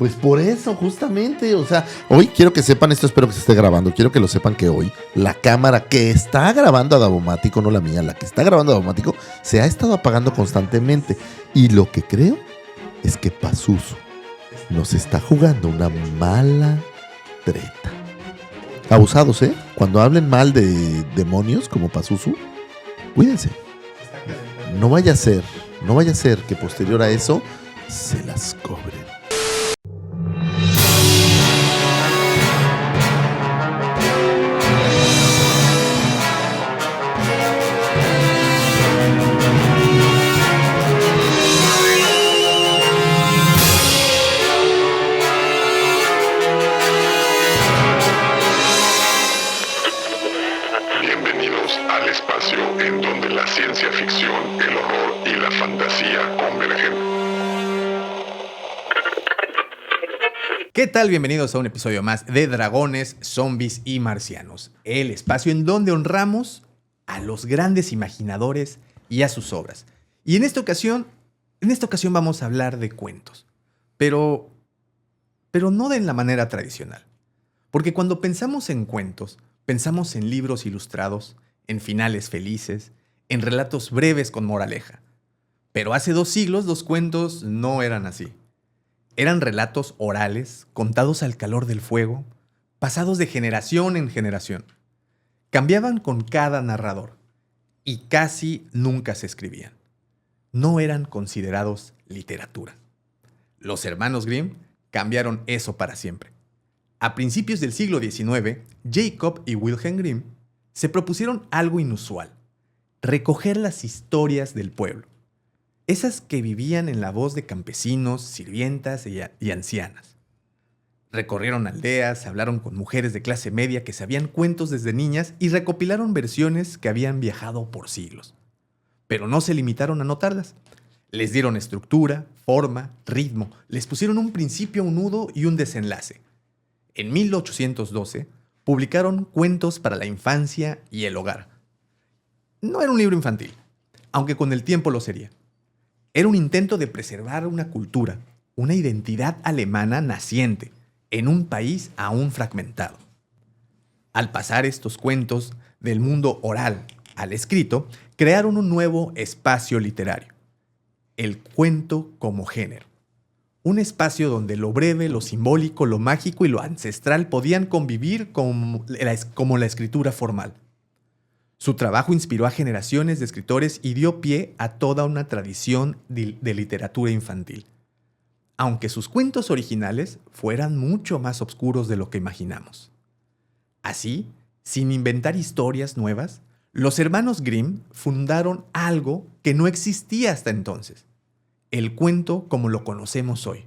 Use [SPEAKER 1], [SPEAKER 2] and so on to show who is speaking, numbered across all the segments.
[SPEAKER 1] Pues por eso, justamente, o sea, hoy quiero que sepan esto, espero que se esté grabando, quiero que lo sepan que hoy la cámara que está grabando a Davomático, no la mía, la que está grabando a Davomático, se ha estado apagando constantemente. Y lo que creo es que Pazuzu nos está jugando una mala treta. Abusados, ¿eh? Cuando hablen mal de demonios como Pazuzu, cuídense. No vaya a ser que posterior a eso se las cobren.
[SPEAKER 2] Bienvenidos al espacio en donde la ciencia ficción, el horror y la fantasía convergen.
[SPEAKER 3] ¿Qué tal? Bienvenidos a un episodio más de Dragones, Zombies y Marcianos, el espacio en donde honramos a los grandes imaginadores y a sus obras. Y en esta ocasión vamos a hablar de cuentos, pero no de la manera tradicional. Porque cuando pensamos en cuentos, pensamos en libros ilustrados, en finales felices, en relatos breves con moraleja. Pero hace 2 siglos los cuentos no eran así. Eran relatos orales, contados al calor del fuego, pasados de generación en generación. Cambiaban con cada narrador y casi nunca se escribían. No eran considerados literatura. Los hermanos Grimm cambiaron eso para siempre. A principios del siglo XIX, Jacob y Wilhelm Grimm se propusieron algo inusual: recoger las historias del pueblo, esas que vivían en la voz de campesinos, sirvientas y ancianas. Recorrieron aldeas, hablaron con mujeres de clase media que sabían cuentos desde niñas y recopilaron versiones que habían viajado por siglos. Pero no se limitaron a anotarlas. Les dieron estructura, forma, ritmo, les pusieron un principio, un nudo y un desenlace. En 1812, publicaron Cuentos para la infancia y el hogar. No era un libro infantil, aunque con el tiempo lo sería. Era un intento de preservar una cultura, una identidad alemana naciente, en un país aún fragmentado. Al pasar estos cuentos del mundo oral al escrito, crearon un nuevo espacio literario: el cuento como género. Un espacio donde lo breve, lo simbólico, lo mágico y lo ancestral podían convivir como la escritura formal. Su trabajo inspiró a generaciones de escritores y dio pie a toda una tradición de literatura infantil. Aunque sus cuentos originales fueran mucho más oscuros de lo que imaginamos. Así, sin inventar historias nuevas, los hermanos Grimm fundaron algo que no existía hasta entonces: el cuento como lo conocemos hoy.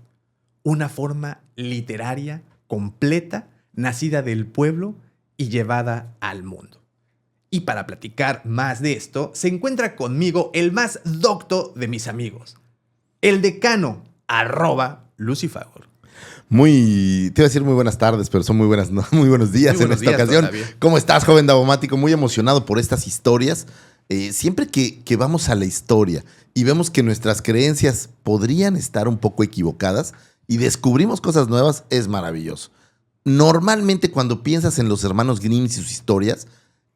[SPEAKER 3] Una forma literaria completa, nacida del pueblo y llevada al mundo. Y para platicar más de esto, se encuentra conmigo el más docto de mis amigos, el decano, @Lucifagor.
[SPEAKER 1] Te iba a decir muy buenas tardes, pero son muy buenos días
[SPEAKER 3] Muy buenos
[SPEAKER 1] en esta
[SPEAKER 3] días
[SPEAKER 1] ocasión.
[SPEAKER 3] todavía.
[SPEAKER 1] ¿Cómo estás, joven Davomático? Muy emocionado por estas historias. Siempre que vamos a la historia y vemos que nuestras creencias podrían estar un poco equivocadas y descubrimos cosas nuevas, es maravilloso. Normalmente cuando piensas en los hermanos Grimm y sus historias,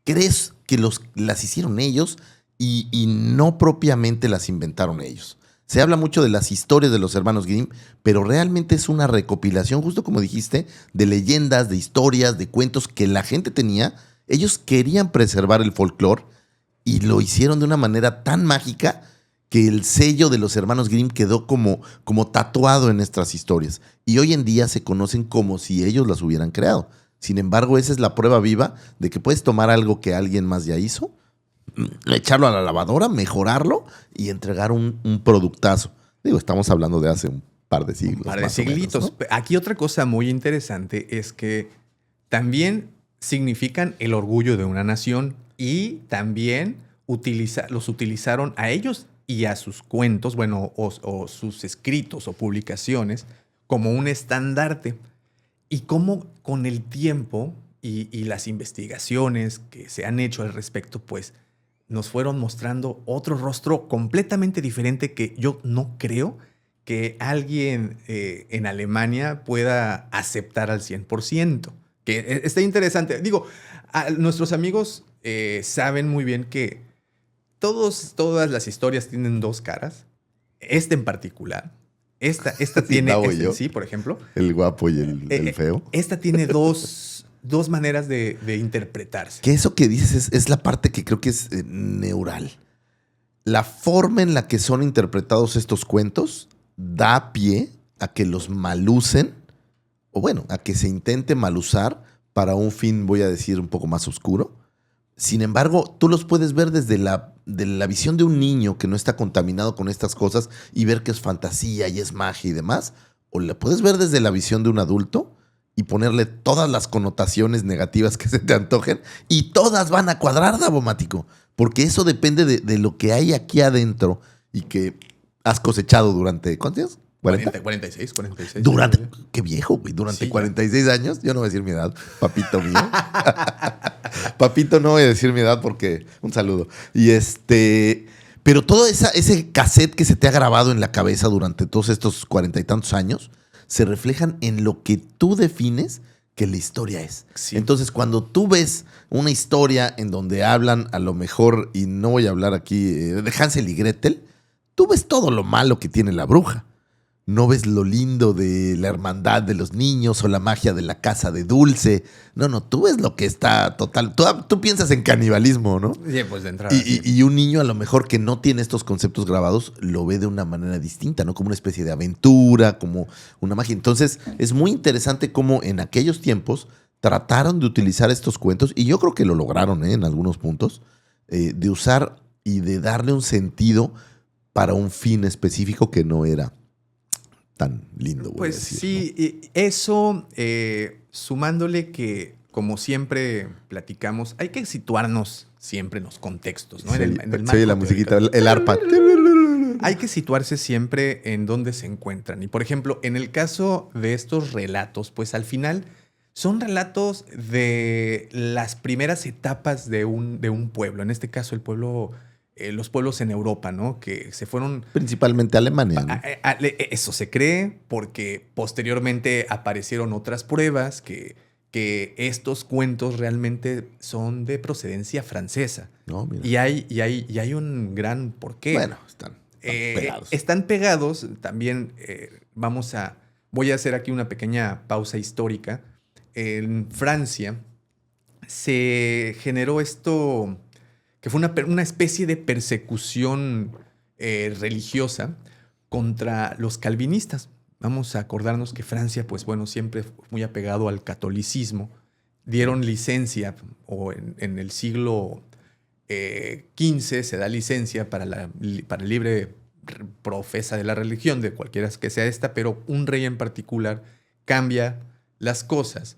[SPEAKER 1] crees que las hicieron ellos y no propiamente las inventaron ellos. Se habla mucho de las historias de los hermanos Grimm, pero realmente es una recopilación, justo como dijiste, de leyendas, de historias, de cuentos que la gente tenía. Ellos querían preservar el folclore y lo hicieron de una manera tan mágica que el sello de los hermanos Grimm quedó como tatuado en nuestras historias. Y hoy en día se conocen como si ellos las hubieran creado. Sin embargo, esa es la prueba viva de que puedes tomar algo que alguien más ya hizo, echarlo a la lavadora, mejorarlo y entregar un productazo. Digo, estamos hablando de hace un par de siglos.
[SPEAKER 3] Un par de siglitos.
[SPEAKER 1] Menos, ¿no?
[SPEAKER 3] Aquí otra cosa muy interesante es que también significan el orgullo de una nación y también los utilizaron a ellos y a sus cuentos, o sus escritos o publicaciones como un estandarte. Y cómo con el tiempo y las investigaciones que se han hecho al respecto, pues nos fueron mostrando otro rostro completamente diferente que yo no creo que alguien en Alemania pueda aceptar al 100%. Que está interesante. Digo, nuestros amigos saben muy bien que todas las historias tienen dos caras. Esta en particular. Esta tiene, sí, por ejemplo.
[SPEAKER 1] El guapo y el feo.
[SPEAKER 3] Esta tiene dos maneras de interpretarse.
[SPEAKER 1] Que eso que dices es la parte que creo que es neural. La forma en la que son interpretados estos cuentos da pie a que los malucen, o bueno, a que se intente malusar para un fin, voy a decir, un poco más oscuro. Sin embargo, tú los puedes ver desde la visión de un niño que no está contaminado con estas cosas y ver que es fantasía y es magia y demás. O la puedes ver desde la visión de un adulto y ponerle todas las connotaciones negativas que se te antojen y todas van a cuadrar, Davomático. Porque eso depende de lo que hay aquí adentro y que has cosechado durante, ¿cuántos años?
[SPEAKER 3] 46.
[SPEAKER 1] Qué viejo, güey. Durante
[SPEAKER 3] Sí,
[SPEAKER 1] 46 años. Yo no voy a decir mi edad, papito mío. Papito, no voy a decir mi edad porque... Un saludo. Pero todo ese cassette que se te ha grabado en la cabeza durante todos estos 40 y tantos años se reflejan en lo que tú defines que la historia es.
[SPEAKER 3] Sí.
[SPEAKER 1] Entonces, cuando tú ves una historia en donde hablan a lo mejor, y no voy a hablar aquí de Hansel y Gretel, tú ves todo lo malo que tiene la bruja. No ves lo lindo de la hermandad de los niños o la magia de la casa de Dulce. No, tú ves lo que está total. Tú piensas en canibalismo, ¿no?
[SPEAKER 3] Sí, pues de entrada.
[SPEAKER 1] Y un niño a lo mejor que no tiene estos conceptos grabados lo ve de una manera distinta, ¿no? Como una especie de aventura, como una magia. Entonces es muy interesante cómo en aquellos tiempos trataron de utilizar estos cuentos, y yo creo que lo lograron en algunos puntos, de usar y de darle un sentido para un fin específico que no era tan lindo.
[SPEAKER 3] Pues
[SPEAKER 1] decir,
[SPEAKER 3] sí,
[SPEAKER 1] ¿no?
[SPEAKER 3] y eso, sumándole que, como siempre platicamos, hay que situarnos siempre en los contextos, ¿no?
[SPEAKER 1] Sí,
[SPEAKER 3] en el
[SPEAKER 1] se oye la
[SPEAKER 3] marco
[SPEAKER 1] musiquita,
[SPEAKER 3] teórico.
[SPEAKER 1] el arpa.
[SPEAKER 3] Hay que situarse siempre en donde se encuentran. Y, por ejemplo, en el caso de estos relatos, pues al final son relatos de las primeras etapas de un pueblo. En este caso, el pueblo... los pueblos en Europa, ¿no? Que se fueron...
[SPEAKER 1] Principalmente Alemania, ¿no?
[SPEAKER 3] Eso se cree porque posteriormente aparecieron otras pruebas que estos cuentos realmente son de procedencia francesa.
[SPEAKER 1] No, mira.
[SPEAKER 3] Y hay un gran porqué.
[SPEAKER 1] Bueno, están pegados.
[SPEAKER 3] Están pegados. También voy a hacer aquí una pequeña pausa histórica. En Francia se generó esto... que fue una especie de persecución religiosa contra los calvinistas. Vamos a acordarnos que Francia, pues bueno, siempre fue muy apegado al catolicismo. Dieron licencia, o en el siglo XV se da licencia para el libre profesa de la religión, de cualquiera que sea esta, pero un rey en particular cambia las cosas.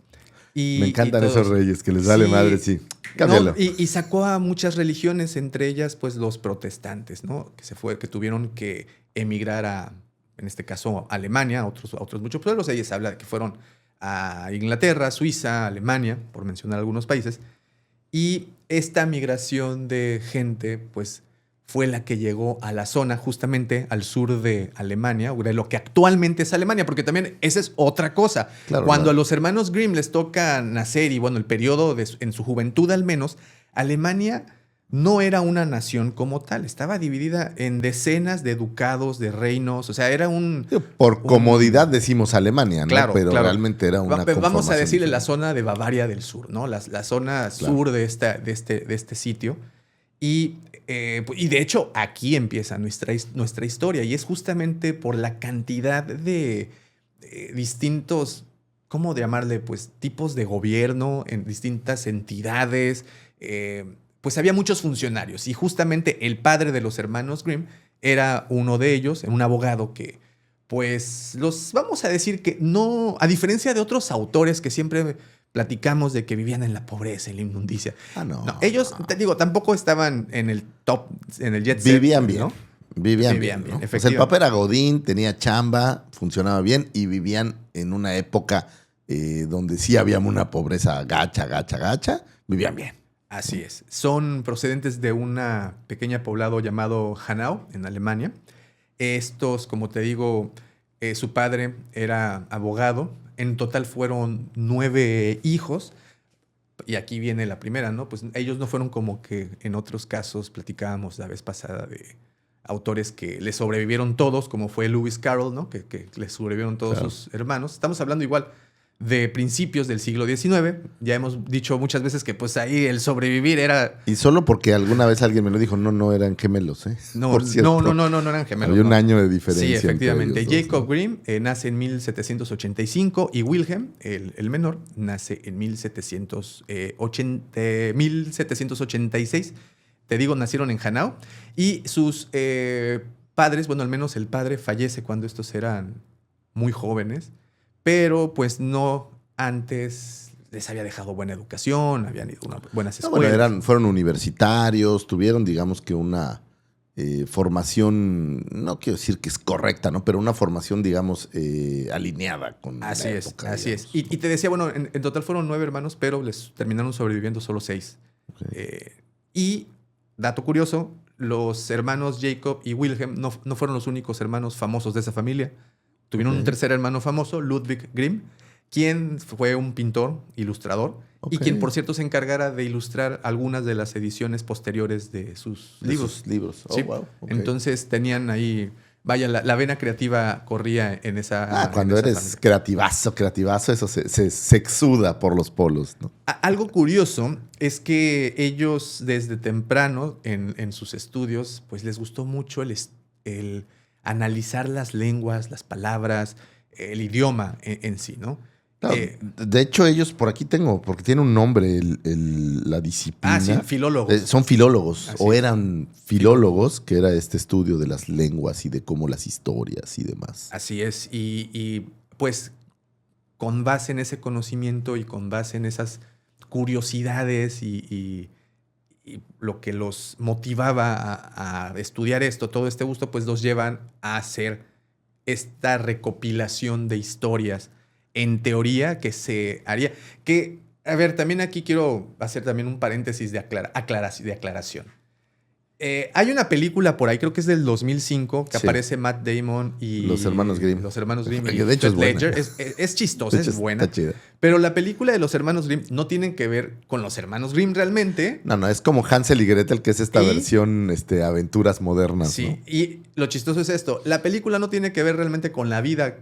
[SPEAKER 1] Me encantan esos reyes, que les vale madre, sí. Cámbialo.
[SPEAKER 3] No, y sacó a muchas religiones, entre ellas, pues, los protestantes, ¿no? Que tuvieron que emigrar en este caso, a Alemania, a otros muchos pueblos. Ahí se habla de que fueron a Inglaterra, Suiza, Alemania, por mencionar algunos países. Y esta migración de gente, pues, fue la que llegó a la zona, justamente al sur de Alemania, de lo que actualmente es Alemania, porque también esa es otra cosa.
[SPEAKER 1] Claro,
[SPEAKER 3] Cuando
[SPEAKER 1] claro.
[SPEAKER 3] a los hermanos Grimm les toca nacer, y bueno, el periodo en su juventud al menos, Alemania no era una nación como tal, estaba dividida en decenas de ducados, de reinos, o sea, era
[SPEAKER 1] Por comodidad decimos Alemania, ¿no?
[SPEAKER 3] Claro,
[SPEAKER 1] pero
[SPEAKER 3] claro.
[SPEAKER 1] realmente era una
[SPEAKER 3] Vamos a decirle
[SPEAKER 1] conformación
[SPEAKER 3] la zona de Bavaria del Sur, ¿no? La zona
[SPEAKER 1] Claro.
[SPEAKER 3] sur de este sitio. Y de hecho, aquí empieza nuestra historia. Y es justamente por la cantidad de distintos, ¿cómo llamarle? Pues tipos de gobierno en distintas entidades. Pues había muchos funcionarios. Y justamente el padre de los hermanos Grimm era uno de ellos, un abogado que, pues, vamos a decir que no, a diferencia de otros autores que siempre platicamos de que vivían en la pobreza, en la inmundicia.
[SPEAKER 1] No,
[SPEAKER 3] ellos,
[SPEAKER 1] no.
[SPEAKER 3] te digo, tampoco estaban en el top, en el jet set.
[SPEAKER 1] Vivían bien.
[SPEAKER 3] ¿no?
[SPEAKER 1] Vivían
[SPEAKER 3] Vivían
[SPEAKER 1] bien.
[SPEAKER 3] bien,
[SPEAKER 1] ¿no? O sea, el
[SPEAKER 3] efectivamente.
[SPEAKER 1] papá era Godín, tenía chamba, funcionaba bien y vivían en una época donde sí había una pobreza gacha. Vivían bien.
[SPEAKER 3] Así es. Son procedentes de un pequeño poblado llamado Hanau, en Alemania. Estos, como te digo, su padre era abogado. En total fueron 9 hijos. Y aquí viene la primera, ¿no? Pues ellos no fueron como que en otros casos platicábamos la vez pasada de autores que le sobrevivieron todos, como fue Lewis Carroll, ¿no? Que le sobrevivieron todos sus hermanos. Estamos hablando igual de principios del siglo XIX. Ya hemos dicho muchas veces que pues ahí el sobrevivir era...
[SPEAKER 1] Y solo porque alguna vez alguien me lo dijo, no eran gemelos, ¿eh?
[SPEAKER 3] No,
[SPEAKER 1] Por cierto,
[SPEAKER 3] no eran gemelos.
[SPEAKER 1] había un
[SPEAKER 3] no.
[SPEAKER 1] año de diferencia.
[SPEAKER 3] Sí,
[SPEAKER 1] entre
[SPEAKER 3] efectivamente.
[SPEAKER 1] ellos dos,
[SPEAKER 3] Jacob
[SPEAKER 1] ¿no?
[SPEAKER 3] Grimm nace en 1785 y Wilhelm, el menor, nace en 1786. Te digo, nacieron en Hanau. Y sus padres, bueno, al menos el padre fallece cuando estos eran muy jóvenes, pero pues no antes les había dejado buena educación, habían ido a buenas
[SPEAKER 1] No,
[SPEAKER 3] escuelas.
[SPEAKER 1] bueno, fueron universitarios, tuvieron, digamos que una formación, no quiero decir que es correcta, ¿no? Pero una formación, digamos, alineada con
[SPEAKER 3] Así
[SPEAKER 1] la
[SPEAKER 3] es,
[SPEAKER 1] época,
[SPEAKER 3] así
[SPEAKER 1] digamos.
[SPEAKER 3] es. Y te decía, bueno, en total fueron 9 hermanos, pero les terminaron sobreviviendo solo 6.
[SPEAKER 1] Ok.
[SPEAKER 3] Y, dato curioso, los hermanos Jacob y Wilhelm no fueron los únicos hermanos famosos de esa familia. Tuvieron un tercer hermano famoso, Ludwig Grimm, quien fue un pintor, ilustrador, y quien, por cierto, se encargara de ilustrar algunas de las ediciones posteriores de sus libros.
[SPEAKER 1] Sus libros. Oh,
[SPEAKER 3] Sí.
[SPEAKER 1] wow. Ok.
[SPEAKER 3] Entonces tenían ahí, vaya, la vena creativa corría en esa.
[SPEAKER 1] Cuando
[SPEAKER 3] en esa
[SPEAKER 1] eres
[SPEAKER 3] familia.
[SPEAKER 1] creativazo, eso se exuda por los polos, ¿no?
[SPEAKER 3] Algo curioso es que ellos desde temprano en sus estudios, pues les gustó mucho el analizar las lenguas, las palabras, el idioma en sí, ¿no?
[SPEAKER 1] Claro, de hecho, ellos, por aquí tengo, porque tiene un nombre la disciplina.
[SPEAKER 3] Sí, filólogos.
[SPEAKER 1] Son filólogos,
[SPEAKER 3] Así
[SPEAKER 1] o
[SPEAKER 3] es.
[SPEAKER 1] eran filólogos, que era este estudio de las lenguas y de cómo las historias y demás.
[SPEAKER 3] Así es. Y pues con base en ese conocimiento y con base en esas curiosidades y lo que los motivaba a estudiar esto, todo este gusto, pues los llevan a hacer esta recopilación de historias en teoría que se haría. Que, a ver, también aquí quiero hacer también un paréntesis de aclaración. Hay una película por ahí, creo que es del 2005, que
[SPEAKER 1] Sí.
[SPEAKER 3] aparece Matt Damon y...
[SPEAKER 1] Los hermanos Grimm.
[SPEAKER 3] Los hermanos Grimm.
[SPEAKER 1] Que
[SPEAKER 3] y
[SPEAKER 1] de hecho es
[SPEAKER 3] Heath
[SPEAKER 1] buena.
[SPEAKER 3] Ledger. Es chistosa,
[SPEAKER 1] De hecho,
[SPEAKER 3] es buena.
[SPEAKER 1] está chida.
[SPEAKER 3] Pero la película de los hermanos Grimm no tienen que ver con los hermanos Grimm realmente.
[SPEAKER 1] No, es como Hansel y Gretel, que es esta
[SPEAKER 3] Y-
[SPEAKER 1] versión aventuras modernas,
[SPEAKER 3] Sí,
[SPEAKER 1] ¿no?
[SPEAKER 3] y lo chistoso es esto. La película no tiene que ver realmente con la vida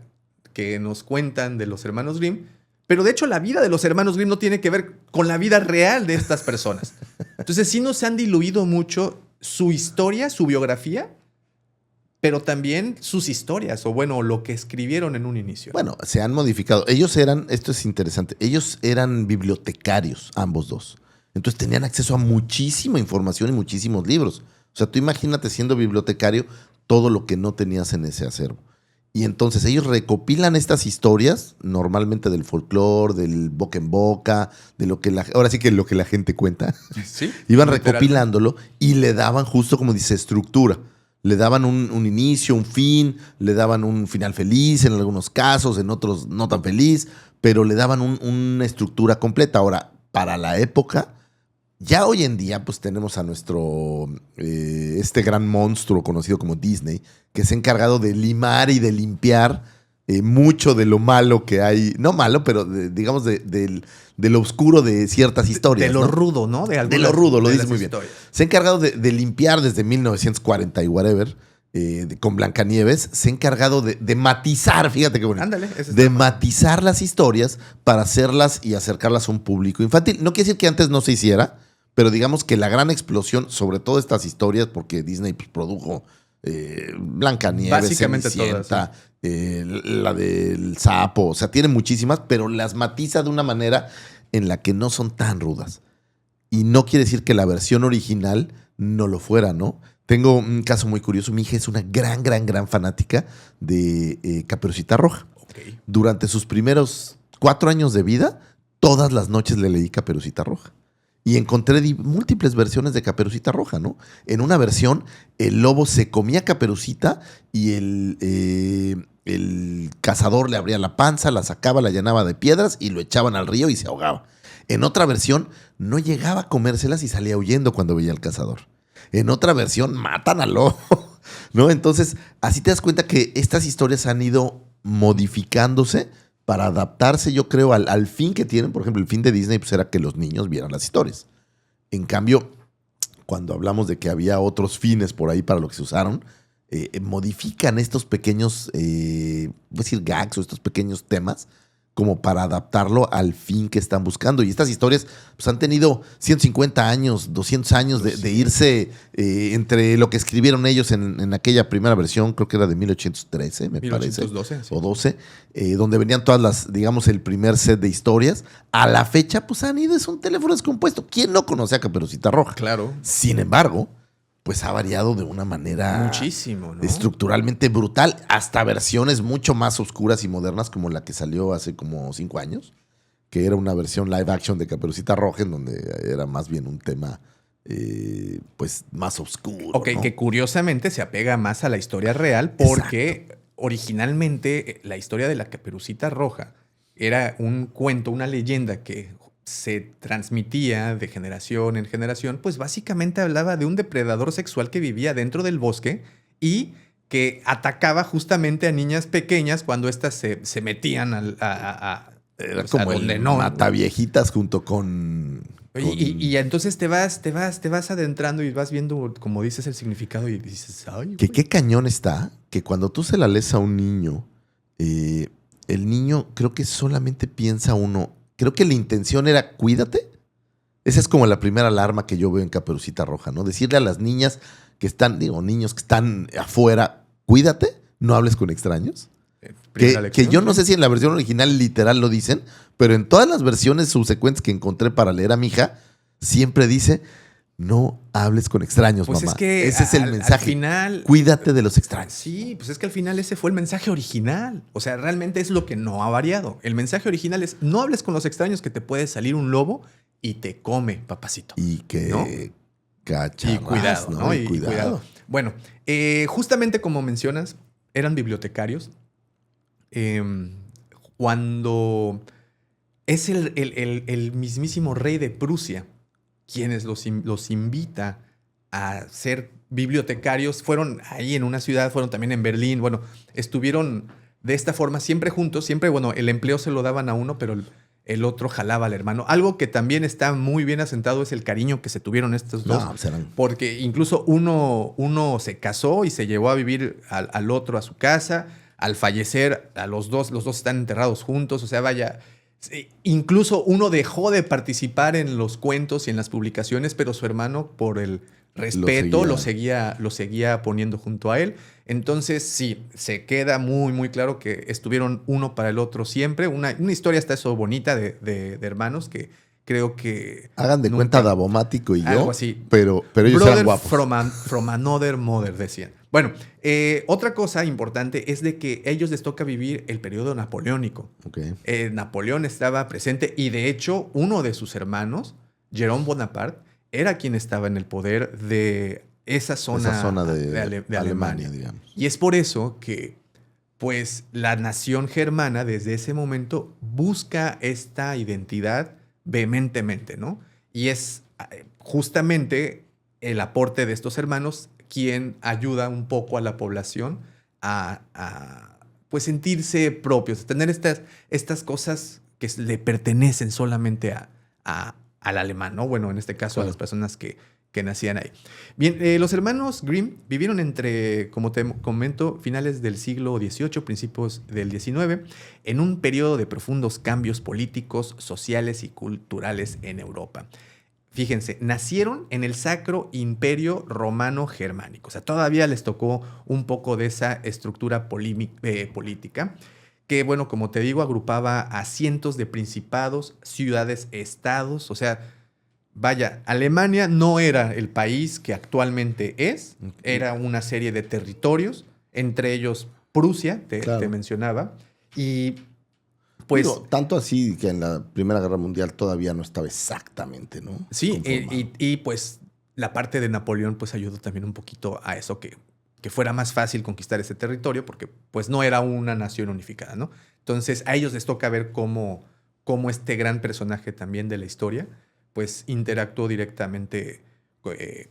[SPEAKER 3] que nos cuentan de los hermanos Grimm, pero de hecho la vida de los hermanos Grimm no tiene que ver con la vida real de estas personas. Entonces sí nos han diluido mucho su historia, su biografía, pero también sus historias, o bueno, lo que escribieron en un inicio.
[SPEAKER 1] Bueno, se han modificado. Ellos eran, esto es interesante, ellos eran bibliotecarios, ambos dos. Entonces tenían acceso a muchísima información y muchísimos libros. O sea, tú imagínate siendo bibliotecario todo lo que no tenías en ese acervo. Y entonces ellos recopilan estas historias, normalmente del folclore, del boca en boca, de lo que ahora sí que lo que la gente cuenta.
[SPEAKER 3] Sí,
[SPEAKER 1] Iban
[SPEAKER 3] literalmente.
[SPEAKER 1] recopilándolo y le daban justo como dice, estructura. Le daban un inicio, un fin, le daban un final feliz en algunos casos, en otros no tan feliz, pero le daban una estructura completa. Ahora, para la época, ya hoy en día, pues tenemos a nuestro, este gran monstruo conocido como Disney, que se ha encargado de limar y de limpiar mucho de lo malo que hay. No malo, pero digamos de lo oscuro de ciertas historias.
[SPEAKER 3] De lo
[SPEAKER 1] ¿no?
[SPEAKER 3] rudo, ¿no?
[SPEAKER 1] De lo rudo, lo
[SPEAKER 3] de
[SPEAKER 1] dices
[SPEAKER 3] las
[SPEAKER 1] muy bien.
[SPEAKER 3] historias.
[SPEAKER 1] Se ha encargado de limpiar desde 1940 y whatever, con Blancanieves. Se ha encargado de matizar, fíjate qué bonito.
[SPEAKER 3] Ándale, ese
[SPEAKER 1] De
[SPEAKER 3] está-
[SPEAKER 1] matizar las historias para hacerlas y acercarlas a un público infantil. No quiere decir que antes no se hiciera, pero digamos que la gran explosión, sobre todo estas historias, porque Disney pues, produjo Blancanieves,
[SPEAKER 3] Básicamente
[SPEAKER 1] Cenicienta, la del sapo, o sea, tiene muchísimas, pero las matiza de una manera en la que no son tan rudas. Y no quiere decir que la versión original no lo fuera, ¿no? Tengo un caso muy curioso. Mi hija es una gran fanática de Caperucita Roja.
[SPEAKER 3] Ok.
[SPEAKER 1] Durante sus primeros 4 años de vida, todas las noches le leí Caperucita Roja. Y encontré múltiples versiones de Caperucita Roja, ¿no? En una versión, el lobo se comía Caperucita y el cazador le abría la panza, la sacaba, la llenaba de piedras y lo echaban al río y se ahogaba. En otra versión, no llegaba a comérselas y salía huyendo cuando veía al cazador. En otra versión, matan al lobo ¿no? Entonces, así te das cuenta que estas historias han ido modificándose para adaptarse, yo creo, al fin que tienen. Por ejemplo, el fin de Disney pues, era que los niños vieran las historias. En cambio, cuando hablamos de que había otros fines por ahí para lo que se usaron, modifican estos pequeños, voy a decir gags o estos pequeños temas como para adaptarlo al fin que están buscando. Y estas historias pues, han tenido 150 años, 200 años de irse entre lo que escribieron ellos en aquella primera versión, creo que era de 1813, me
[SPEAKER 3] 1812,
[SPEAKER 1] parece,
[SPEAKER 3] sí.
[SPEAKER 1] o 12, donde venían todas las, digamos, el primer set de historias. A la fecha, pues han ido, es un teléfono descompuesto. ¿Quién no conoce a Caperucita Roja?
[SPEAKER 3] Claro.
[SPEAKER 1] Sin embargo, pues ha variado de una manera
[SPEAKER 3] Muchísimo, ¿no?
[SPEAKER 1] estructuralmente brutal, hasta versiones mucho más oscuras y modernas como la que salió hace como 5 años, que era una versión live action de Caperucita Roja, en donde era más bien un tema pues más oscuro.
[SPEAKER 3] Ok,
[SPEAKER 1] ¿no?
[SPEAKER 3] que curiosamente se apega más a la historia real porque originalmente la historia de la Caperucita Roja era un cuento, una leyenda que se transmitía de generación en generación, pues básicamente hablaba de un depredador sexual que vivía dentro del bosque y que atacaba justamente a niñas pequeñas cuando éstas se metían
[SPEAKER 1] Era
[SPEAKER 3] pues, a
[SPEAKER 1] como
[SPEAKER 3] donde
[SPEAKER 1] el
[SPEAKER 3] no.
[SPEAKER 1] Mataviejitas junto con...
[SPEAKER 3] Y entonces te vas adentrando y vas viendo, como dices, el significado y dices, ay,
[SPEAKER 1] Que
[SPEAKER 3] güey.
[SPEAKER 1] qué cañón está que cuando tú se la lees a un niño, el niño creo que solamente piensa uno, creo que la intención era cuídate. Esa es como la primera alarma que yo veo en Caperucita Roja, ¿no? Decirle a las niñas que están, digo, niños que están afuera, cuídate, no hables con extraños.
[SPEAKER 3] Primera
[SPEAKER 1] Que
[SPEAKER 3] lección,
[SPEAKER 1] yo no
[SPEAKER 3] sí.
[SPEAKER 1] sé si en la versión original literal lo dicen, pero en todas las versiones subsecuentes que encontré para leer a mi hija, siempre dice, no hables con extraños,
[SPEAKER 3] Pues
[SPEAKER 1] mamá.
[SPEAKER 3] es que
[SPEAKER 1] Ese es el
[SPEAKER 3] al
[SPEAKER 1] mensaje.
[SPEAKER 3] final,
[SPEAKER 1] Cuídate de los extraños.
[SPEAKER 3] sí, pues es que al final ese fue el mensaje original. O sea, realmente es lo que no ha variado. El mensaje original es no hables con los extraños que te puede salir un lobo y te come, papacito.
[SPEAKER 1] Y que
[SPEAKER 3] ¿no?
[SPEAKER 1] cacharras,
[SPEAKER 3] Y cuidado, ¿no? Y cuidado. Bueno, justamente como mencionas, eran bibliotecarios. Cuando es el mismísimo rey de Prusia quienes los invita a ser bibliotecarios, fueron ahí en una ciudad, fueron también en Berlín, bueno, estuvieron de esta forma siempre juntos, siempre, bueno, el empleo se lo daban a uno, pero el otro jalaba al hermano. Algo que también está muy bien asentado es el cariño que se tuvieron estos dos.
[SPEAKER 1] No, pues eran-
[SPEAKER 3] Porque incluso uno se casó y se llevó a vivir al otro a su casa. Al fallecer, los dos están enterrados juntos. O sea, vaya, incluso uno dejó de participar en los cuentos y en las publicaciones, pero su hermano, por el respeto, lo seguía poniendo junto a él. Entonces, sí, se queda muy, muy claro que estuvieron uno para el otro siempre. Una historia hasta eso bonita de hermanos que creo que...
[SPEAKER 1] hagan de
[SPEAKER 3] nunca-
[SPEAKER 1] cuenta Davomático y yo,
[SPEAKER 3] Algo así.
[SPEAKER 1] pero ellos
[SPEAKER 3] Brother
[SPEAKER 1] eran guapos.
[SPEAKER 3] from another mother, decían. Bueno, otra cosa importante es de que a ellos les toca vivir el periodo napoleónico.
[SPEAKER 1] Ok.
[SPEAKER 3] Napoleón estaba presente y de hecho uno de sus hermanos, Jerome Bonaparte, era quien estaba en el poder de esa zona, de Alemania.
[SPEAKER 1] digamos.
[SPEAKER 3] Y es por eso que pues la nación germana desde ese momento busca esta identidad vehementemente, ¿no? Y es justamente el aporte de estos hermanos quien ayuda un poco a la población a pues sentirse propios, a tener estas cosas que le pertenecen solamente al alemán, ¿no? Bueno, en este caso
[SPEAKER 1] Claro.
[SPEAKER 3] a las personas que nacían ahí. Bien, los hermanos Grimm vivieron entre, como te comento, finales del siglo XVIII, principios del XIX, en un periodo de profundos cambios políticos, sociales y culturales en Europa. Fíjense, nacieron en el Sacro Imperio Romano Germánico. O sea, todavía les tocó un poco de esa estructura política que, bueno, como te digo, agrupaba a cientos de principados, ciudades, estados. O sea, vaya, Alemania no era el país que actualmente es. Era una serie de territorios, entre ellos Prusia,
[SPEAKER 1] Claro.
[SPEAKER 3] te mencionaba. Y pues...
[SPEAKER 1] Digo, tanto así que en la Primera Guerra Mundial todavía no estaba exactamente, ¿no?
[SPEAKER 3] Sí,
[SPEAKER 1] Conformado.
[SPEAKER 3] y pues la parte de Napoleón pues ayudó también un poquito a eso, que fuera más fácil conquistar ese territorio, porque pues no era una nación unificada, ¿no? Entonces a ellos les toca ver cómo este gran personaje también de la historia pues interactuó directamente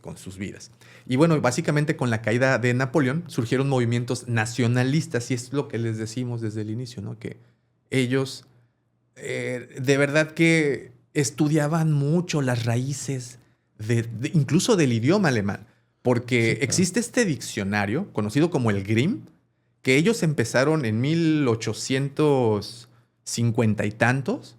[SPEAKER 3] con sus vidas. Y bueno, básicamente con la caída de Napoleón surgieron movimientos nacionalistas y es lo que les decimos desde el inicio, ¿no? Que ellos de verdad que estudiaban mucho las raíces incluso del idioma alemán, porque
[SPEAKER 1] claro.
[SPEAKER 3] existe este diccionario conocido como el Grimm, que ellos empezaron en 1850 y tantos,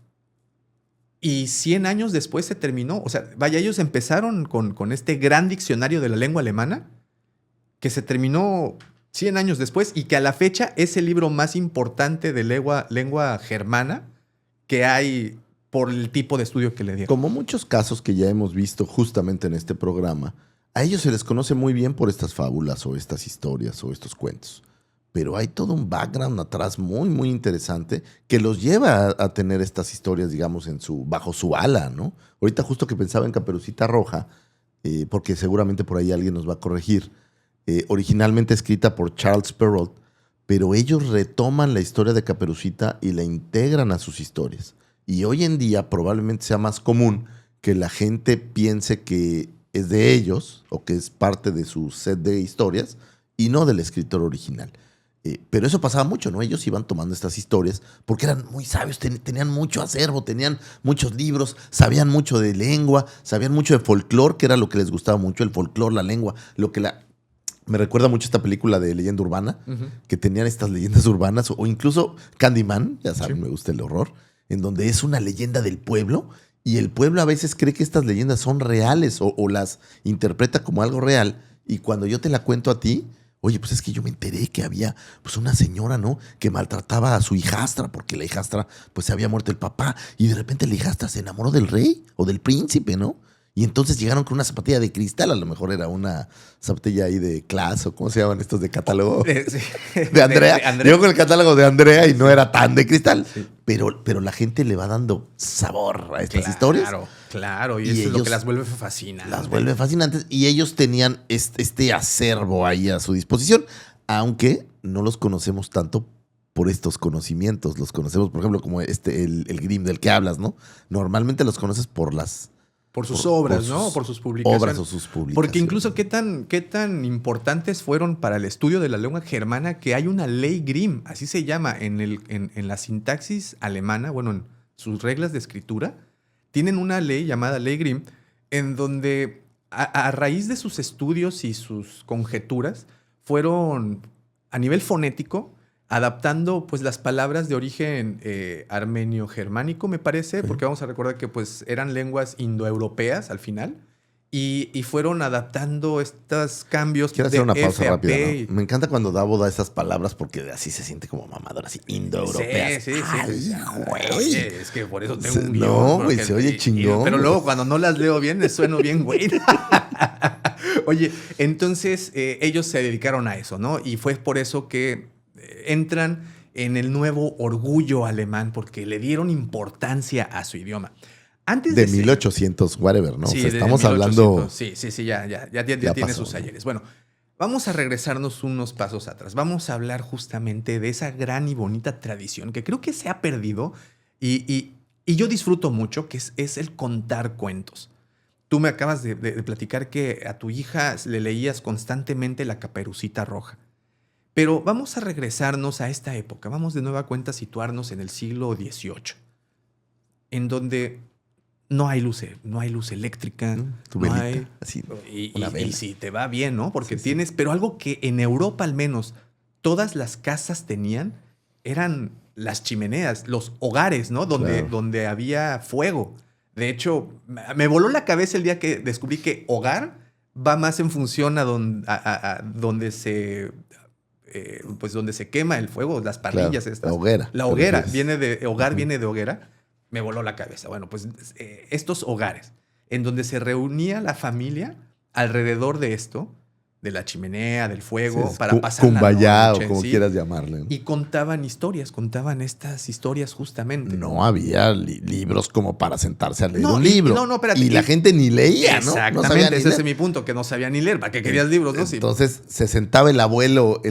[SPEAKER 3] y 100 años después se terminó. O sea, vaya, ellos empezaron con este gran diccionario de la lengua alemana, que se terminó 100 años después, y que a la fecha es el libro más importante de lengua germana que hay por el tipo de estudio que le dieron.
[SPEAKER 1] Como muchos casos que ya hemos visto justamente en este programa, a ellos se les conoce muy bien por estas fábulas o estas historias o estos cuentos. Pero hay todo un background atrás muy, muy interesante que los lleva a tener estas historias, digamos, bajo su ala, ¿no? Ahorita justo que pensaba en Caperucita Roja, porque seguramente por ahí alguien nos va a corregir, originalmente escrita por Charles Perrault, pero ellos retoman la historia de Caperucita y la integran a sus historias. Y hoy en día probablemente sea más común que la gente piense que es de ellos o que es parte de su set de historias y no del escritor original. Pero eso pasaba mucho, ¿no? Ellos iban tomando estas historias porque eran muy sabios, tenían mucho acervo, tenían muchos libros, sabían mucho de lengua, sabían mucho de folclore, que era lo que les gustaba mucho, el folclore, la lengua. Me recuerda mucho esta película de Leyenda Urbana, que tenían estas leyendas urbanas, o incluso Candyman, ya saben,
[SPEAKER 3] Sí.
[SPEAKER 1] Me gusta el horror, en donde es una leyenda del pueblo y el pueblo a veces cree que estas leyendas son reales o las interpreta como algo real. Y cuando yo te la cuento a ti, oye, pues es que yo me enteré que había pues una señora, ¿no? Que maltrataba a su hijastra porque la hijastra pues se había muerto el papá y de repente la hijastra se enamoró del rey o del príncipe, ¿no? Y entonces llegaron con una zapatilla de cristal, a lo mejor era una zapatilla ahí de Class o ¿cómo se llaman estos de catálogo?
[SPEAKER 3] Sí.
[SPEAKER 1] De Andrea.
[SPEAKER 3] De Andrea.
[SPEAKER 1] Llegó con el catálogo de Andrea y no era tan de cristal.
[SPEAKER 3] Sí.
[SPEAKER 1] Pero la gente le va dando sabor a estas historias.
[SPEAKER 3] Claro, y
[SPEAKER 1] Y
[SPEAKER 3] eso es lo
[SPEAKER 1] ellos
[SPEAKER 3] que las vuelve fascinantes.
[SPEAKER 1] Las vuelve fascinantes y ellos tenían este acervo ahí a su disposición, aunque no los conocemos tanto por estos conocimientos. Los conocemos, por ejemplo, como el Grimm del que hablas, ¿no? Normalmente los conoces por
[SPEAKER 3] sus
[SPEAKER 1] por
[SPEAKER 3] obras,
[SPEAKER 1] sus
[SPEAKER 3] ¿no? Por sus publicaciones.
[SPEAKER 1] obras o sus publicaciones.
[SPEAKER 3] Porque incluso qué tan importantes fueron para el estudio de la lengua germana que hay una ley Grimm, así se llama, en la sintaxis alemana, bueno, en sus reglas de escritura, tienen una ley llamada ley Grimm, en donde a raíz de sus estudios y sus conjeturas, fueron a nivel fonético adaptando pues las palabras de origen armenio-germánico, me parece, porque vamos a recordar que pues eran lenguas indoeuropeas al final, y fueron adaptando estos cambios
[SPEAKER 1] Quiero
[SPEAKER 3] de
[SPEAKER 1] hacer una pausa
[SPEAKER 3] F a
[SPEAKER 1] rápida,
[SPEAKER 3] P.
[SPEAKER 1] ¿no? Me encanta cuando Davo da esas palabras porque así se siente como mamador, así indoeuropeas.
[SPEAKER 3] Sí.
[SPEAKER 1] Ay, güey.
[SPEAKER 3] Oye, es que por eso tengo un guión.
[SPEAKER 1] No, güey,
[SPEAKER 3] porque-
[SPEAKER 1] se oye chingón.
[SPEAKER 3] Pero luego
[SPEAKER 1] güey.
[SPEAKER 3] cuando no las leo bien, les sueno bien, güey. Oye, entonces ellos se dedicaron a eso, ¿no? Y fue por eso que entran en el nuevo orgullo alemán, porque le dieron importancia a su idioma. Antes
[SPEAKER 1] De
[SPEAKER 3] ser-
[SPEAKER 1] 1800, whatever, ¿no?
[SPEAKER 3] Sí,
[SPEAKER 1] o sea,
[SPEAKER 3] de
[SPEAKER 1] estamos
[SPEAKER 3] 1800.
[SPEAKER 1] hablando...
[SPEAKER 3] Sí, ya
[SPEAKER 1] Ya
[SPEAKER 3] tiene
[SPEAKER 1] pasó,
[SPEAKER 3] sus
[SPEAKER 1] ¿no?
[SPEAKER 3] ayeres. Bueno, vamos a regresarnos unos pasos atrás. Vamos a hablar justamente de esa gran y bonita tradición que creo que se ha perdido y yo disfruto mucho, que es el contar cuentos. Tú me acabas de platicar que a tu hija le leías constantemente La Caperucita Roja. Pero vamos a regresarnos a esta época. Vamos de nueva cuenta a situarnos en el siglo XVIII, en donde no hay luz eléctrica,
[SPEAKER 1] Tu
[SPEAKER 3] no
[SPEAKER 1] velita,
[SPEAKER 3] hay...
[SPEAKER 1] así,
[SPEAKER 3] Y
[SPEAKER 1] una vela.
[SPEAKER 3] si te va bien, ¿no? Porque
[SPEAKER 1] Sí.
[SPEAKER 3] tienes... Pero algo que en Europa al menos todas las casas tenían eran las chimeneas, los hogares, ¿no?
[SPEAKER 1] Claro.
[SPEAKER 3] Donde había fuego. De hecho, me voló la cabeza el día que descubrí que hogar va más en función a donde se... pues donde se quema el fuego, las parrillas
[SPEAKER 1] Claro,
[SPEAKER 3] estas.
[SPEAKER 1] la hoguera.
[SPEAKER 3] La
[SPEAKER 1] te
[SPEAKER 3] hoguera
[SPEAKER 1] refieres.
[SPEAKER 3] viene de hogar,
[SPEAKER 1] Ujú.
[SPEAKER 3] viene de hoguera. Me voló la cabeza. Bueno, pues estos hogares en donde se reunía la familia alrededor de esto, de la chimenea, del fuego,
[SPEAKER 1] Sí, es
[SPEAKER 3] para pasar la
[SPEAKER 1] Kumbaya
[SPEAKER 3] noche,
[SPEAKER 1] o como
[SPEAKER 3] ¿sí?
[SPEAKER 1] quieras llamarle. ¿no?
[SPEAKER 3] Y contaban estas historias justamente.
[SPEAKER 1] No había libros como para sentarse a leer
[SPEAKER 3] No,
[SPEAKER 1] un
[SPEAKER 3] y-
[SPEAKER 1] libro.
[SPEAKER 3] no, espérate,
[SPEAKER 1] y la
[SPEAKER 3] y-
[SPEAKER 1] gente ni leía, ¿no? No
[SPEAKER 3] Exactamente,
[SPEAKER 1] sabía ni
[SPEAKER 3] ese
[SPEAKER 1] leer.
[SPEAKER 3] es mi punto, que no sabía ni leer. ¿Para qué querías libros, no? Sí.
[SPEAKER 1] Entonces se sentaba el abuelo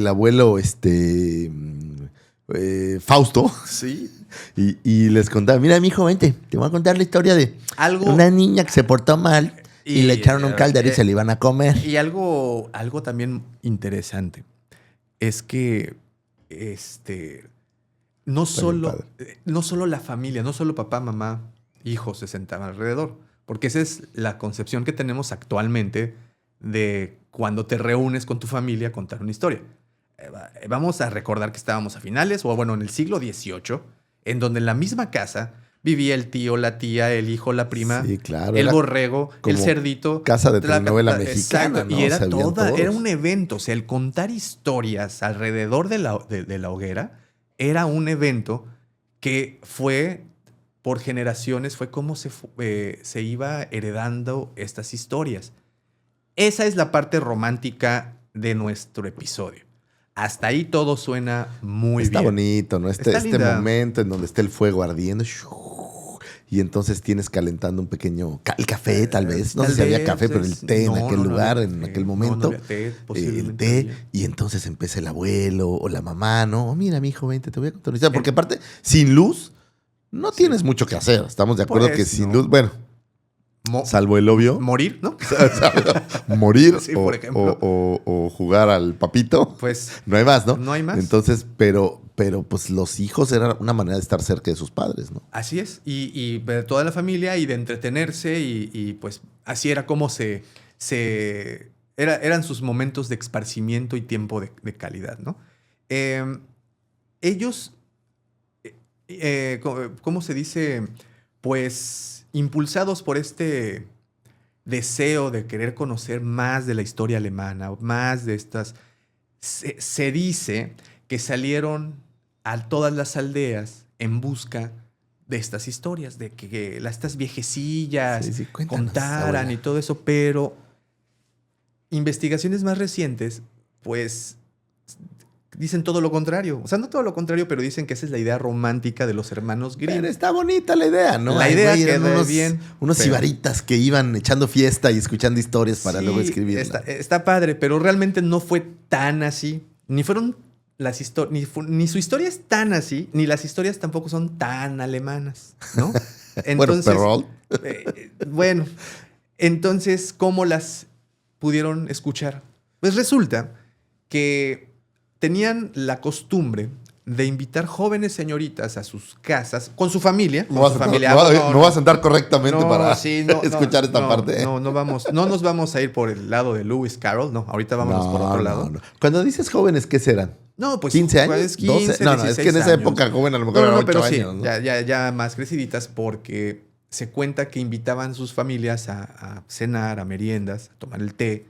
[SPEAKER 1] Fausto,
[SPEAKER 3] Sí.
[SPEAKER 1] y les contaba, mira, mijo, vente, te voy a contar la historia de
[SPEAKER 3] Algo...
[SPEAKER 1] una niña que se portó mal Y le echaron un caldero y se lo iban a comer.
[SPEAKER 3] Y algo también interesante es que no solo la familia, no solo papá, mamá, hijos se sentaban alrededor. Porque esa es la concepción que tenemos actualmente de cuando te reúnes con tu familia a contar una historia. Vamos a recordar que estábamos a finales, o bueno, en el siglo XVIII, en donde en la misma casa vivía el tío, la tía, el hijo, la prima,
[SPEAKER 1] Sí, claro,
[SPEAKER 3] el
[SPEAKER 1] era
[SPEAKER 3] borrego, el
[SPEAKER 1] como
[SPEAKER 3] cerdito.
[SPEAKER 1] casa de telenovela mexicana,
[SPEAKER 3] Exacto,
[SPEAKER 1] ¿no?
[SPEAKER 3] y era
[SPEAKER 1] Se veían todos.
[SPEAKER 3] era un evento. O sea, el contar historias alrededor de la hoguera era un evento que fue por generaciones, fue como se iba heredando estas historias. Esa es la parte romántica de nuestro episodio. Hasta ahí todo suena muy
[SPEAKER 1] Está
[SPEAKER 3] bien.
[SPEAKER 1] bonito, ¿no? Este
[SPEAKER 3] linda.
[SPEAKER 1] momento en donde está el fuego ardiendo. Y entonces tienes calentando un pequeño... El café, tal vez. No sé si había café, pero el té en aquel lugar, en aquel momento.
[SPEAKER 3] No había té, posiblemente
[SPEAKER 1] El té.
[SPEAKER 3] había.
[SPEAKER 1] Y entonces empieza el abuelo o la mamá, ¿no? Oh, mira, mi hijo, vente, te voy a contar una historia. Porque aparte, sin luz, no tienes mucho que hacer. Estamos de acuerdo
[SPEAKER 3] Pues,
[SPEAKER 1] que sin
[SPEAKER 3] no.
[SPEAKER 1] luz... Bueno, salvo el obvio.
[SPEAKER 3] Morir, ¿no?
[SPEAKER 1] Morir
[SPEAKER 3] Sí, por ejemplo.
[SPEAKER 1] o jugar al papito.
[SPEAKER 3] Pues
[SPEAKER 1] No hay más, ¿no?
[SPEAKER 3] no hay más.
[SPEAKER 1] Entonces, pero pues los hijos era una manera de estar cerca de sus padres, ¿no?
[SPEAKER 3] Así es. Y de toda la familia y de entretenerse y pues así era como eran sus momentos de esparcimiento y tiempo de calidad, ¿no? Ellos, ¿cómo se dice? Pues impulsados por este deseo de querer conocer más de la historia alemana, más de estas, se dice que salieron a todas las aldeas en busca de estas historias, de que estas viejecillas
[SPEAKER 1] Sí, cuéntanos,
[SPEAKER 3] contaran
[SPEAKER 1] abuela.
[SPEAKER 3] y todo eso, pero investigaciones más recientes, pues dicen todo lo contrario. O sea, no todo lo contrario, pero dicen que esa es la idea romántica de los hermanos Grimm.
[SPEAKER 1] Pero está bonita la idea, ¿no?
[SPEAKER 3] La
[SPEAKER 1] Ay,
[SPEAKER 3] idea
[SPEAKER 1] güey, eran
[SPEAKER 3] quedó bien,
[SPEAKER 1] unos
[SPEAKER 3] pero-
[SPEAKER 1] sibaritas que iban echando fiesta y escuchando historias para
[SPEAKER 3] Sí,
[SPEAKER 1] luego escribirla.
[SPEAKER 3] está padre, pero realmente no fue tan así. Ni fueron las historias, ni su historia es tan así, ni las historias tampoco son tan alemanas, ¿no?
[SPEAKER 1] Bueno, Perrault.
[SPEAKER 3] Bueno, entonces, ¿cómo las pudieron escuchar? Pues resulta que tenían la costumbre de invitar jóvenes señoritas a sus casas con su familia.
[SPEAKER 1] Me voy a sentar correctamente para escuchar esta parte.
[SPEAKER 3] No nos vamos a ir por el lado de Lewis Carroll. No, ahorita vámonos por otro lado.
[SPEAKER 1] No. Cuando dices jóvenes, ¿qué serán?
[SPEAKER 3] No, pues
[SPEAKER 1] ¿15 años?
[SPEAKER 3] pues, 15,
[SPEAKER 1] 12. No, es que en esa
[SPEAKER 3] 16
[SPEAKER 1] época
[SPEAKER 3] años.
[SPEAKER 1] joven a lo mejor eran 8
[SPEAKER 3] pero sí,
[SPEAKER 1] años, ¿no?
[SPEAKER 3] ya más creciditas porque se cuenta que invitaban sus familias a cenar, a meriendas, a tomar el té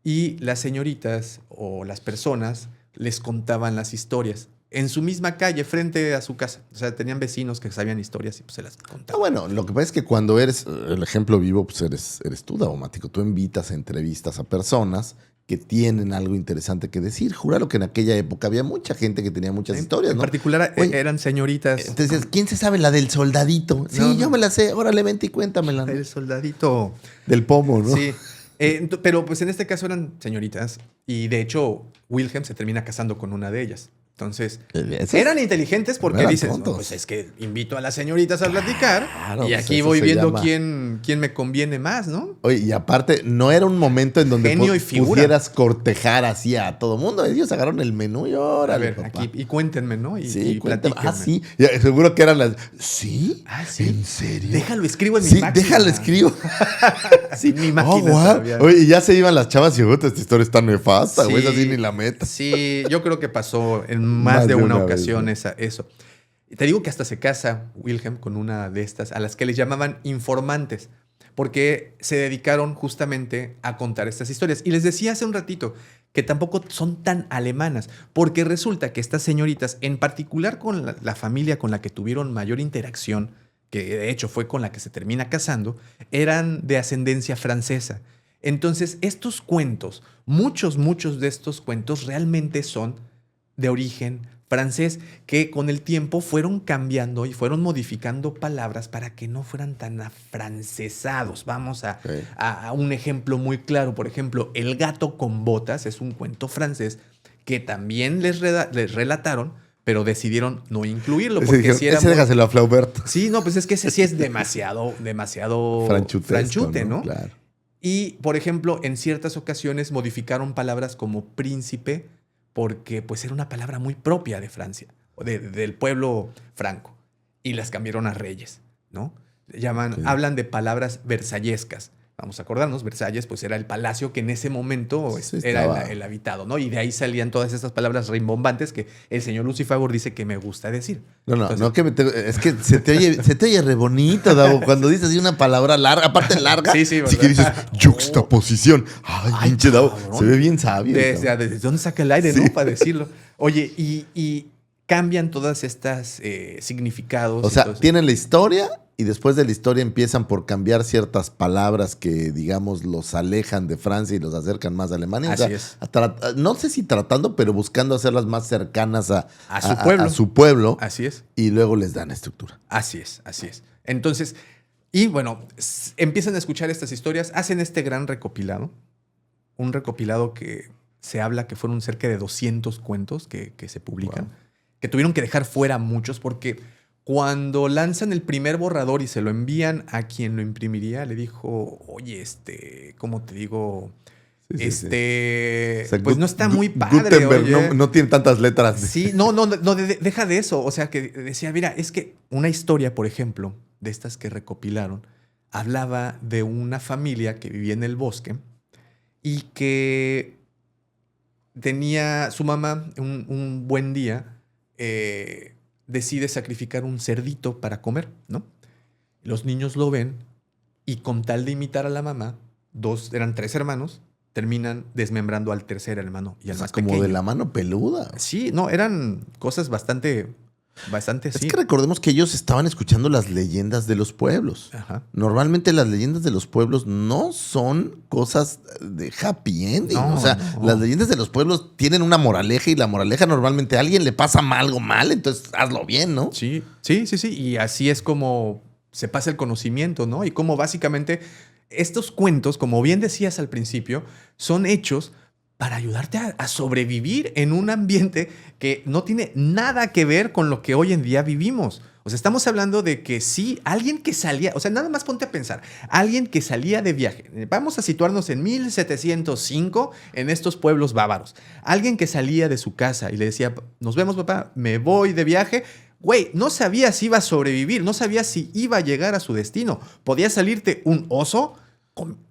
[SPEAKER 3] y las señoritas o las personas les contaban las historias en su misma calle, frente a su casa. O sea, tenían vecinos que sabían historias y pues se las
[SPEAKER 1] Ah,
[SPEAKER 3] contaban.
[SPEAKER 1] bueno, lo que pasa es que cuando eres el ejemplo vivo, pues eres tú, Daumático. Tú invitas a entrevistas a personas que tienen algo interesante que decir. Júralo que en aquella época había mucha gente que tenía muchas historias,
[SPEAKER 3] En
[SPEAKER 1] ¿no?
[SPEAKER 3] particular
[SPEAKER 1] Oye,
[SPEAKER 3] eran señoritas.
[SPEAKER 1] Entonces, ¿quién se sabe la del soldadito? Sí,
[SPEAKER 3] No,
[SPEAKER 1] yo
[SPEAKER 3] no.
[SPEAKER 1] me la sé. Órale, vente y cuéntamela. ¿no?
[SPEAKER 3] El soldadito.
[SPEAKER 1] Del pomo, ¿no?
[SPEAKER 3] Sí. Pero pues en este caso eran señoritas y de hecho Wilhelm se termina casando con una de ellas. Entonces,
[SPEAKER 1] Ese
[SPEAKER 3] eran inteligentes porque
[SPEAKER 1] eran
[SPEAKER 3] dices,
[SPEAKER 1] tontos.
[SPEAKER 3] "No, pues es que invito a las señoritas a platicar
[SPEAKER 1] Claro,
[SPEAKER 3] y
[SPEAKER 1] pues
[SPEAKER 3] aquí
[SPEAKER 1] eso
[SPEAKER 3] voy
[SPEAKER 1] se
[SPEAKER 3] viendo
[SPEAKER 1] llama-
[SPEAKER 3] quién me conviene más, ¿no?"
[SPEAKER 1] Oye, y aparte, no era un momento en donde
[SPEAKER 3] Genio y figura.
[SPEAKER 1] pudieras cortejar así a todo mundo. Ellos agarraron el menú y
[SPEAKER 3] A
[SPEAKER 1] órale,
[SPEAKER 3] ver,
[SPEAKER 1] papá.
[SPEAKER 3] aquí, y cuéntenme, ¿no? Y
[SPEAKER 1] Sí, cuéntame.
[SPEAKER 3] platíquenme.
[SPEAKER 1] Ah, sí. Ya, seguro que eran las... ¿Sí?
[SPEAKER 3] Ah, sí.
[SPEAKER 1] ¿En serio?
[SPEAKER 3] Déjalo, escribo en mi
[SPEAKER 1] Sí,
[SPEAKER 3] máquina.
[SPEAKER 1] déjalo, escribo.
[SPEAKER 3] Sí, mi máquina
[SPEAKER 1] Oh, guau.
[SPEAKER 3] todavía.
[SPEAKER 1] Oye, y ya se iban las chavas y esta historia está nefasta, güey.
[SPEAKER 3] Sí.
[SPEAKER 1] Así ni la metas.
[SPEAKER 3] Sí, yo creo que pasó en más de una ocasión
[SPEAKER 1] vez,
[SPEAKER 3] eso. Y te digo que hasta se casa Wilhelm con una de estas, a las que les llamaban informantes, porque se dedicaron justamente a contar estas historias. Y les decía hace un ratito que tampoco son tan alemanas, porque resulta que estas señoritas, en particular con la familia con la que tuvieron mayor interacción, que de hecho fue con la que se termina casando, eran de ascendencia francesa. Entonces, estos cuentos, muchos de estos cuentos realmente son de origen francés, que con el tiempo fueron cambiando y fueron modificando palabras para que no fueran tan afrancesados. Vamos a un ejemplo muy claro. Por ejemplo, El gato con botas es un cuento francés que también les relataron, pero decidieron no incluirlo.
[SPEAKER 1] Ese,
[SPEAKER 3] Porque
[SPEAKER 1] dijeron,
[SPEAKER 3] sí era
[SPEAKER 1] ese
[SPEAKER 3] muy-
[SPEAKER 1] déjaselo a Flaubert.
[SPEAKER 3] Sí, no, pues es que ese sí es demasiado
[SPEAKER 1] Franchutesco,
[SPEAKER 3] franchute, ¿no?
[SPEAKER 1] Claro.
[SPEAKER 3] Y, por ejemplo, en ciertas ocasiones modificaron palabras como príncipe porque pues era una palabra muy propia de Francia, del pueblo franco, y las cambiaron a reyes, ¿no? Hablan de palabras versallescas. Vamos a acordarnos, Versalles pues era el palacio que en ese momento era el habitado, ¿no? Y de ahí salían todas estas palabras rimbombantes que el señor Lucifagor dice que me gusta decir.
[SPEAKER 1] Es que se te oye re bonito, Davo, cuando dices así una palabra larga, aparte larga.
[SPEAKER 3] Sí,
[SPEAKER 1] sí que dices juxtaposición. Ay, pinche Davo,
[SPEAKER 3] cabrón.
[SPEAKER 1] se ve bien sabio.
[SPEAKER 3] ¿Desde dónde saca el aire, no? Para decirlo. Oye, y cambian todas estas significados.
[SPEAKER 1] O sea, tienen la historia y después de la historia empiezan por cambiar ciertas palabras que, digamos, los alejan de Francia y los acercan más a Alemania.
[SPEAKER 3] Así
[SPEAKER 1] es. No sé si tratando, pero buscando hacerlas más cercanas a
[SPEAKER 3] su pueblo.
[SPEAKER 1] Así es. Y luego les dan estructura.
[SPEAKER 3] Así es. Entonces, y bueno, empiezan a escuchar estas historias, hacen este gran recopilado. Un recopilado que se habla que fueron cerca de 200 cuentos que se publican. Wow. Que tuvieron que dejar fuera muchos porque cuando lanzan el primer borrador y se lo envían a quien lo imprimiría, le dijo, oye, ¿cómo te digo? O sea, pues no está muy padre.
[SPEAKER 1] Gutenberg no tiene tantas letras.
[SPEAKER 3] Sí, deja de eso. O sea, que decía, mira, es que una historia, por ejemplo, de estas que recopilaron, hablaba de una familia que vivía en el bosque y que tenía su mamá un buen día, decide sacrificar un cerdito para comer, ¿no? Los niños lo ven y con tal de imitar a la mamá, eran 3 hermanos, terminan desmembrando al tercer hermano y al más pequeño.
[SPEAKER 1] Como de la mano peluda.
[SPEAKER 3] Sí, no, eran cosas bastante así.
[SPEAKER 1] Es que recordemos que ellos estaban escuchando las leyendas de los pueblos.
[SPEAKER 3] Ajá.
[SPEAKER 1] Normalmente las leyendas de los pueblos no son cosas de happy ending. Las leyendas de los pueblos tienen una moraleja y la moraleja normalmente a alguien le pasa algo mal, entonces hazlo bien, ¿no?
[SPEAKER 3] Sí. Y así es como se pasa el conocimiento, ¿no? Y como básicamente estos cuentos, como bien decías al principio, son hechos para ayudarte a sobrevivir en un ambiente que no tiene nada que ver con lo que hoy en día vivimos. O sea, estamos hablando de que sí, alguien que salía, o sea, nada más ponte a pensar, alguien que salía de viaje, vamos a situarnos en 1705 en estos pueblos bávaros, alguien que salía de su casa y le decía, nos vemos papá, me voy de viaje. Güey, no sabía si iba a sobrevivir, no sabía si iba a llegar a su destino. Podía salirte un oso,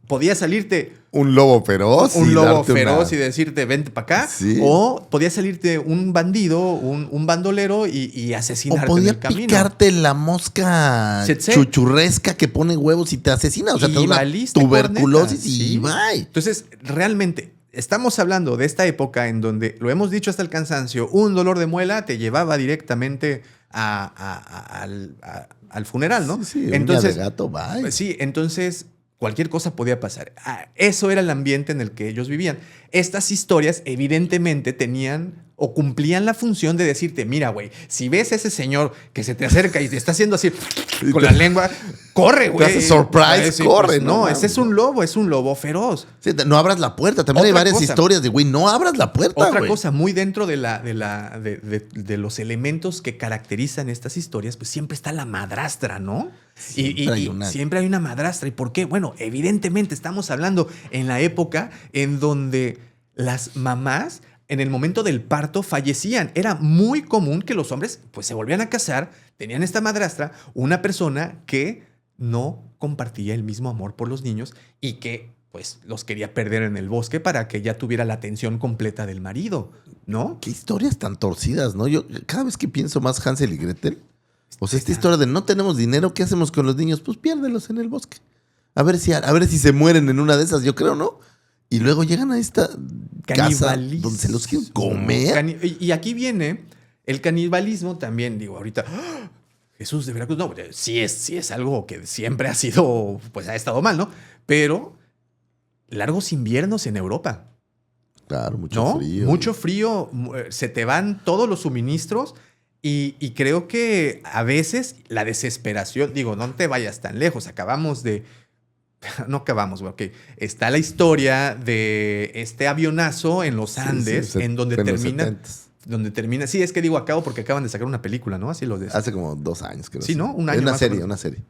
[SPEAKER 3] podía salirte
[SPEAKER 1] un lobo feroz.
[SPEAKER 3] Y decirte, vente para acá. Sí. O podía salirte un bandido, un bandolero y asesinarte en el camino.
[SPEAKER 1] O podía picarte la mosca chuchurresca que pone huevos y te asesina. O sea, te da una tuberculosis y bye.
[SPEAKER 3] Entonces, realmente, estamos hablando de esta época en donde, lo hemos dicho hasta el cansancio, un dolor de muela te llevaba directamente al funeral, ¿no?
[SPEAKER 1] Sí, entonces, de gato, bye.
[SPEAKER 3] Sí, entonces cualquier cosa podía pasar. Eso era el ambiente en el que ellos vivían. Estas historias evidentemente tenían o cumplían la función de decirte, mira, güey, si ves a ese señor que se te acerca y te está haciendo así con la lengua, corre, güey.
[SPEAKER 1] Te hace surprise, corre.
[SPEAKER 3] Pues, no, ese es un lobo feroz.
[SPEAKER 1] Sí, no abras la puerta. También hay varias historias de, güey, no abras la puerta,
[SPEAKER 3] Otra cosa, muy dentro de los elementos que caracterizan estas historias, pues siempre está la madrastra, ¿no? Siempre hay una madrastra. ¿Y por qué? Bueno, evidentemente estamos hablando en la época en donde las mamás en el momento del parto fallecían. Era muy común que los hombres pues se volvían a casar, tenían esta madrastra, una persona que no compartía el mismo amor por los niños y que pues los quería perder en el bosque para que ya tuviera la atención completa del marido, ¿no?
[SPEAKER 1] Qué historias tan torcidas, ¿no? Yo cada vez que pienso más Hansel y Gretel, o sea, esta historia de no tenemos dinero, ¿qué hacemos con los niños? Pues piérdelos en el bosque. A ver si se mueren en una de esas, yo creo, ¿no? Y luego llegan a esta casa donde se los quieren comer.
[SPEAKER 3] Y aquí viene el canibalismo también, digo, ahorita, ¡oh! Jesús de Veracruz, no, sí es algo que siempre ha sido, pues ha estado mal, ¿no? Pero largos inviernos en Europa.
[SPEAKER 1] Claro, mucho frío.
[SPEAKER 3] Mucho frío, se te van todos los suministros y creo que a veces la desesperación, digo, no te vayas tan lejos, no acabamos, güey, ok. Está la historia de este avionazo en los Andes, en donde termina. Sí, es que digo acabo porque acaban de sacar una película, ¿no? Así lo de.
[SPEAKER 1] Hace como 2 años, creo.
[SPEAKER 3] Sí, ¿no? Un año.
[SPEAKER 1] Una serie.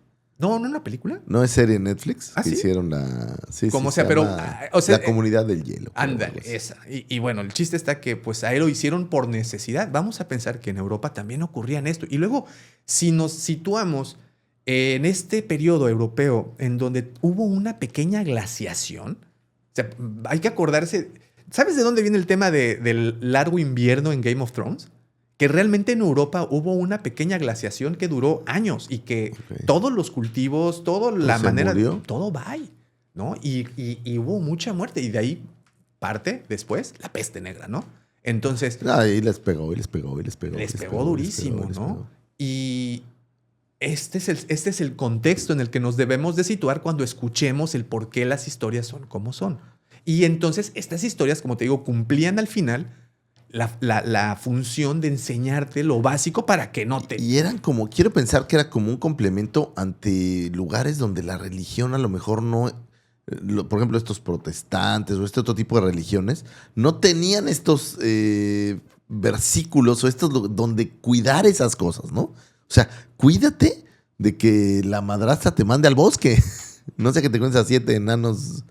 [SPEAKER 3] No, no una película.
[SPEAKER 1] No es serie en Netflix
[SPEAKER 3] ¿Ah,
[SPEAKER 1] que
[SPEAKER 3] sí?
[SPEAKER 1] hicieron la... Sí,
[SPEAKER 3] Como
[SPEAKER 1] sí,
[SPEAKER 3] sea,
[SPEAKER 1] se
[SPEAKER 3] pero,
[SPEAKER 1] llama
[SPEAKER 3] o sea,
[SPEAKER 1] La Comunidad del Hielo.
[SPEAKER 3] Ándale, esa. Y bueno, el chiste está que pues a él lo hicieron por necesidad. Vamos a pensar que en Europa también ocurrían esto. Y luego, si nos situamos en este periodo europeo en donde hubo una pequeña glaciación, o sea, hay que acordarse, ¿sabes de dónde viene el tema del largo invierno en Game of Thrones? Que realmente en Europa hubo una pequeña glaciación que duró años y que todos los cultivos, toda la
[SPEAKER 1] se
[SPEAKER 3] manera,
[SPEAKER 1] murió.
[SPEAKER 3] todo va, ¿no? Y hubo mucha muerte y de ahí parte después la peste negra, ¿no? Entonces,
[SPEAKER 1] Ahí les pegó.
[SPEAKER 3] les pegó durísimo, ¿no? Y este es el contexto en el que nos debemos de situar cuando escuchemos el por qué las historias son como son. Y entonces estas historias, como te digo, cumplían al final la función de enseñarte lo básico para que no te...
[SPEAKER 1] Y eran como, quiero pensar que era como un complemento ante lugares donde la religión a lo mejor no... Por ejemplo, estos protestantes o este otro tipo de religiones no tenían estos versículos o estos donde cuidar esas cosas, ¿no? O sea, cuídate de que la madrastra te mande al bosque. No sé, que te cuentes a 7 enanos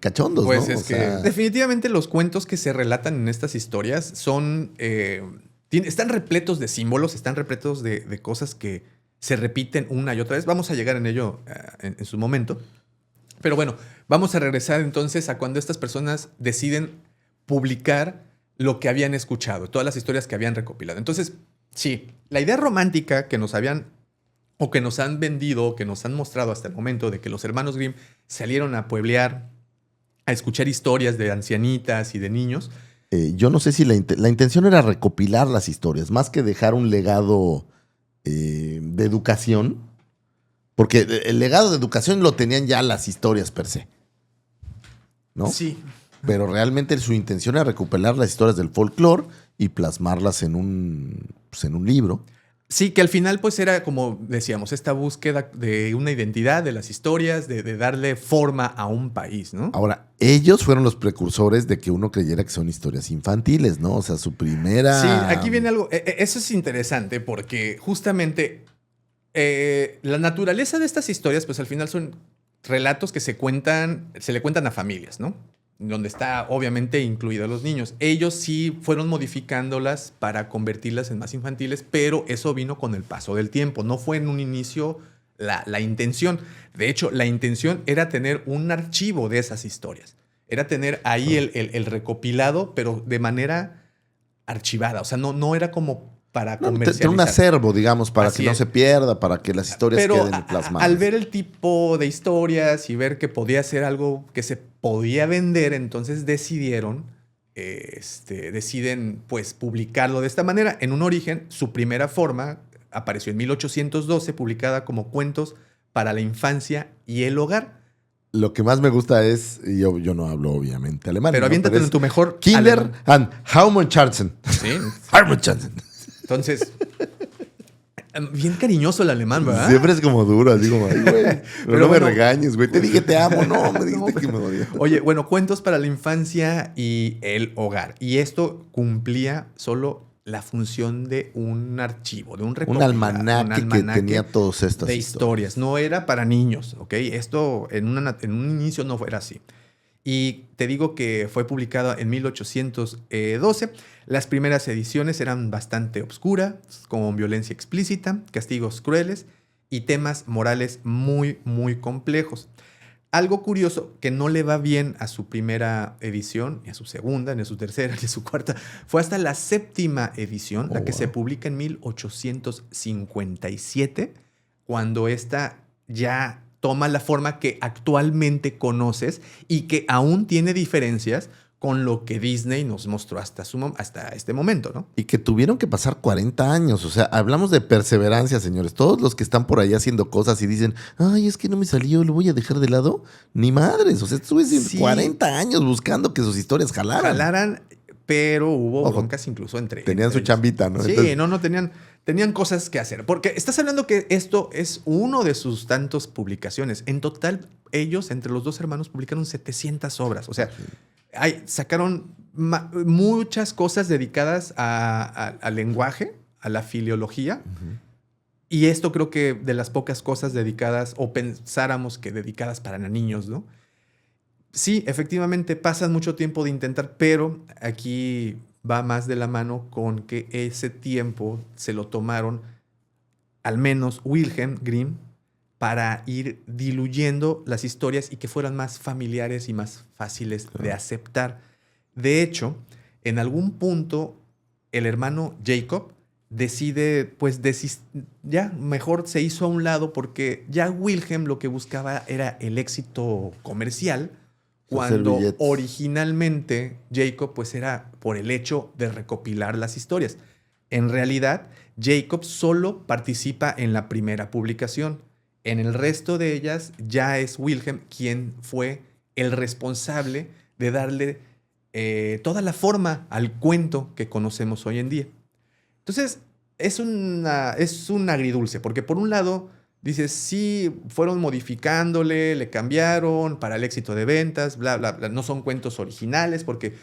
[SPEAKER 1] cachondos,
[SPEAKER 3] Pues
[SPEAKER 1] ¿no?
[SPEAKER 3] es
[SPEAKER 1] O
[SPEAKER 3] que
[SPEAKER 1] sea,
[SPEAKER 3] definitivamente los cuentos que se relatan en estas historias son... están repletos de símbolos, están repletos de cosas que se repiten una y otra vez. Vamos a llegar en ello en su momento. Pero bueno, vamos a regresar entonces a cuando estas personas deciden publicar lo que habían escuchado, todas las historias que habían recopilado. Entonces, sí, la idea romántica que nos habían o que nos han vendido o que nos han mostrado hasta el momento de que los hermanos Grimm salieron a pueblear, a escuchar historias de ancianitas y de niños.
[SPEAKER 1] yo no sé si la intención era recopilar las historias, más que dejar un legado de educación. Porque el legado de educación lo tenían ya las historias per se, ¿no?
[SPEAKER 3] Sí.
[SPEAKER 1] Pero realmente su intención era recuperar las historias del folclore y plasmarlas en un libro.
[SPEAKER 3] Sí, que al final pues era como decíamos, esta búsqueda de una identidad de las historias, de darle forma a un país, ¿no?
[SPEAKER 1] Ahora, ellos fueron los precursores de que uno creyera que son historias infantiles, ¿no? O sea, su primera...
[SPEAKER 3] Sí, aquí viene algo, eso es interesante porque justamente la naturaleza de estas historias pues al final son relatos que se le cuentan a familias, ¿no? Donde está obviamente incluidos los niños. Ellos sí fueron modificándolas para convertirlas en más infantiles, pero eso vino con el paso del tiempo. No fue en un inicio la intención. De hecho, la intención era tener un archivo de esas historias. Era tener ahí el recopilado, pero de manera archivada. O sea, no era como para comercializar.
[SPEAKER 1] Tener un acervo, digamos, para
[SPEAKER 3] Así
[SPEAKER 1] que no
[SPEAKER 3] es.
[SPEAKER 1] se pierda, para que las historias
[SPEAKER 3] Pero
[SPEAKER 1] queden plasmadas.
[SPEAKER 3] al ver el tipo de historias y ver que podía ser algo que se podía vender, entonces deciden pues publicarlo de esta manera. En un origen, su primera forma apareció en 1812, publicada como Cuentos para la Infancia y el Hogar.
[SPEAKER 1] Lo que más me gusta es, yo no hablo obviamente alemán.
[SPEAKER 3] Pero
[SPEAKER 1] ¿no?
[SPEAKER 3] aviéntatelo en tu mejor
[SPEAKER 1] Kinder
[SPEAKER 3] alemán.
[SPEAKER 1] and Harmonschatzen.
[SPEAKER 3] Sí.
[SPEAKER 1] Harmonschatzen.
[SPEAKER 3] Entonces, bien cariñoso el alemán, ¿verdad?
[SPEAKER 1] Siempre es como duro, así como, ay, güey, pero no
[SPEAKER 3] bueno,
[SPEAKER 1] me regañes, güey. Te dije te amo, no, me dijiste que me odias.
[SPEAKER 3] Oye, bueno, Cuentos para la Infancia y el Hogar. Y esto cumplía solo la función de un archivo, de un
[SPEAKER 1] Un
[SPEAKER 3] recopilado,
[SPEAKER 1] almanaque que tenía todas estas
[SPEAKER 3] de historias. No era para niños, ¿ok? Esto en un inicio no era así. Y te digo que fue publicado en 1812. Las primeras ediciones eran bastante obscuras, con violencia explícita, castigos crueles y temas morales muy, muy complejos. Algo curioso que no le va bien a su primera edición, ni a su segunda, ni a su tercera, ni a su cuarta, fue hasta la séptima edición, la que se publica en 1857, cuando esta ya toma la forma que actualmente conoces y que aún tiene diferencias con lo que Disney nos mostró hasta este momento, ¿no?
[SPEAKER 1] Y que tuvieron que pasar 40 años. O sea, hablamos de perseverancia, señores. Todos los que están por ahí haciendo cosas y dicen, ay, es que no me salió, lo voy a dejar de lado. Ni madres. O sea, estuve 40 años buscando que sus historias jalaran.
[SPEAKER 3] Pero hubo broncas incluso entre
[SPEAKER 1] Tenían su chambita, ¿no?
[SPEAKER 3] Sí,
[SPEAKER 1] Entonces,
[SPEAKER 3] tenían cosas que hacer. Porque estás hablando que esto es uno de sus tantas publicaciones. En total, ellos, entre los dos hermanos, publicaron 700 obras. O sea, sacaron muchas cosas dedicadas al lenguaje, a la filología. Y esto creo que de las pocas cosas dedicadas, o pensáramos que dedicadas para niños, ¿no? Sí, efectivamente pasan mucho tiempo de intentar, pero aquí va más de la mano con que ese tiempo se lo tomaron, al menos Wilhelm Grimm, para ir diluyendo las historias y que fueran más familiares y más fáciles de aceptar. De hecho, en algún punto, el hermano Jacob decide, pues, ya mejor se hizo a un lado porque ya Wilhelm lo que buscaba era el éxito comercial, cuando
[SPEAKER 1] billetes.
[SPEAKER 3] originalmente Jacob, pues, era por el hecho de recopilar las historias. En realidad, Jacob solo participa en la primera publicación. En el resto de ellas ya es Wilhelm quien fue el responsable de darle toda la forma al cuento que conocemos hoy en día. Entonces, es un agridulce, porque por un lado dices, sí, fueron modificándole, le cambiaron para el éxito de ventas, bla, bla, bla. No son cuentos originales porque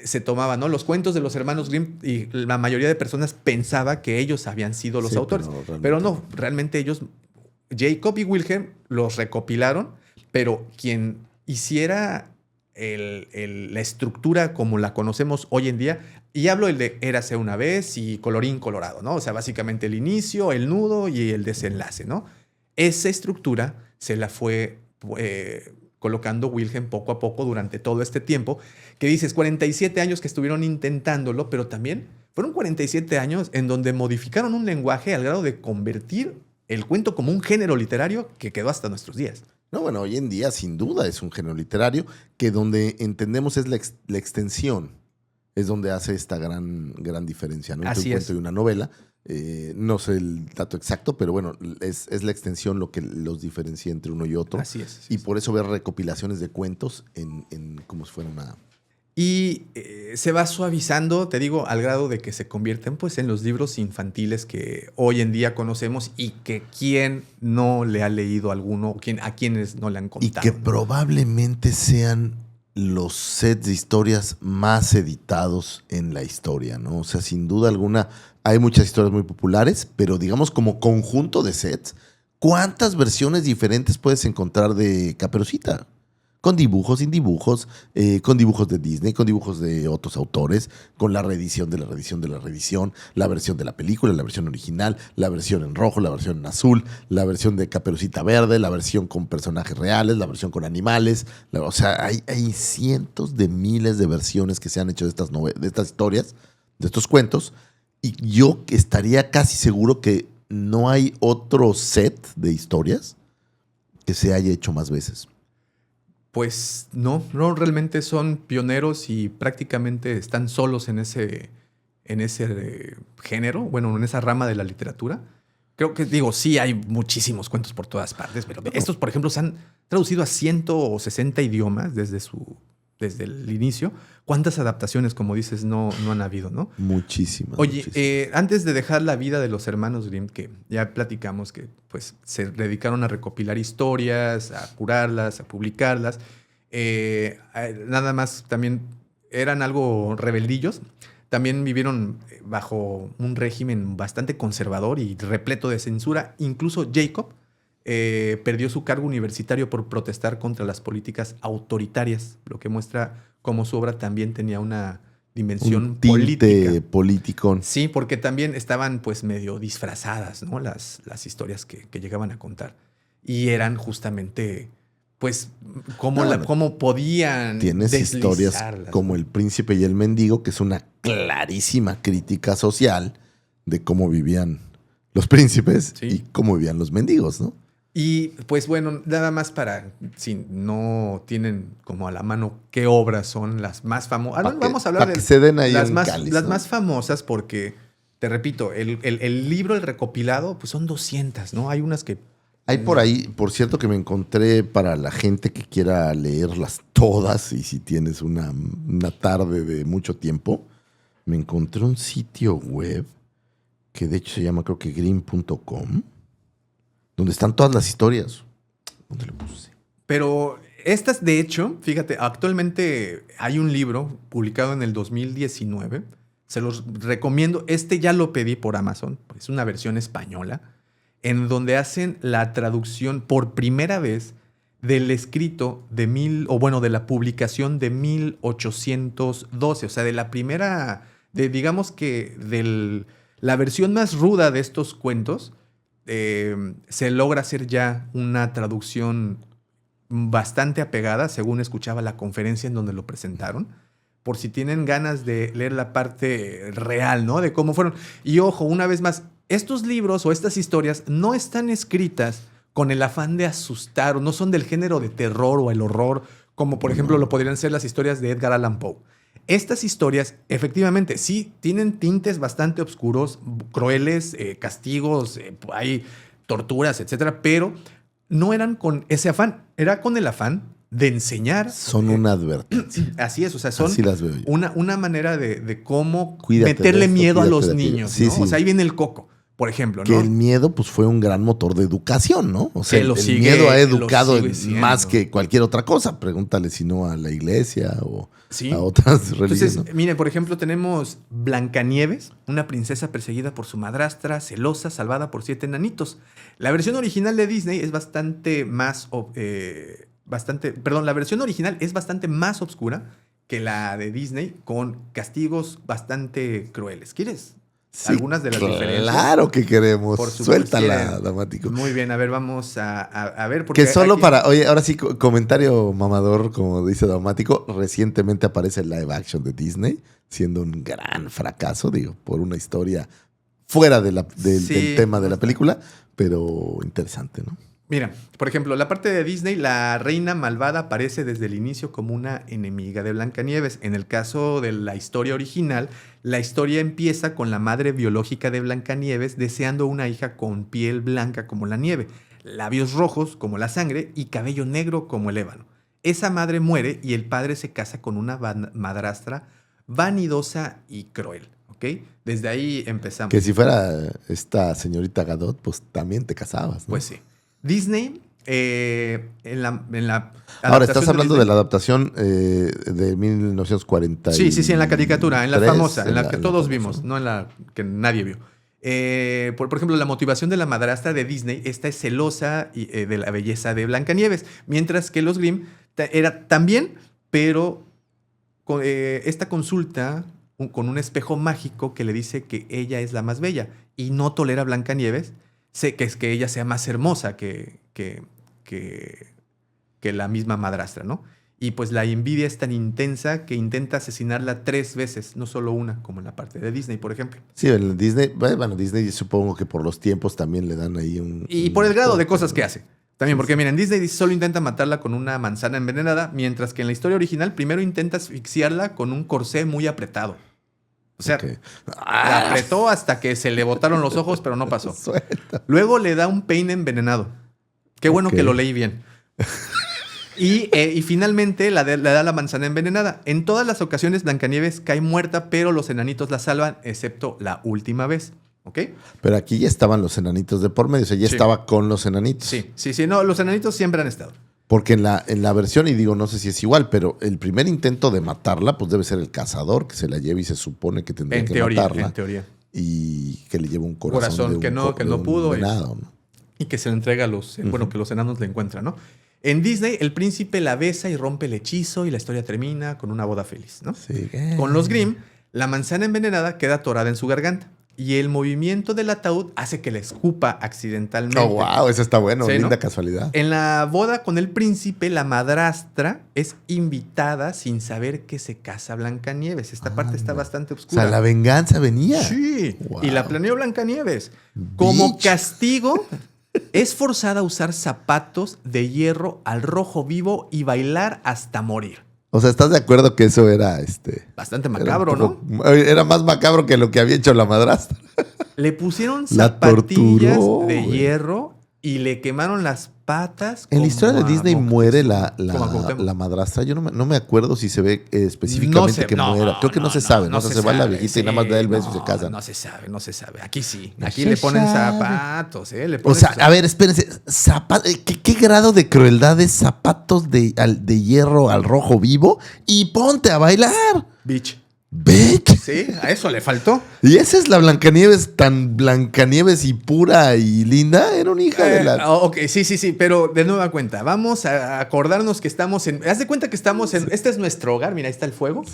[SPEAKER 3] se tomaban, ¿no?, los cuentos de los hermanos Grimm y la mayoría de personas pensaba que ellos habían sido los autores. Pero no, realmente ellos, Jacob y Wilhelm, los recopilaron, pero quien hiciera la estructura como la conocemos hoy en día, y hablo el de Érase una vez y colorín colorado, ¿no? O sea, básicamente el inicio, el nudo y el desenlace, ¿no? Esa estructura se la fue colocando Wilhelm poco a poco durante todo este tiempo, que dices, 47 años que estuvieron intentándolo, pero también fueron 47 años en donde modificaron un lenguaje al grado de convertir el cuento como un género literario que quedó hasta nuestros días.
[SPEAKER 1] No, bueno, hoy en día sin duda es un género literario que donde entendemos es la extensión, es donde hace esta gran diferencia, ¿no? Entre
[SPEAKER 3] Así
[SPEAKER 1] un cuento
[SPEAKER 3] es.
[SPEAKER 1] y una novela. No sé el dato exacto, pero bueno, es la extensión lo que los diferencia entre uno y otro.
[SPEAKER 3] Así es.
[SPEAKER 1] Y por eso ver recopilaciones de cuentos en como si fuera una...
[SPEAKER 3] Y se va suavizando, te digo, al grado de que se convierten, pues, en los libros infantiles que hoy en día conocemos y que quién no le ha leído alguno, a quienes no le han
[SPEAKER 1] Y
[SPEAKER 3] contado.
[SPEAKER 1] que probablemente sean los sets de historias más editados en la historia, ¿no? O sea, sin duda alguna, hay muchas historias muy populares, pero digamos como conjunto de sets, ¿cuántas versiones diferentes puedes encontrar de Caperucita? Con dibujos, sin dibujos, con dibujos de Disney, con dibujos de otros autores, con la reedición de la reedición de la reedición, la versión de la película, la versión original, la versión en rojo, la versión en azul, la versión de Caperucita Verde, la versión con personajes reales, la versión con animales. O sea, hay cientos de miles de versiones que se han hecho de estas historias, de estos cuentos, y yo estaría casi seguro que no hay otro set de historias que se haya hecho más veces.
[SPEAKER 3] Pues no, realmente son pioneros y prácticamente están solos en ese género, bueno, en esa rama de la literatura. Creo que, digo, sí hay muchísimos cuentos por todas partes, pero estos, por ejemplo, se han traducido a 160 idiomas desde el inicio. ¿Cuántas adaptaciones, como dices, no han habido, no?
[SPEAKER 1] Muchísimas.
[SPEAKER 3] Oye,
[SPEAKER 1] muchísimas.
[SPEAKER 3] antes de dejar la vida de los hermanos Grimm, que ya platicamos que pues, se dedicaron a recopilar historias, a curarlas, a publicarlas, nada más también eran algo rebeldillos. También vivieron bajo un régimen bastante conservador y repleto de censura. Incluso Jacob perdió su cargo universitario por protestar contra las políticas autoritarias, lo que muestra cómo su obra también tenía una dimensión
[SPEAKER 1] Un tinte
[SPEAKER 3] política.
[SPEAKER 1] político.
[SPEAKER 3] Sí, porque también estaban pues medio disfrazadas, ¿no? Las historias que llegaban a contar. Y eran justamente, pues, cómo podían
[SPEAKER 1] Tienes historias
[SPEAKER 3] deslizarlas,
[SPEAKER 1] como
[SPEAKER 3] ¿no?
[SPEAKER 1] El Príncipe y el Mendigo, que es una clarísima crítica social de cómo vivían los príncipes
[SPEAKER 3] Sí.
[SPEAKER 1] y cómo vivían los mendigos, ¿no?
[SPEAKER 3] Y pues bueno, nada más para, si no tienen como a la mano qué obras son las más famosas. Vamos a hablar
[SPEAKER 1] para
[SPEAKER 3] de
[SPEAKER 1] que se den ahí
[SPEAKER 3] las
[SPEAKER 1] un
[SPEAKER 3] más,
[SPEAKER 1] cáliz,
[SPEAKER 3] las
[SPEAKER 1] ¿no?
[SPEAKER 3] más famosas porque, te repito, el libro, el recopilado, pues son 200, ¿no? Hay unas que...
[SPEAKER 1] Hay por ahí, por cierto, que me encontré para la gente que quiera leerlas todas y si tienes una tarde de mucho tiempo, me encontré un sitio web que de hecho se llama creo que green.com, donde están todas las historias. ¿Dónde lo puse?
[SPEAKER 3] Pero estas, de hecho, fíjate, actualmente hay un libro publicado en el 2019. Se los recomiendo. Este ya lo pedí por Amazon. Es una versión española. en donde hacen la traducción por primera vez del escrito de la publicación de 1812, o sea, de la primera, digamos que la versión más ruda de estos cuentos, se logra hacer ya una traducción bastante apegada, según escuchaba la conferencia en donde lo presentaron, por si tienen ganas de leer la parte real, ¿no? De cómo fueron. Y ojo, una vez más, estos libros o estas historias no están escritas con el afán de asustar, o no son del género de terror o el horror, como por ejemplo lo podrían ser las historias de Edgar Allan Poe. Estas historias, efectivamente, sí tienen tintes bastante oscuros, crueles, castigos, hay torturas, etcétera, pero no eran con ese afán, era con el afán de enseñar.
[SPEAKER 1] Son una advertencia.
[SPEAKER 3] Así es, o sea, son
[SPEAKER 1] Así las veo yo.
[SPEAKER 3] una manera de cómo
[SPEAKER 1] Cuídate
[SPEAKER 3] meterle
[SPEAKER 1] de esto,
[SPEAKER 3] miedo a
[SPEAKER 1] cuídate
[SPEAKER 3] los
[SPEAKER 1] de aquello.
[SPEAKER 3] niños,
[SPEAKER 1] Sí,
[SPEAKER 3] ¿no?
[SPEAKER 1] sí.
[SPEAKER 3] O sea, ahí viene el coco, por ejemplo, ¿no?
[SPEAKER 1] Que el miedo pues fue un gran motor de educación, ¿no? O sea,
[SPEAKER 3] Que lo
[SPEAKER 1] el
[SPEAKER 3] sigue-
[SPEAKER 1] miedo ha
[SPEAKER 3] lo
[SPEAKER 1] educado
[SPEAKER 3] sigue siendo.
[SPEAKER 1] más que cualquier otra cosa. Pregúntale si no a la iglesia o
[SPEAKER 3] Sí.
[SPEAKER 1] a otras religiones.
[SPEAKER 3] Entonces, miren, por ejemplo, tenemos Blancanieves, una princesa perseguida por su madrastra, celosa, salvada por 7 enanitos. La versión original de Disney es la versión original es bastante más oscura que la de Disney, con castigos bastante crueles. ¿Quieres
[SPEAKER 1] Sí,
[SPEAKER 3] algunas de las diferencias?
[SPEAKER 1] Claro que queremos.
[SPEAKER 3] Por supuesto.
[SPEAKER 1] Suéltala,
[SPEAKER 3] ¿Quieren?
[SPEAKER 1] Dramático.
[SPEAKER 3] Muy bien, a ver, vamos a ver. Porque
[SPEAKER 1] Que solo
[SPEAKER 3] aquí-
[SPEAKER 1] oye, ahora sí, comentario mamador, como dice Dramático, recientemente aparece el live action de Disney, siendo un gran fracaso, digo, por una historia fuera del
[SPEAKER 3] Sí,
[SPEAKER 1] tema de la
[SPEAKER 3] justo.
[SPEAKER 1] película, pero interesante, ¿no?
[SPEAKER 3] Mira, por ejemplo, la parte de Disney, la reina malvada aparece desde el inicio como una enemiga de Blancanieves. En el caso de la historia original, la historia empieza con la madre biológica de Blancanieves deseando una hija con piel blanca como la nieve, labios rojos como la sangre y cabello negro como el ébano. Esa madre muere y el padre se casa con una madrastra vanidosa y cruel, ¿ok? Desde ahí empezamos.
[SPEAKER 1] Que si fuera esta señorita Gadot, pues también te casabas, ¿no?
[SPEAKER 3] Pues sí. Disney, en la
[SPEAKER 1] Ahora,
[SPEAKER 3] adaptación
[SPEAKER 1] estás hablando
[SPEAKER 3] Disney-
[SPEAKER 1] de la adaptación de 1940.
[SPEAKER 3] Sí, en la caricatura, en la famosa, en la que todos
[SPEAKER 1] famosa,
[SPEAKER 3] vimos, no en la que nadie vio. Por ejemplo, la motivación de la madrastra de Disney, esta es celosa de la belleza de Blancanieves, mientras que los Grimm era también, pero esta consulta con un espejo mágico que le dice que ella es la más bella y no tolera a Blancanieves, que es que ella sea más hermosa que la misma madrastra, ¿no? Y pues la envidia es tan intensa que intenta asesinarla 3 veces, no solo una, como en la parte de Disney, por ejemplo.
[SPEAKER 1] Sí, en Disney, bueno, Disney supongo que por los tiempos también le dan ahí
[SPEAKER 3] Y por el grado de cosas que hace. También, porque miren, Disney solo intenta matarla con una manzana envenenada, mientras que en la historia original primero intenta asfixiarla con un corsé muy apretado. O sea,
[SPEAKER 1] Ok.
[SPEAKER 3] la apretó hasta que se le botaron los ojos, pero no pasó.
[SPEAKER 1] Suelta.
[SPEAKER 3] Luego le da un peine envenenado. Qué bueno
[SPEAKER 1] Ok.
[SPEAKER 3] que lo leí bien. Y finalmente le da la manzana envenenada. En todas las ocasiones Blancanieves cae muerta, pero los enanitos la salvan, excepto la última vez. ¿Ok?
[SPEAKER 1] Pero aquí ya estaban los enanitos de por medio, o sea, ya
[SPEAKER 3] Sí.
[SPEAKER 1] estaba con los enanitos.
[SPEAKER 3] Sí. No, los enanitos siempre han estado.
[SPEAKER 1] Porque en la versión, y digo, no sé si es igual, pero el primer intento de matarla, pues debe ser el cazador que se la lleva y se supone que tendría
[SPEAKER 3] En
[SPEAKER 1] que
[SPEAKER 3] teoría,
[SPEAKER 1] matarla.
[SPEAKER 3] en teoría.
[SPEAKER 1] Y que le lleva un corazón. de un
[SPEAKER 3] que no
[SPEAKER 1] de un
[SPEAKER 3] pudo,
[SPEAKER 1] venado, ¿no?
[SPEAKER 3] Y que se le entrega a los... Bueno, que los enanos le encuentran, ¿no? En Disney, el príncipe la besa y rompe el hechizo y la historia termina con una boda feliz, ¿no?
[SPEAKER 1] Sí.
[SPEAKER 3] Con los Grimm, la manzana envenenada queda atorada en su garganta y el movimiento del ataúd hace que la escupa accidentalmente.
[SPEAKER 1] Oh, wow, eso está bueno,
[SPEAKER 3] Sí,
[SPEAKER 1] linda
[SPEAKER 3] ¿no?
[SPEAKER 1] casualidad.
[SPEAKER 3] En la boda con el príncipe, la madrastra es invitada sin saber que se casa Blancanieves. Esta parte está
[SPEAKER 1] Anda.
[SPEAKER 3] bastante
[SPEAKER 1] O
[SPEAKER 3] oscura.
[SPEAKER 1] sea, la venganza venía.
[SPEAKER 3] Sí,
[SPEAKER 1] Wow.
[SPEAKER 3] y la planeó Blancanieves. Como
[SPEAKER 1] Bitch.
[SPEAKER 3] castigo, es forzada a usar zapatos de hierro al rojo vivo y bailar hasta morir.
[SPEAKER 1] O sea, ¿estás de acuerdo que eso era
[SPEAKER 3] Bastante
[SPEAKER 1] era
[SPEAKER 3] macabro,
[SPEAKER 1] un
[SPEAKER 3] ¿no?
[SPEAKER 1] poco- Era más macabro que lo que había hecho la madrastra.
[SPEAKER 3] Le pusieron
[SPEAKER 1] La
[SPEAKER 3] zapatillas
[SPEAKER 1] torturó,
[SPEAKER 3] de
[SPEAKER 1] güey.
[SPEAKER 3] hierro y le quemaron las patas.
[SPEAKER 1] En la historia de
[SPEAKER 3] como a
[SPEAKER 1] Disney
[SPEAKER 3] Moctezuma.
[SPEAKER 1] muere
[SPEAKER 3] Como a Cuauhtémoc.
[SPEAKER 1] la madrastra. Yo no me acuerdo si se ve específicamente que muera. Creo que no se sabe, ¿no? O sea, se va la viejita y nada más da el beso y se casan.
[SPEAKER 3] No se sabe. Aquí sí.
[SPEAKER 1] No
[SPEAKER 3] Aquí
[SPEAKER 1] se
[SPEAKER 3] le ponen
[SPEAKER 1] sabe.
[SPEAKER 3] zapatos, ¿eh? Le
[SPEAKER 1] O
[SPEAKER 3] ponen
[SPEAKER 1] sea,
[SPEAKER 3] sus
[SPEAKER 1] a ver, espérense. ¿Qué grado de crueldad es zapatos de hierro al rojo vivo? Y ponte a bailar.
[SPEAKER 3] Bitch.
[SPEAKER 1] Bitch.
[SPEAKER 3] Sí, a eso le faltó.
[SPEAKER 1] Y esa es la Blancanieves, tan Blancanieves y pura y linda. Era una hija de la...
[SPEAKER 3] Ok, sí, pero de nueva cuenta, vamos a acordarnos que estamos en... Haz de cuenta que estamos en... Este es nuestro hogar, mira, ahí está el fuego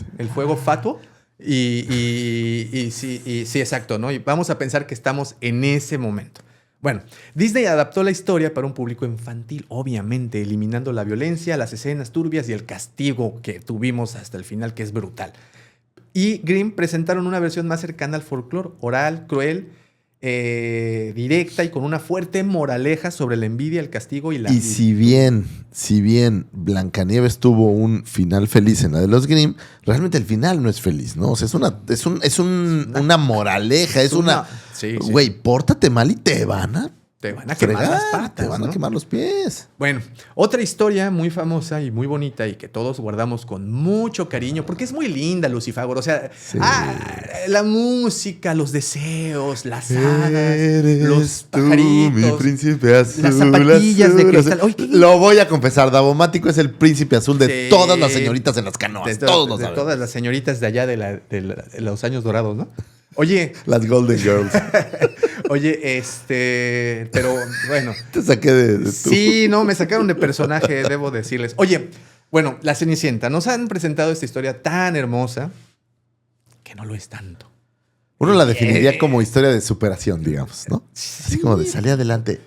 [SPEAKER 3] fatuo. Y sí, exacto, ¿no? Y vamos a pensar que estamos en ese momento. Bueno, Disney adaptó la historia para un público infantil, obviamente, eliminando la violencia, las escenas turbias y el castigo que tuvimos hasta el final, que es brutal. Y Grimm presentaron una versión más cercana al folclore, oral, cruel, directa y con una fuerte moraleja sobre la envidia, el castigo y la...
[SPEAKER 1] Y si bien Blancanieves tuvo un final feliz en la de los Grimm, realmente el final no es feliz, ¿no? O sea, es una moraleja, es una...
[SPEAKER 3] Sí,
[SPEAKER 1] güey, pórtate mal y te van a
[SPEAKER 3] quemar las patas,
[SPEAKER 1] te van a
[SPEAKER 3] ¿no?
[SPEAKER 1] quemar los pies.
[SPEAKER 3] Bueno, otra historia muy famosa y muy bonita y que todos guardamos con mucho cariño porque es muy linda, Lucifagor. O sea,
[SPEAKER 1] Sí.
[SPEAKER 3] la música, los deseos, las hadas,
[SPEAKER 1] Eres
[SPEAKER 3] los
[SPEAKER 1] tú,
[SPEAKER 3] pajaritos,
[SPEAKER 1] mi príncipe azul,
[SPEAKER 3] las zapatillas de cristal.
[SPEAKER 1] azul.
[SPEAKER 3] Oye, ¿qué?
[SPEAKER 1] Lo voy a confesar, Davomático es el príncipe azul de
[SPEAKER 3] Sí.
[SPEAKER 1] todas las señoritas en las canoas. Todos lo
[SPEAKER 3] de
[SPEAKER 1] saben.
[SPEAKER 3] todas las señoritas de allá de los años dorados, ¿no? Oye,
[SPEAKER 1] Las Golden Girls.
[SPEAKER 3] pero bueno.
[SPEAKER 1] Te saqué de tu...
[SPEAKER 3] Sí, no, me sacaron de personaje, debo decirles. Oye, bueno, La Cenicienta. Nos han presentado esta historia tan hermosa que no lo es tanto.
[SPEAKER 1] Uno la definiría como historia de superación, digamos, ¿no? Así como de salir adelante.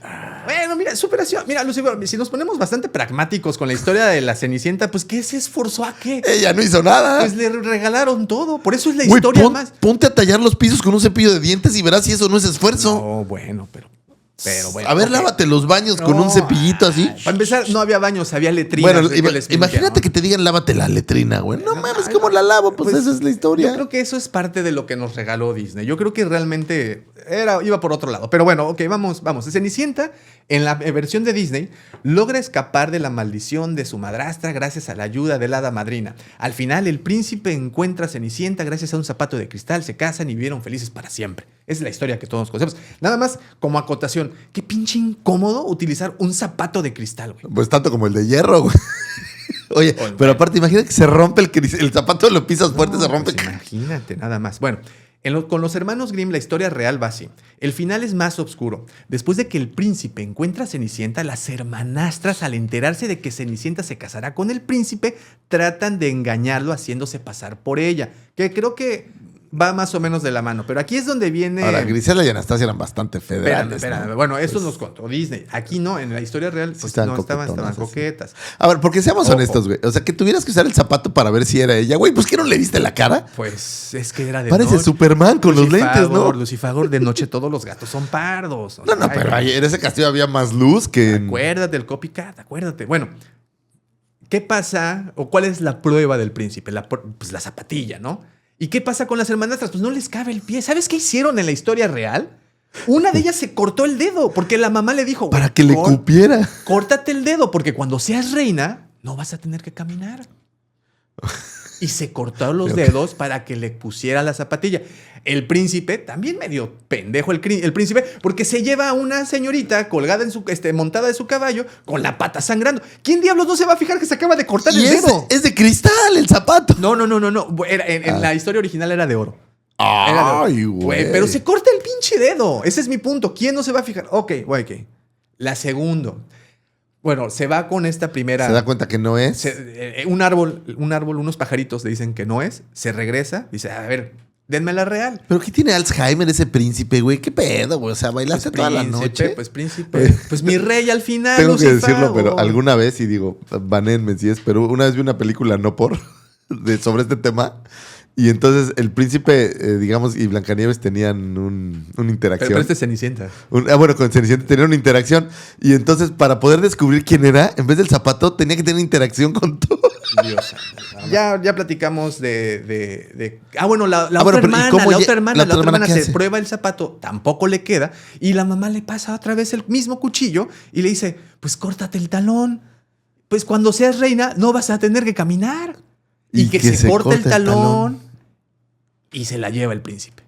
[SPEAKER 3] Bueno, mira, superación. Mira, Lucifer, si nos ponemos bastante pragmáticos con la historia de La Cenicienta, pues ¿qué se esforzó a qué?
[SPEAKER 1] Ella no hizo nada.
[SPEAKER 3] Pues le regalaron todo. Por eso es la
[SPEAKER 1] Güey,
[SPEAKER 3] historia más...
[SPEAKER 1] ponte a tallar los pisos con un cepillo de dientes y verás si eso no es esfuerzo.
[SPEAKER 3] No, bueno, pero bueno.
[SPEAKER 1] A ver,
[SPEAKER 3] ok.
[SPEAKER 1] lávate los baños con
[SPEAKER 3] No,
[SPEAKER 1] un cepillito así.
[SPEAKER 3] Para empezar, no había baños, había letrinas.
[SPEAKER 1] Bueno,
[SPEAKER 3] que les
[SPEAKER 1] imagínate
[SPEAKER 3] limpiaban.
[SPEAKER 1] que te digan lávate la letrina, güey. No mames, ¿cómo la lavo? Pues esa es la historia.
[SPEAKER 3] Yo creo que eso es parte de lo que nos regaló Disney. Yo creo que realmente iba por otro lado. Pero bueno, ok, vamos. Cenicienta, en la versión de Disney, logra escapar de la maldición de su madrastra gracias a la ayuda de la hada madrina. Al final, el príncipe encuentra a Cenicienta gracias a un zapato de cristal, se casan y vivieron felices para siempre. Esa es la historia que todos conocemos. Nada más como acotación, qué pinche incómodo utilizar un zapato de cristal, güey.
[SPEAKER 1] Pues tanto como el de hierro, güey. Oye, pero aparte, imagínate que se rompe el zapato, lo pisas fuerte, se rompe.
[SPEAKER 3] Pues imagínate, nada más. Bueno, con los hermanos Grimm la historia real va así. El final es más oscuro. Después de que el príncipe encuentra a Cenicienta, las hermanastras, al enterarse de que Cenicienta se casará con el príncipe, tratan de engañarlo haciéndose pasar por ella. Que creo que va más o menos de la mano. Pero aquí es donde viene...
[SPEAKER 1] Ahora, Grisela y Anastasia eran bastante federales.
[SPEAKER 3] Espérame.
[SPEAKER 1] ¿no?
[SPEAKER 3] Bueno, eso
[SPEAKER 1] Pues,
[SPEAKER 3] nos contó Disney. Aquí no, en la historia real pues,
[SPEAKER 1] estaban
[SPEAKER 3] no estaban
[SPEAKER 1] coquetonas,
[SPEAKER 3] coquetas.
[SPEAKER 1] A ver, porque seamos
[SPEAKER 3] Ojo.
[SPEAKER 1] honestos, güey. O sea, que tuvieras que usar el zapato para ver si era ella. Güey, pues ¿qué no le viste la cara?
[SPEAKER 3] Pues es que era de
[SPEAKER 1] Parece
[SPEAKER 3] noche.
[SPEAKER 1] Superman con los lentes, ¿no?
[SPEAKER 3] Lucifagor, de noche todos los gatos son pardos.
[SPEAKER 1] No,
[SPEAKER 3] Ay,
[SPEAKER 1] pero ahí en ese castillo había más luz que en...
[SPEAKER 3] Acuérdate del copycat, acuérdate. Bueno, ¿qué pasa o cuál es la prueba del príncipe? Pues la zapatilla, ¿no? ¿Y qué pasa con las hermanastras? Pues no les cabe el pie. ¿Sabes qué hicieron en la historia real? Una de ellas se cortó el dedo porque la mamá le dijo...
[SPEAKER 1] Para que le cupiera.
[SPEAKER 3] Córtate el dedo porque cuando seas reina no vas a tener que caminar. Y se cortó los dedos para que le pusiera la zapatilla. El príncipe, también medio pendejo el príncipe, porque se lleva a una señorita colgada en montada de su caballo con la pata sangrando. ¿Quién diablos no se va a fijar que se acaba de cortar el dedo?
[SPEAKER 1] Es de cristal el zapato.
[SPEAKER 3] No. En la historia original era de oro.
[SPEAKER 1] Ay, güey.
[SPEAKER 3] Pero se corta el pinche dedo. Ese es mi punto. ¿Quién no se va a fijar? Ok. La segunda. Bueno, se va con esta primera...
[SPEAKER 1] Se da cuenta que no es.
[SPEAKER 3] Un árbol, unos pajaritos le dicen que no es. Se regresa. Dice, a ver, denme la real.
[SPEAKER 1] ¿Pero qué tiene Alzheimer ese príncipe, güey? ¿Qué pedo, güey? O sea, bailaste toda la noche.
[SPEAKER 3] Pues príncipe. Pues mi rey al final.
[SPEAKER 1] Tengo que
[SPEAKER 3] Lucifago.
[SPEAKER 1] decirlo, pero alguna vez, y digo, banenme si es, pero una vez vi una película no por sobre este tema. Y entonces el príncipe, digamos, y Blancanieves tenían una interacción.
[SPEAKER 3] Pero este es Cenicienta.
[SPEAKER 1] Bueno, con Cenicienta tenían una interacción. Y entonces, para poder descubrir quién era, en vez del zapato, tenía que tener interacción con todo.
[SPEAKER 3] Dios. Ya platicamos de... bueno, la
[SPEAKER 1] bueno,
[SPEAKER 3] otra
[SPEAKER 1] pero ¿y
[SPEAKER 3] hermana,
[SPEAKER 1] cómo
[SPEAKER 3] la otra hermana
[SPEAKER 1] ¿qué
[SPEAKER 3] se
[SPEAKER 1] hace?
[SPEAKER 3] prueba el zapato, tampoco le queda. Y la mamá le pasa otra vez el mismo cuchillo y le dice, pues córtate el talón. Pues cuando seas reina no vas a tener que caminar. Y que se corta el talón y se la lleva el príncipe.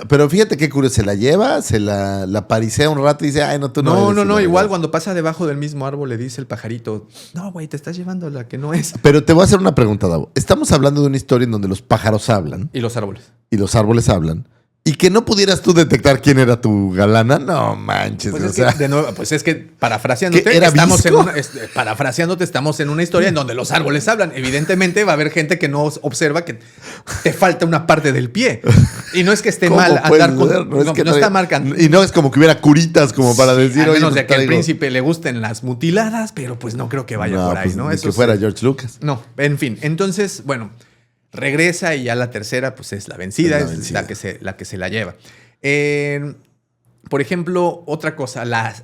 [SPEAKER 1] Pero fíjate qué curioso, se la lleva, se la parisea un rato y dice, ay, no, tú no eres",
[SPEAKER 3] No,
[SPEAKER 1] y
[SPEAKER 3] igual
[SPEAKER 1] la-
[SPEAKER 3] cuando pasa debajo del mismo árbol le dice el pajarito, no, güey, te estás llevando la que no es.
[SPEAKER 1] Pero te voy a hacer una pregunta, Davo. Estamos hablando de una historia en donde los pájaros hablan
[SPEAKER 3] Y los árboles.
[SPEAKER 1] y los árboles hablan. Y que no pudieras tú detectar quién era tu galana, no manches.
[SPEAKER 3] Pues
[SPEAKER 1] o
[SPEAKER 3] es,
[SPEAKER 1] sea,
[SPEAKER 3] que, de nuevo, pues es que parafraseándote,
[SPEAKER 1] ¿Qué, era
[SPEAKER 3] estamos en
[SPEAKER 1] visco?
[SPEAKER 3] parafraseándote, estamos en una historia en donde los árboles hablan. Evidentemente va a haber gente que no observa que te falta una parte del pie. Y no es que esté
[SPEAKER 1] ¿cómo
[SPEAKER 3] mal
[SPEAKER 1] puede
[SPEAKER 3] andar con...
[SPEAKER 1] ser?
[SPEAKER 3] No,
[SPEAKER 1] es que
[SPEAKER 3] no está marcando.
[SPEAKER 1] Y no es como que hubiera curitas como para decir,
[SPEAKER 3] Al
[SPEAKER 1] oye,
[SPEAKER 3] menos de que al
[SPEAKER 1] traigo-
[SPEAKER 3] príncipe le gusten las mutiladas, pero pues no creo que vaya por ahí,
[SPEAKER 1] pues,
[SPEAKER 3] ¿no?
[SPEAKER 1] ni que fuera George Lucas.
[SPEAKER 3] No, en fin. Entonces, bueno, regresa y ya la tercera, pues es la vencida,
[SPEAKER 1] Es la
[SPEAKER 3] es
[SPEAKER 1] vencida.
[SPEAKER 3] la que se la lleva. Por ejemplo, otra cosa, la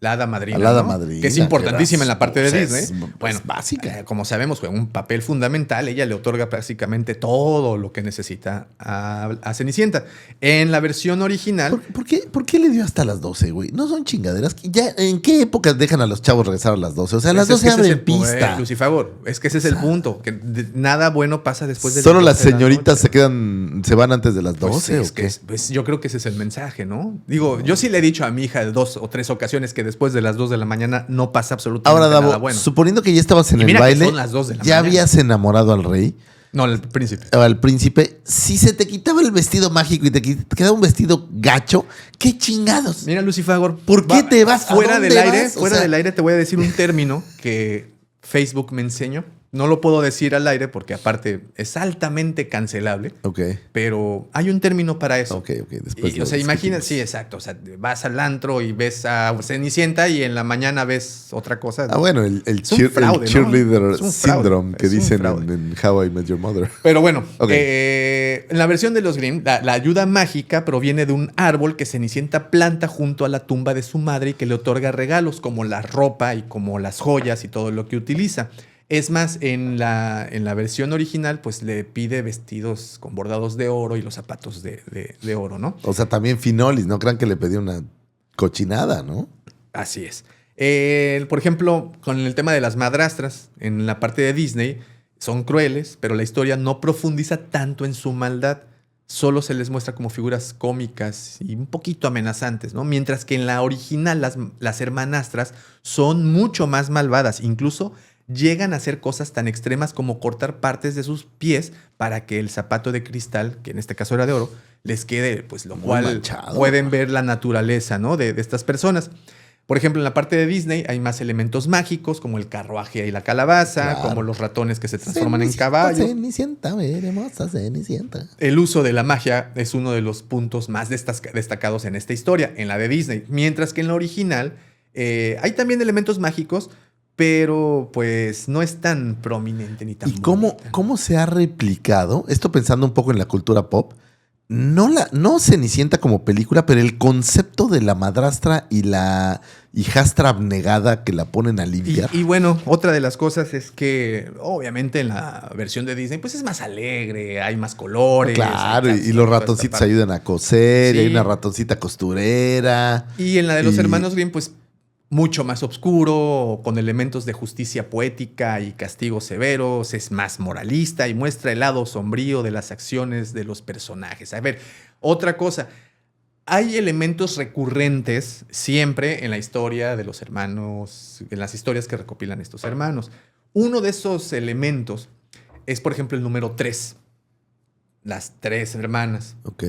[SPEAKER 3] hada madrina.
[SPEAKER 1] La hada
[SPEAKER 3] ¿no?
[SPEAKER 1] madrina,
[SPEAKER 3] Que es importantísima
[SPEAKER 1] que
[SPEAKER 3] en la parte de
[SPEAKER 1] pues,
[SPEAKER 3] Disney.
[SPEAKER 1] es
[SPEAKER 3] Bueno,
[SPEAKER 1] básica.
[SPEAKER 3] como sabemos, juega un papel fundamental. Ella le otorga prácticamente todo lo que necesita a Cenicienta. En la versión original.
[SPEAKER 1] ¿Por qué le dio hasta las 12, güey? No son chingaderas. Ya, ¿en qué época dejan a los chavos regresar a las 12? O sea, a las
[SPEAKER 3] Pues es
[SPEAKER 1] 12
[SPEAKER 3] que ese
[SPEAKER 1] abren
[SPEAKER 3] es el-
[SPEAKER 1] pista.
[SPEAKER 3] Lucifagor, es que ese es el punto. Que nada bueno pasa después de
[SPEAKER 1] Solo las
[SPEAKER 3] 12 de la
[SPEAKER 1] señoritas
[SPEAKER 3] noche.
[SPEAKER 1] se van antes de las
[SPEAKER 3] Pues
[SPEAKER 1] 12.
[SPEAKER 3] es
[SPEAKER 1] ¿o
[SPEAKER 3] que
[SPEAKER 1] qué?
[SPEAKER 3] pues yo creo que ese es el mensaje, ¿no? Digo, yo sí le he dicho a mi hija 2 o 3 ocasiones que después de las 2 de la mañana no pasa absolutamente
[SPEAKER 1] Ahora,
[SPEAKER 3] nada
[SPEAKER 1] Davo,
[SPEAKER 3] bueno.
[SPEAKER 1] suponiendo que ya estabas en
[SPEAKER 3] Y
[SPEAKER 1] el
[SPEAKER 3] mira que
[SPEAKER 1] baile,
[SPEAKER 3] son las 2 de la
[SPEAKER 1] ya
[SPEAKER 3] mañana.
[SPEAKER 1] habías enamorado al rey
[SPEAKER 3] No, el príncipe.
[SPEAKER 1] o al príncipe, si se te quitaba el vestido mágico y te quedaba un vestido gacho, ¿qué chingados?
[SPEAKER 3] Mira, Lucifagor,
[SPEAKER 1] ¿Por qué te vas? ¿A
[SPEAKER 3] fuera
[SPEAKER 1] dónde
[SPEAKER 3] del aire?
[SPEAKER 1] vas? O
[SPEAKER 3] Fuera
[SPEAKER 1] sea-
[SPEAKER 3] del aire te voy a decir un término que Facebook me enseñó. No lo puedo decir al aire porque aparte es altamente cancelable,
[SPEAKER 1] Ok,
[SPEAKER 3] pero hay un término para eso.
[SPEAKER 1] ok, después
[SPEAKER 3] Y,
[SPEAKER 1] lo
[SPEAKER 3] o sea, imagina,
[SPEAKER 1] discutimos.
[SPEAKER 3] sí, exacto. O sea, vas al antro y ves a Cenicienta y en la mañana ves otra cosa.
[SPEAKER 1] Ah, bueno, el
[SPEAKER 3] Es un fraude, ¿no?
[SPEAKER 1] cheerleader
[SPEAKER 3] Es un fraude,
[SPEAKER 1] syndrome que
[SPEAKER 3] es un
[SPEAKER 1] dicen
[SPEAKER 3] fraude.
[SPEAKER 1] en How I Met Your Mother.
[SPEAKER 3] Pero bueno,
[SPEAKER 1] Ok.
[SPEAKER 3] en la versión de los Grimm, la ayuda mágica proviene de un árbol que Cenicienta planta junto a la tumba de su madre y que le otorga regalos como la ropa y como las joyas y todo lo que utiliza. Es más, en la versión original, pues le pide vestidos con bordados de oro y los zapatos de oro, ¿no?
[SPEAKER 1] O sea, también Finolis, no crean que le pedí una cochinada, ¿no?
[SPEAKER 3] Así es. Por ejemplo, con el tema de las madrastras, en la parte de Disney, son crueles, pero la historia no profundiza tanto en su maldad. Solo se les muestra como figuras cómicas y un poquito amenazantes, ¿no? Mientras que en la original las hermanastras son mucho más malvadas. Incluso llegan a hacer cosas tan extremas como cortar partes de sus pies para que el zapato de cristal, que en este caso era de oro, les quede, pues lo
[SPEAKER 1] Muy
[SPEAKER 3] cual
[SPEAKER 1] manchado.
[SPEAKER 3] pueden ver la naturaleza, ¿no? de estas personas. Por ejemplo, en la parte de Disney hay más elementos mágicos, como el carruaje y la calabaza,
[SPEAKER 1] Claro.
[SPEAKER 3] como los ratones que se transforman en
[SPEAKER 1] Cenicienta,
[SPEAKER 3] caballos.
[SPEAKER 1] Cenicienta, veremos a Cenicienta.
[SPEAKER 3] El uso de la magia es uno de los puntos más destacados en esta historia, en la de Disney. Mientras que en la original hay también elementos mágicos, pero pues no es tan prominente ni tan
[SPEAKER 1] ¿Y cómo,
[SPEAKER 3] bonita.
[SPEAKER 1] cómo se ha replicado? Esto pensando un poco en la cultura pop. No Cenicienta como película, pero el concepto de la madrastra y la hijastra abnegada que la ponen a limpiar.
[SPEAKER 3] Y bueno, otra de las cosas es que obviamente en la versión de Disney pues es más alegre, hay más colores.
[SPEAKER 1] Claro,
[SPEAKER 3] hay
[SPEAKER 1] y los
[SPEAKER 3] toda esta
[SPEAKER 1] ratoncitos
[SPEAKER 3] parte.
[SPEAKER 1] ayudan a coser, y hay
[SPEAKER 3] Sí.
[SPEAKER 1] una ratoncita costurera.
[SPEAKER 3] Y en la de los
[SPEAKER 1] Y-
[SPEAKER 3] hermanos Grimm, pues mucho más oscuro, con elementos de justicia poética y castigos severos, es más moralista y muestra el lado sombrío de las acciones de los personajes. A ver, otra cosa, hay elementos recurrentes siempre en la historia de los hermanos, en las historias que recopilan estos hermanos. Uno de esos elementos es, por ejemplo, el número 3, las 3 hermanas.
[SPEAKER 1] Ok.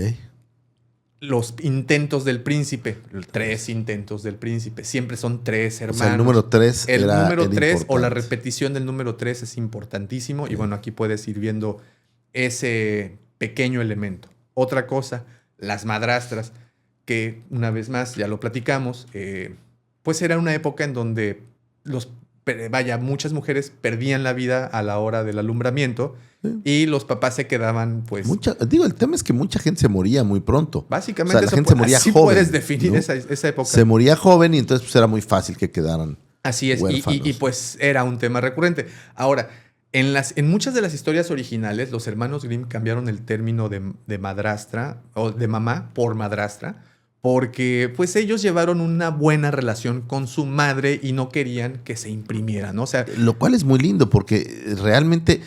[SPEAKER 3] Los intentos del príncipe, 3 intentos del príncipe, siempre son 3
[SPEAKER 1] O
[SPEAKER 3] hermanos.
[SPEAKER 1] sea, el número 3
[SPEAKER 3] El
[SPEAKER 1] era
[SPEAKER 3] número 3 o la
[SPEAKER 1] importante.
[SPEAKER 3] repetición del número 3 es importantísimo. Y bueno, aquí puedes ir viendo ese pequeño elemento. Otra cosa, las madrastras, que una vez más, ya lo platicamos, pues era una época en donde muchas mujeres perdían la vida a la hora del alumbramiento
[SPEAKER 1] Sí.
[SPEAKER 3] y los papás se quedaban, pues,
[SPEAKER 1] El tema es que mucha gente se moría muy pronto.
[SPEAKER 3] básicamente
[SPEAKER 1] O sea, la
[SPEAKER 3] eso
[SPEAKER 1] gente se moría
[SPEAKER 3] así
[SPEAKER 1] joven,
[SPEAKER 3] puedes definir
[SPEAKER 1] ¿no?
[SPEAKER 3] esa época.
[SPEAKER 1] Se moría joven y entonces pues, era muy fácil que quedaran.
[SPEAKER 3] Así es,
[SPEAKER 1] huérfanos.
[SPEAKER 3] y pues era un tema recurrente. Ahora, en muchas de las historias originales, los hermanos Grimm cambiaron el término de madrastra o de mamá por madrastra, porque pues ellos llevaron una buena relación con su madre y no querían que se imprimiera, ¿no? O sea,
[SPEAKER 1] Lo cual es muy lindo porque realmente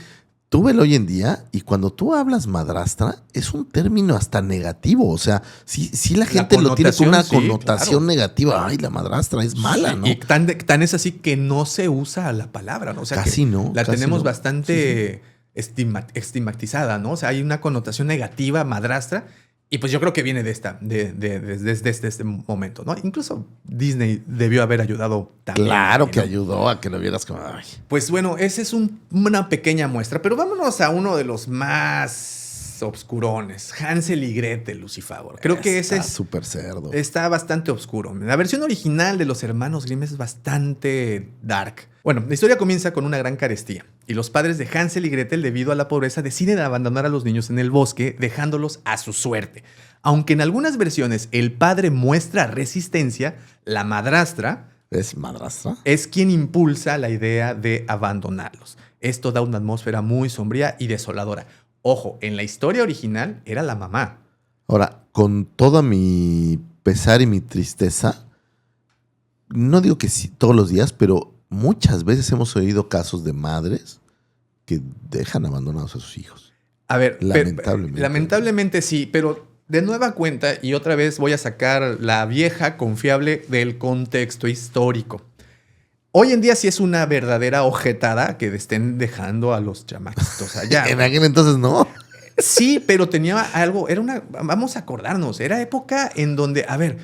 [SPEAKER 1] tú velo hoy en día y cuando tú hablas madrastra, es un término hasta negativo. O sea, sí la gente lo tiene con una connotación negativa. Ay, la madrastra es mala, ¿no?
[SPEAKER 3] Y tan es así que no se usa la palabra, ¿no? O sea,
[SPEAKER 1] casi
[SPEAKER 3] que
[SPEAKER 1] no.
[SPEAKER 3] La
[SPEAKER 1] casi
[SPEAKER 3] tenemos
[SPEAKER 1] no.
[SPEAKER 3] bastante estigmatizada, ¿no? O sea, hay una connotación negativa madrastra. Y pues yo creo que viene desde este momento, ¿no? Incluso Disney debió haber ayudado también.
[SPEAKER 1] Claro
[SPEAKER 3] ¿no?
[SPEAKER 1] que ayudó a que lo vieras como... Ay.
[SPEAKER 3] Pues bueno, esa es una pequeña muestra. Pero vámonos a uno de los más obscurones. Hansel y Gretel, Lucifagor. Creo que ese es...
[SPEAKER 1] Está súper cerdo.
[SPEAKER 3] Está bastante oscuro. La versión original de los hermanos Grimm es bastante dark. Bueno, la historia comienza con una gran carestía. Y los padres de Hansel y Gretel, debido a la pobreza, deciden abandonar a los niños en el bosque, dejándolos a su suerte. Aunque en algunas versiones el padre muestra resistencia, la madrastra...
[SPEAKER 1] ¿Es madrastra?
[SPEAKER 3] Es quien impulsa la idea de abandonarlos. Esto da una atmósfera muy sombría y desoladora. Ojo, en la historia original era la mamá.
[SPEAKER 1] Ahora, con toda mi pesar y mi tristeza, no digo que sí todos los días, pero muchas veces hemos oído casos de madres que dejan abandonados a sus hijos.
[SPEAKER 3] A ver,
[SPEAKER 1] lamentablemente.
[SPEAKER 3] Lamentablemente sí, pero de nueva cuenta, y otra vez voy a sacar la vieja confiable del contexto histórico. Hoy en día sí es una verdadera ojetada que estén dejando a los chamaquitos allá.
[SPEAKER 1] En aquel entonces no.
[SPEAKER 3] Sí, pero tenía algo, vamos a acordarnos, era época en donde, a ver,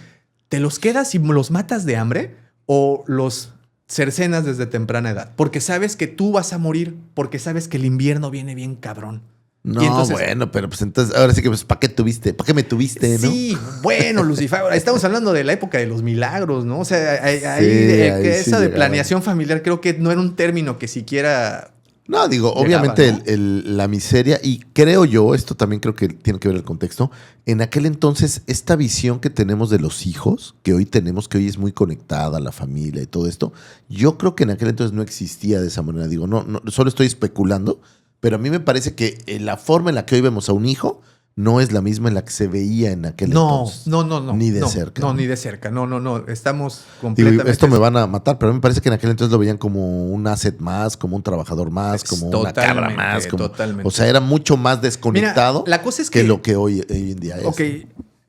[SPEAKER 3] ¿te los quedas y los matas de hambre o los cercenas desde temprana edad? Porque sabes que tú vas a morir, porque sabes que el invierno viene bien cabrón.
[SPEAKER 1] No,
[SPEAKER 3] entonces,
[SPEAKER 1] bueno, pero pues entonces, ahora sí que, pues, ¿para qué tuviste? ¿Para qué me tuviste, no?
[SPEAKER 3] Sí, bueno, Lucifer, estamos hablando de la época de los milagros, ¿no? O sea,
[SPEAKER 1] ahí
[SPEAKER 3] esa
[SPEAKER 1] sí
[SPEAKER 3] de
[SPEAKER 1] llegaron.
[SPEAKER 3] planeación familiar creo que no era un término que siquiera...
[SPEAKER 1] No, digo,
[SPEAKER 3] llegaba,
[SPEAKER 1] obviamente
[SPEAKER 3] ¿no?
[SPEAKER 1] la miseria, y creo yo, esto también creo que tiene que ver el contexto, en aquel entonces esta visión que tenemos de los hijos, que hoy tenemos, que hoy es muy conectada a la familia y todo esto, yo creo que en aquel entonces no existía de esa manera. Digo, no, solo estoy especulando, pero a mí me parece que la forma en la que hoy vemos a un hijo no es la misma en la que se veía en aquel entonces.
[SPEAKER 3] No.
[SPEAKER 1] Ni de cerca.
[SPEAKER 3] No, ni de cerca. No. Estamos
[SPEAKER 1] Digo,
[SPEAKER 3] completamente...
[SPEAKER 1] esto me van a matar, pero a mí me parece que en aquel entonces lo veían como un asset más, como un trabajador más, como una cabra más.
[SPEAKER 3] Totalmente.
[SPEAKER 1] O sea, era mucho más desconectado.
[SPEAKER 3] Mira, la cosa es
[SPEAKER 1] que lo que hoy en día es.
[SPEAKER 3] Ok,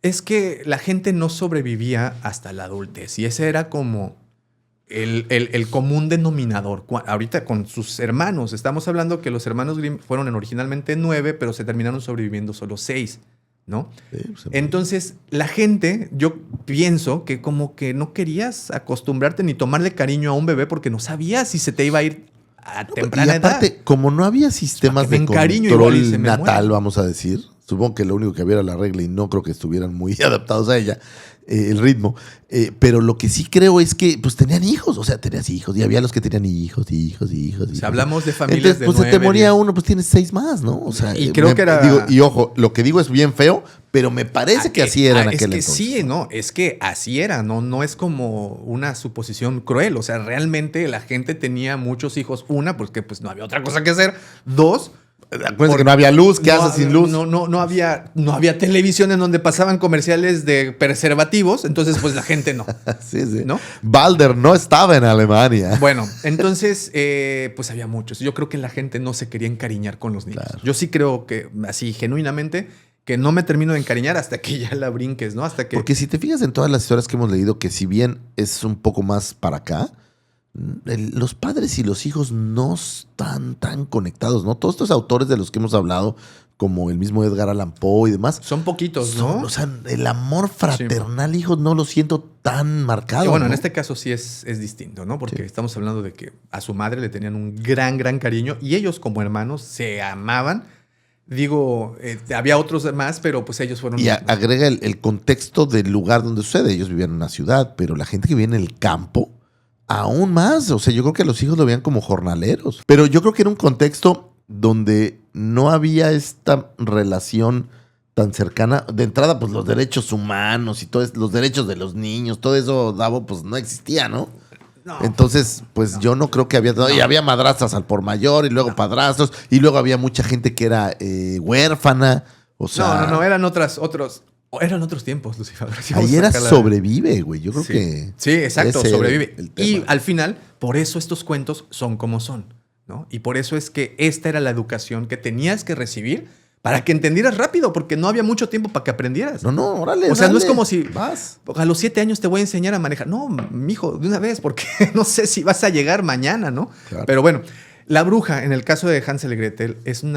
[SPEAKER 3] es que la gente no sobrevivía hasta la adultez y ese era como el común denominador. Ahorita con sus hermanos, estamos hablando que los hermanos Grimm fueron originalmente 9, pero se terminaron sobreviviendo solo 6, ¿no?
[SPEAKER 1] Sí, pues,
[SPEAKER 3] Entonces, la gente, yo pienso que como que no querías acostumbrarte ni tomarle cariño a un bebé porque no sabías si se te iba a ir a temprana
[SPEAKER 1] y aparte,
[SPEAKER 3] edad.
[SPEAKER 1] como no había sistemas
[SPEAKER 3] me
[SPEAKER 1] de
[SPEAKER 3] encariño igual y se
[SPEAKER 1] control
[SPEAKER 3] me
[SPEAKER 1] natal,
[SPEAKER 3] muere.
[SPEAKER 1] vamos a decir, supongo que lo único que había era la regla y no creo que estuvieran muy adaptados a ella, el ritmo. Pero lo que sí creo es que pues tenían hijos, o sea, tenías hijos y había los que tenían hijos.
[SPEAKER 3] Si hablamos de
[SPEAKER 1] Entonces,
[SPEAKER 3] familias de
[SPEAKER 1] pues
[SPEAKER 3] 9,
[SPEAKER 1] se te moría
[SPEAKER 3] 10.
[SPEAKER 1] uno, pues tienes 6 más, ¿no? O sea,
[SPEAKER 3] Y creo que era...
[SPEAKER 1] Digo, y ojo, lo que digo es bien feo, pero me parece que así era en aquel
[SPEAKER 3] que
[SPEAKER 1] entonces.
[SPEAKER 3] sí, no, es que así era, no es como una suposición cruel, o sea, realmente la gente tenía muchos hijos, una, porque pues no había otra cosa que hacer, dos,
[SPEAKER 1] Acuérdense que no había luz, ¿qué haces sin luz?
[SPEAKER 3] No había televisión en donde pasaban comerciales de preservativos, entonces pues la gente no.
[SPEAKER 1] Sí.
[SPEAKER 3] ¿No?
[SPEAKER 1] Balder no estaba en Alemania.
[SPEAKER 3] Bueno, entonces pues había muchos. Yo creo que la gente no se quería encariñar con los niños.
[SPEAKER 1] Claro.
[SPEAKER 3] Yo sí creo que así genuinamente que no me termino de encariñar hasta que ya la brinques, ¿no? Hasta que...
[SPEAKER 1] Porque si te fijas en todas las historias que hemos leído, que si bien es un poco más para acá, los padres y los hijos no están tan conectados, ¿no? Todos estos autores de los que hemos hablado, como el mismo Edgar Allan Poe y demás,
[SPEAKER 3] Son poquitos, ¿no?
[SPEAKER 1] o sea, el amor fraternal, hijos, no lo siento tan marcado.
[SPEAKER 3] Y bueno,
[SPEAKER 1] ¿no?
[SPEAKER 3] en este caso sí es distinto, ¿no? Porque
[SPEAKER 1] Sí.
[SPEAKER 3] estamos hablando de que a su madre le tenían un gran cariño y ellos como hermanos se amaban. Digo, había otros más, pero pues ellos fueron...
[SPEAKER 1] Y agrega el contexto del lugar donde sucede. Ellos vivían en una ciudad, pero la gente que vive en el campo, aún más. O sea, yo creo que a los hijos lo veían como jornaleros. Pero yo creo que era un contexto donde no había esta relación tan cercana. De entrada, pues los derechos humanos y todos los derechos de los niños, todo eso, Davo, pues no existía, ¿no?
[SPEAKER 3] No.
[SPEAKER 1] Entonces, pues yo no creo que había... Y había madrastras al por mayor y luego padrastros y luego había mucha gente que era huérfana. O sea,
[SPEAKER 3] eran eran otros tiempos, Lucifer.
[SPEAKER 1] ahí era sobrevive, güey. Yo creo que...
[SPEAKER 3] Sí, exacto,
[SPEAKER 1] ese
[SPEAKER 3] sobrevive.
[SPEAKER 1] era el tema.
[SPEAKER 3] Y al final, por eso estos cuentos son como son. ¿no? Y por eso es que esta era la educación que tenías que recibir para que entendieras rápido, porque no había mucho tiempo para que aprendieras.
[SPEAKER 1] No, órale.
[SPEAKER 3] O sea, no es
[SPEAKER 1] dale,
[SPEAKER 3] como si
[SPEAKER 1] vas.
[SPEAKER 3] a los 7 años te voy a enseñar a manejar. No, mijo, de una vez, porque no sé si vas a llegar mañana, ¿no?
[SPEAKER 1] Claro.
[SPEAKER 3] Pero bueno, la bruja, en el caso de Hansel y Gretel, es en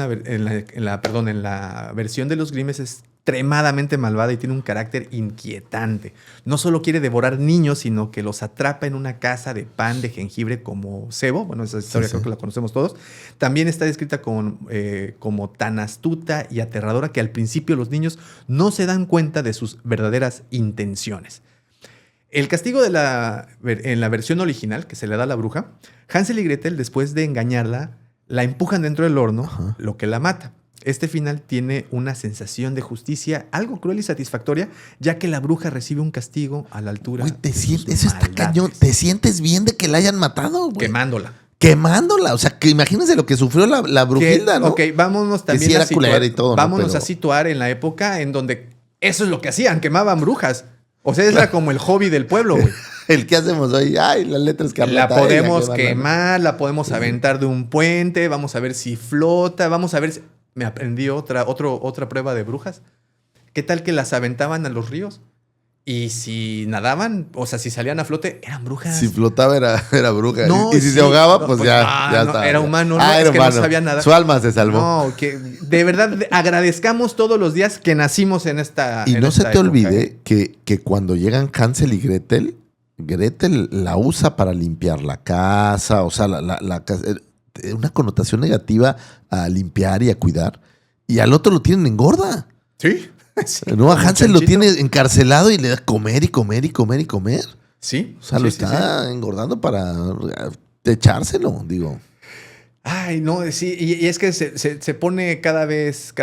[SPEAKER 3] la versión de los Grimm es extremadamente malvada y tiene un carácter inquietante. No solo quiere devorar niños, sino que los atrapa en una casa de pan de jengibre como cebo. Bueno, esa historia
[SPEAKER 1] Sí,
[SPEAKER 3] creo
[SPEAKER 1] sí.
[SPEAKER 3] que la conocemos todos. También está descrita como tan astuta y aterradora que al principio los niños no se dan cuenta de sus verdaderas intenciones. El castigo en la versión original que se le da a la bruja, Hansel y Gretel, después de engañarla, la empujan dentro del horno,
[SPEAKER 1] Ajá.
[SPEAKER 3] lo que la mata. Este final tiene una sensación de justicia algo cruel y satisfactoria, ya que la bruja recibe un castigo a la altura
[SPEAKER 1] Güey,
[SPEAKER 3] de sus
[SPEAKER 1] eso está
[SPEAKER 3] maldades,
[SPEAKER 1] cañón. ¿Te sientes bien de que la hayan matado, güey?
[SPEAKER 3] quemándola.
[SPEAKER 1] Quemándola. O sea, que imagínense lo que sufrió la brujilda, ¿no?
[SPEAKER 3] Ok, vámonos también
[SPEAKER 1] sí era
[SPEAKER 3] a situar,
[SPEAKER 1] culera y todo, ¿no?
[SPEAKER 3] vámonos
[SPEAKER 1] Pero-
[SPEAKER 3] a situar en la época en donde eso es lo que hacían, quemaban brujas. O sea, era como el hobby del pueblo, güey.
[SPEAKER 1] El que hacemos hoy, ay, las letras que
[SPEAKER 3] La podemos quemar, la podemos aventar de un puente, vamos a ver si flota, vamos a ver si... Me aprendí otra prueba de brujas. ¿Qué tal que las aventaban a los ríos? Y si nadaban, o sea, si salían a flote, eran brujas.
[SPEAKER 1] Si flotaba era bruja.
[SPEAKER 3] No,
[SPEAKER 1] y si
[SPEAKER 3] sí,
[SPEAKER 1] se ahogaba,
[SPEAKER 3] no,
[SPEAKER 1] pues
[SPEAKER 3] pues,
[SPEAKER 1] ya
[SPEAKER 3] no,
[SPEAKER 1] está.
[SPEAKER 3] era humano, no,
[SPEAKER 1] Ah,
[SPEAKER 3] es
[SPEAKER 1] era
[SPEAKER 3] que no
[SPEAKER 1] humano.
[SPEAKER 3] sabía nadar.
[SPEAKER 1] Su alma se salvó.
[SPEAKER 3] No, que de verdad agradezcamos todos los días que nacimos en esta
[SPEAKER 1] Y
[SPEAKER 3] en
[SPEAKER 1] no se
[SPEAKER 3] esta
[SPEAKER 1] te
[SPEAKER 3] época,
[SPEAKER 1] olvide que cuando llegan Hansel y Gretel, Gretel la usa para limpiar la casa, o sea, una connotación negativa a limpiar y a cuidar. Y al otro lo tienen engorda.
[SPEAKER 3] Sí. Sí,
[SPEAKER 1] No, a
[SPEAKER 3] como
[SPEAKER 1] Hansel lo
[SPEAKER 3] chanchito.
[SPEAKER 1] tiene encarcelado y le da comer y comer y comer y comer.
[SPEAKER 3] Sí.
[SPEAKER 1] O sea,
[SPEAKER 3] sí,
[SPEAKER 1] lo
[SPEAKER 3] sí,
[SPEAKER 1] está
[SPEAKER 3] sí.
[SPEAKER 1] engordando para echárselo, digo.
[SPEAKER 3] Ay, no, sí, y es que se pone cada vez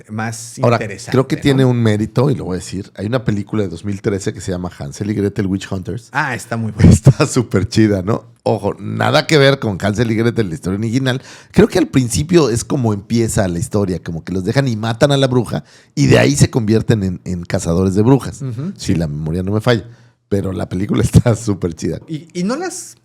[SPEAKER 3] más
[SPEAKER 1] Ahora,
[SPEAKER 3] interesante.
[SPEAKER 1] creo que
[SPEAKER 3] ¿no?
[SPEAKER 1] tiene un mérito, y lo voy a decir. Hay una película de 2013 que se llama Hansel y Gretel Witch Hunters.
[SPEAKER 3] Ah, está muy bueno.
[SPEAKER 1] Está súper chida, ¿no? Ojo, nada que ver con Hansel y Gretel, la historia original. Creo que al principio es como empieza la historia, como que los dejan y matan a la bruja y de ahí se convierten en cazadores de brujas.
[SPEAKER 3] Ujú,
[SPEAKER 1] Si la memoria no me falla. Pero la película está súper chida.
[SPEAKER 3] Y no las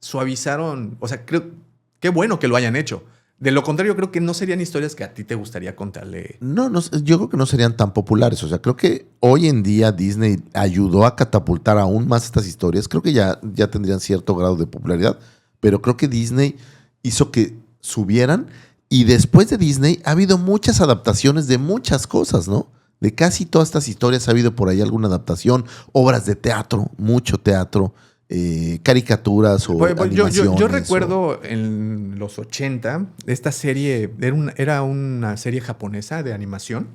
[SPEAKER 3] suavizaron, o sea, qué bueno que lo hayan hecho. De lo contrario, creo que no serían historias que a ti te gustaría contarle.
[SPEAKER 1] No, yo creo que no serían tan populares. O sea, creo que hoy en día Disney ayudó a catapultar aún más estas historias. Creo que ya tendrían cierto grado de popularidad, pero creo que Disney hizo que subieran. Y después de Disney ha habido muchas adaptaciones de muchas cosas, ¿no? De casi todas estas historias ha habido por ahí alguna adaptación, obras de teatro, mucho teatro, caricaturas o animaciones.
[SPEAKER 3] Yo recuerdo en los 80, esta serie era una serie japonesa de animación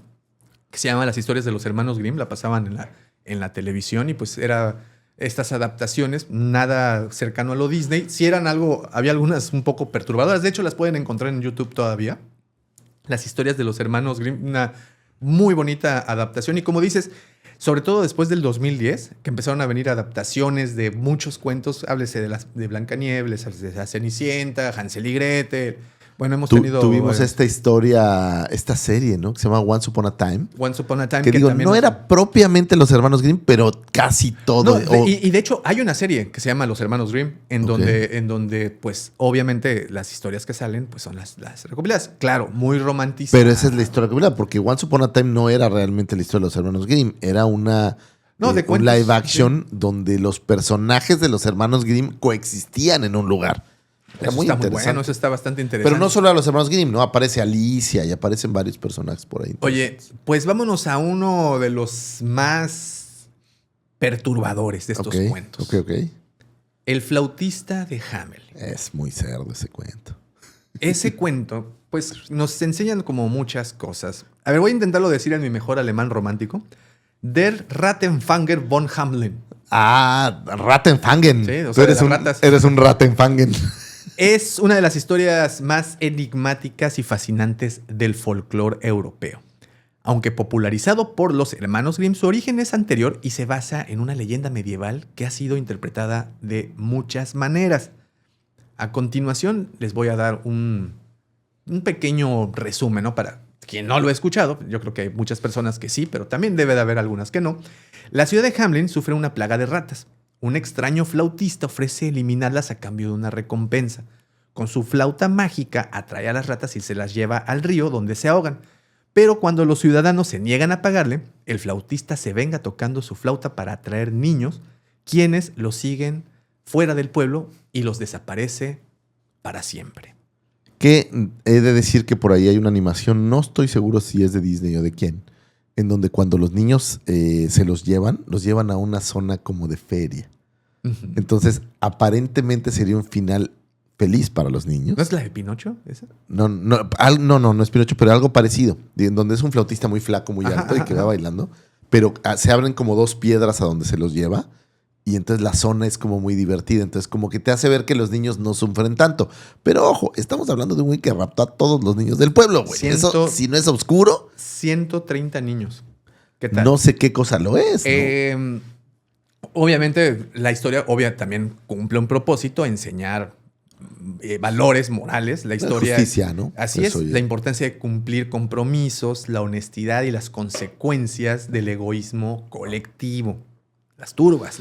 [SPEAKER 3] que se llama Las historias de los hermanos Grimm, la pasaban en la televisión y pues era estas adaptaciones, nada cercano a lo Disney. Si eran había algunas un poco perturbadoras, de hecho las pueden encontrar en YouTube todavía. Las historias de los hermanos Grimm, una muy bonita adaptación y como dices, sobre todo después del 2010, que empezaron a venir adaptaciones de muchos cuentos, háblese de Blancanieves, háblese de la Cenicienta, Hansel y Gretel. Bueno, hemos tenido...
[SPEAKER 1] Tuvimos esta historia, esta serie, ¿no? Que se llama Once Upon a Time.
[SPEAKER 3] Once Upon a Time.
[SPEAKER 1] Que digo,
[SPEAKER 3] también
[SPEAKER 1] no era propiamente los hermanos Grimm, pero casi todo.
[SPEAKER 3] No, y de hecho hay una serie que se llama Los Hermanos Grimm, en
[SPEAKER 1] Ok.
[SPEAKER 3] donde, pues, obviamente las historias que salen, pues, son las recopiladas. Claro, muy románticas.
[SPEAKER 1] Pero esa es la historia que porque Once Upon a Time no era realmente la historia de los hermanos Grimm, era una
[SPEAKER 3] No, de
[SPEAKER 1] un
[SPEAKER 3] cuentos,
[SPEAKER 1] live action donde los personajes de los hermanos Grimm coexistían en un lugar. Era
[SPEAKER 3] Eso
[SPEAKER 1] muy
[SPEAKER 3] está muy
[SPEAKER 1] interesante.
[SPEAKER 3] bueno, eso está bastante interesante.
[SPEAKER 1] Pero no solo a los hermanos Grimm, ¿no? Aparece Alicia y aparecen varios personajes por ahí.
[SPEAKER 3] Oye, pues vámonos a uno de los más perturbadores de estos
[SPEAKER 1] Ok,
[SPEAKER 3] cuentos.
[SPEAKER 1] ok.
[SPEAKER 3] El flautista de Hamelin.
[SPEAKER 1] Es muy cerdo ese cuento.
[SPEAKER 3] Ese cuento, pues, nos enseñan como muchas cosas. A ver, voy a intentarlo decir en mi mejor alemán romántico. Der Rattenfanger von Hamelin.
[SPEAKER 1] Ah, Rattenfangen.
[SPEAKER 3] Sí, o
[SPEAKER 1] Tú
[SPEAKER 3] sea,
[SPEAKER 1] eres
[SPEAKER 3] de las ratas.
[SPEAKER 1] eres un Rattenfangen.
[SPEAKER 3] Es una de las historias más enigmáticas y fascinantes del folclore europeo. Aunque popularizado por los hermanos Grimm, su origen es anterior y se basa en una leyenda medieval que ha sido interpretada de muchas maneras. A continuación les voy a dar un pequeño resumen, ¿no? Para quien no lo ha escuchado, yo creo que hay muchas personas que sí, pero también debe de haber algunas que no. La ciudad de Hamelin sufre una plaga de ratas. Un extraño flautista ofrece eliminarlas a cambio de una recompensa. con su flauta mágica atrae a las ratas y se las lleva al río donde se ahogan. Pero cuando los ciudadanos se niegan a pagarle, el flautista se venga tocando su flauta para atraer niños, quienes lo siguen fuera del pueblo y los desaparece para siempre.
[SPEAKER 1] Que he de decir que por ahí hay una animación, no estoy seguro si es de Disney o de quién, en donde cuando los niños se los llevan a una zona como de feria.
[SPEAKER 3] Ujú.
[SPEAKER 1] Entonces, aparentemente sería un final feliz para los niños.
[SPEAKER 3] ¿No es la de Pinocho esa?
[SPEAKER 1] No es Pinocho, pero algo parecido, en donde es un flautista muy flaco, muy
[SPEAKER 3] Ajá,
[SPEAKER 1] alto y que
[SPEAKER 3] ajá.
[SPEAKER 1] va bailando, pero se abren como dos piedras a donde se los lleva y entonces la zona es como muy divertida, entonces como que te hace ver que los niños no sufren tanto. Pero ojo, estamos hablando de un güey que raptó a todos los niños del pueblo, güey. Eso, si no es oscuro,
[SPEAKER 3] 130 niños. ¿Qué tal?
[SPEAKER 1] no sé qué cosa lo es, ¿no?
[SPEAKER 3] Obviamente, la historia también cumple un propósito, enseñar valores morales. La historia.
[SPEAKER 1] Justicia, ¿no?
[SPEAKER 3] Así
[SPEAKER 1] Eso
[SPEAKER 3] es,
[SPEAKER 1] ya.
[SPEAKER 3] la importancia de cumplir compromisos, la honestidad y las consecuencias del egoísmo colectivo. Las turbas.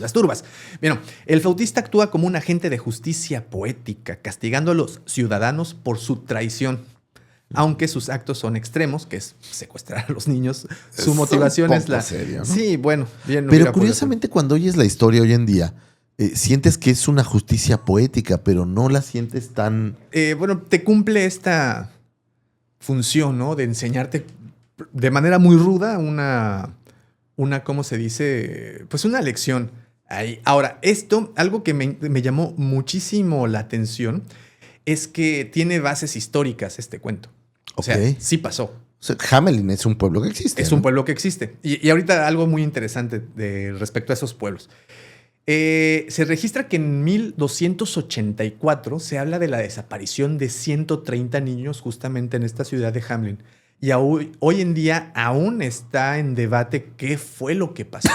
[SPEAKER 3] Bueno, el flautista actúa como un agente de justicia poética, castigando a los ciudadanos por su traición. Aunque sus actos son extremos, que es secuestrar a los niños, su
[SPEAKER 1] Es
[SPEAKER 3] motivación
[SPEAKER 1] un
[SPEAKER 3] es
[SPEAKER 1] poco
[SPEAKER 3] la...
[SPEAKER 1] serio, ¿no?
[SPEAKER 3] Sí, bueno, bien.
[SPEAKER 1] Pero curiosamente cuando oyes la historia hoy en día, sientes que es una justicia poética, pero no la sientes tan...
[SPEAKER 3] bueno, te cumple esta función, ¿no? De enseñarte de manera muy ruda una ¿cómo se dice? Pues una lección. Ahí. Ahora, algo que me llamó muchísimo la atención, es que tiene bases históricas este cuento. O sea,
[SPEAKER 1] Ok.
[SPEAKER 3] sí pasó.
[SPEAKER 1] O sea, Hamelin es un pueblo que existe.
[SPEAKER 3] Es
[SPEAKER 1] ¿no?
[SPEAKER 3] un pueblo que existe. Y ahorita algo muy interesante respecto a esos pueblos. Se registra que en 1284 se habla de la desaparición de 130 niños justamente en esta ciudad de Hamelin. Y hoy en día aún está en debate qué fue lo que pasó.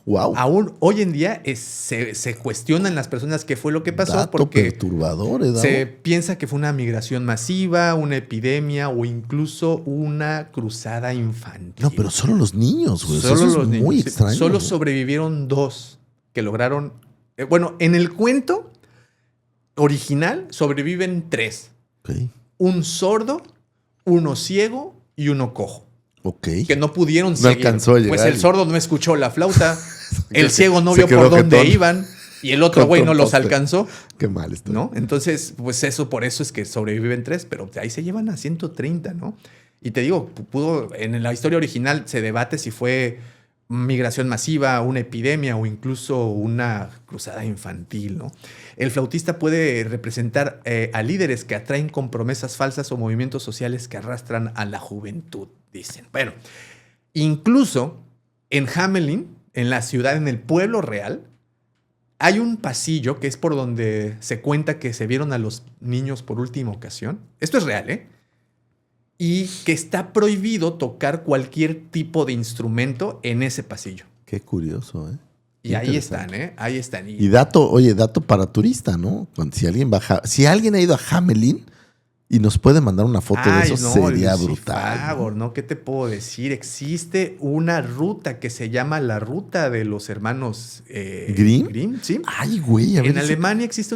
[SPEAKER 1] Wow.
[SPEAKER 3] Aún hoy en día se cuestionan las personas qué fue lo que pasó
[SPEAKER 1] Dato
[SPEAKER 3] porque
[SPEAKER 1] perturbador, Davo.
[SPEAKER 3] se piensa que fue una migración masiva, una epidemia o incluso una cruzada infantil.
[SPEAKER 1] No, pero solo los niños, güey.
[SPEAKER 3] Solo
[SPEAKER 1] Eso es
[SPEAKER 3] los niños,
[SPEAKER 1] muy
[SPEAKER 3] sí.
[SPEAKER 1] extraño.
[SPEAKER 3] Solo
[SPEAKER 1] güey.
[SPEAKER 3] sobrevivieron 2 que lograron... bueno, en el cuento original sobreviven 3.
[SPEAKER 1] Ok.
[SPEAKER 3] Un sordo, uno ciego y uno cojo.
[SPEAKER 1] Ok.
[SPEAKER 3] Que no pudieron
[SPEAKER 1] No
[SPEAKER 3] seguir.
[SPEAKER 1] alcanzó a llegar.
[SPEAKER 3] Pues el sordo no escuchó la flauta, el
[SPEAKER 1] Se-
[SPEAKER 3] ciego no
[SPEAKER 1] se
[SPEAKER 3] vio
[SPEAKER 1] quedó
[SPEAKER 3] por dónde
[SPEAKER 1] jetón.
[SPEAKER 3] iban y el otro güey no los
[SPEAKER 1] Contra un poste.
[SPEAKER 3] alcanzó,
[SPEAKER 1] Qué mal esto.
[SPEAKER 3] ¿no? Entonces, pues por eso es que sobreviven 3, pero de ahí se llevan a 130, ¿no? Y te digo, en la historia original se debate si fue migración masiva, una epidemia o incluso una cruzada infantil, ¿no? El flautista puede representar a líderes que atraen con promesas falsas o movimientos sociales que arrastran a la juventud, dicen. Bueno, incluso en Hamelin, en la ciudad, en el pueblo real, hay un pasillo que es por donde se cuenta que se vieron a los niños por última ocasión. Esto es real, ¿eh? Y que está prohibido tocar cualquier tipo de instrumento en ese pasillo.
[SPEAKER 1] Qué curioso, ¿eh?
[SPEAKER 3] Y ahí
[SPEAKER 1] Interesante.
[SPEAKER 3] están, ¿eh? Ahí están.
[SPEAKER 1] Y dato para turista, ¿no? Si alguien si alguien ha ido a Hamelin y nos puede mandar una foto de eso, sería brutal.
[SPEAKER 3] ¿no? ¿Qué te puedo decir? Existe una ruta que se llama la ruta de los hermanos
[SPEAKER 1] ¿Grimm?
[SPEAKER 3] ¿sí?
[SPEAKER 1] Ay, güey, a ver.
[SPEAKER 3] En Alemania existe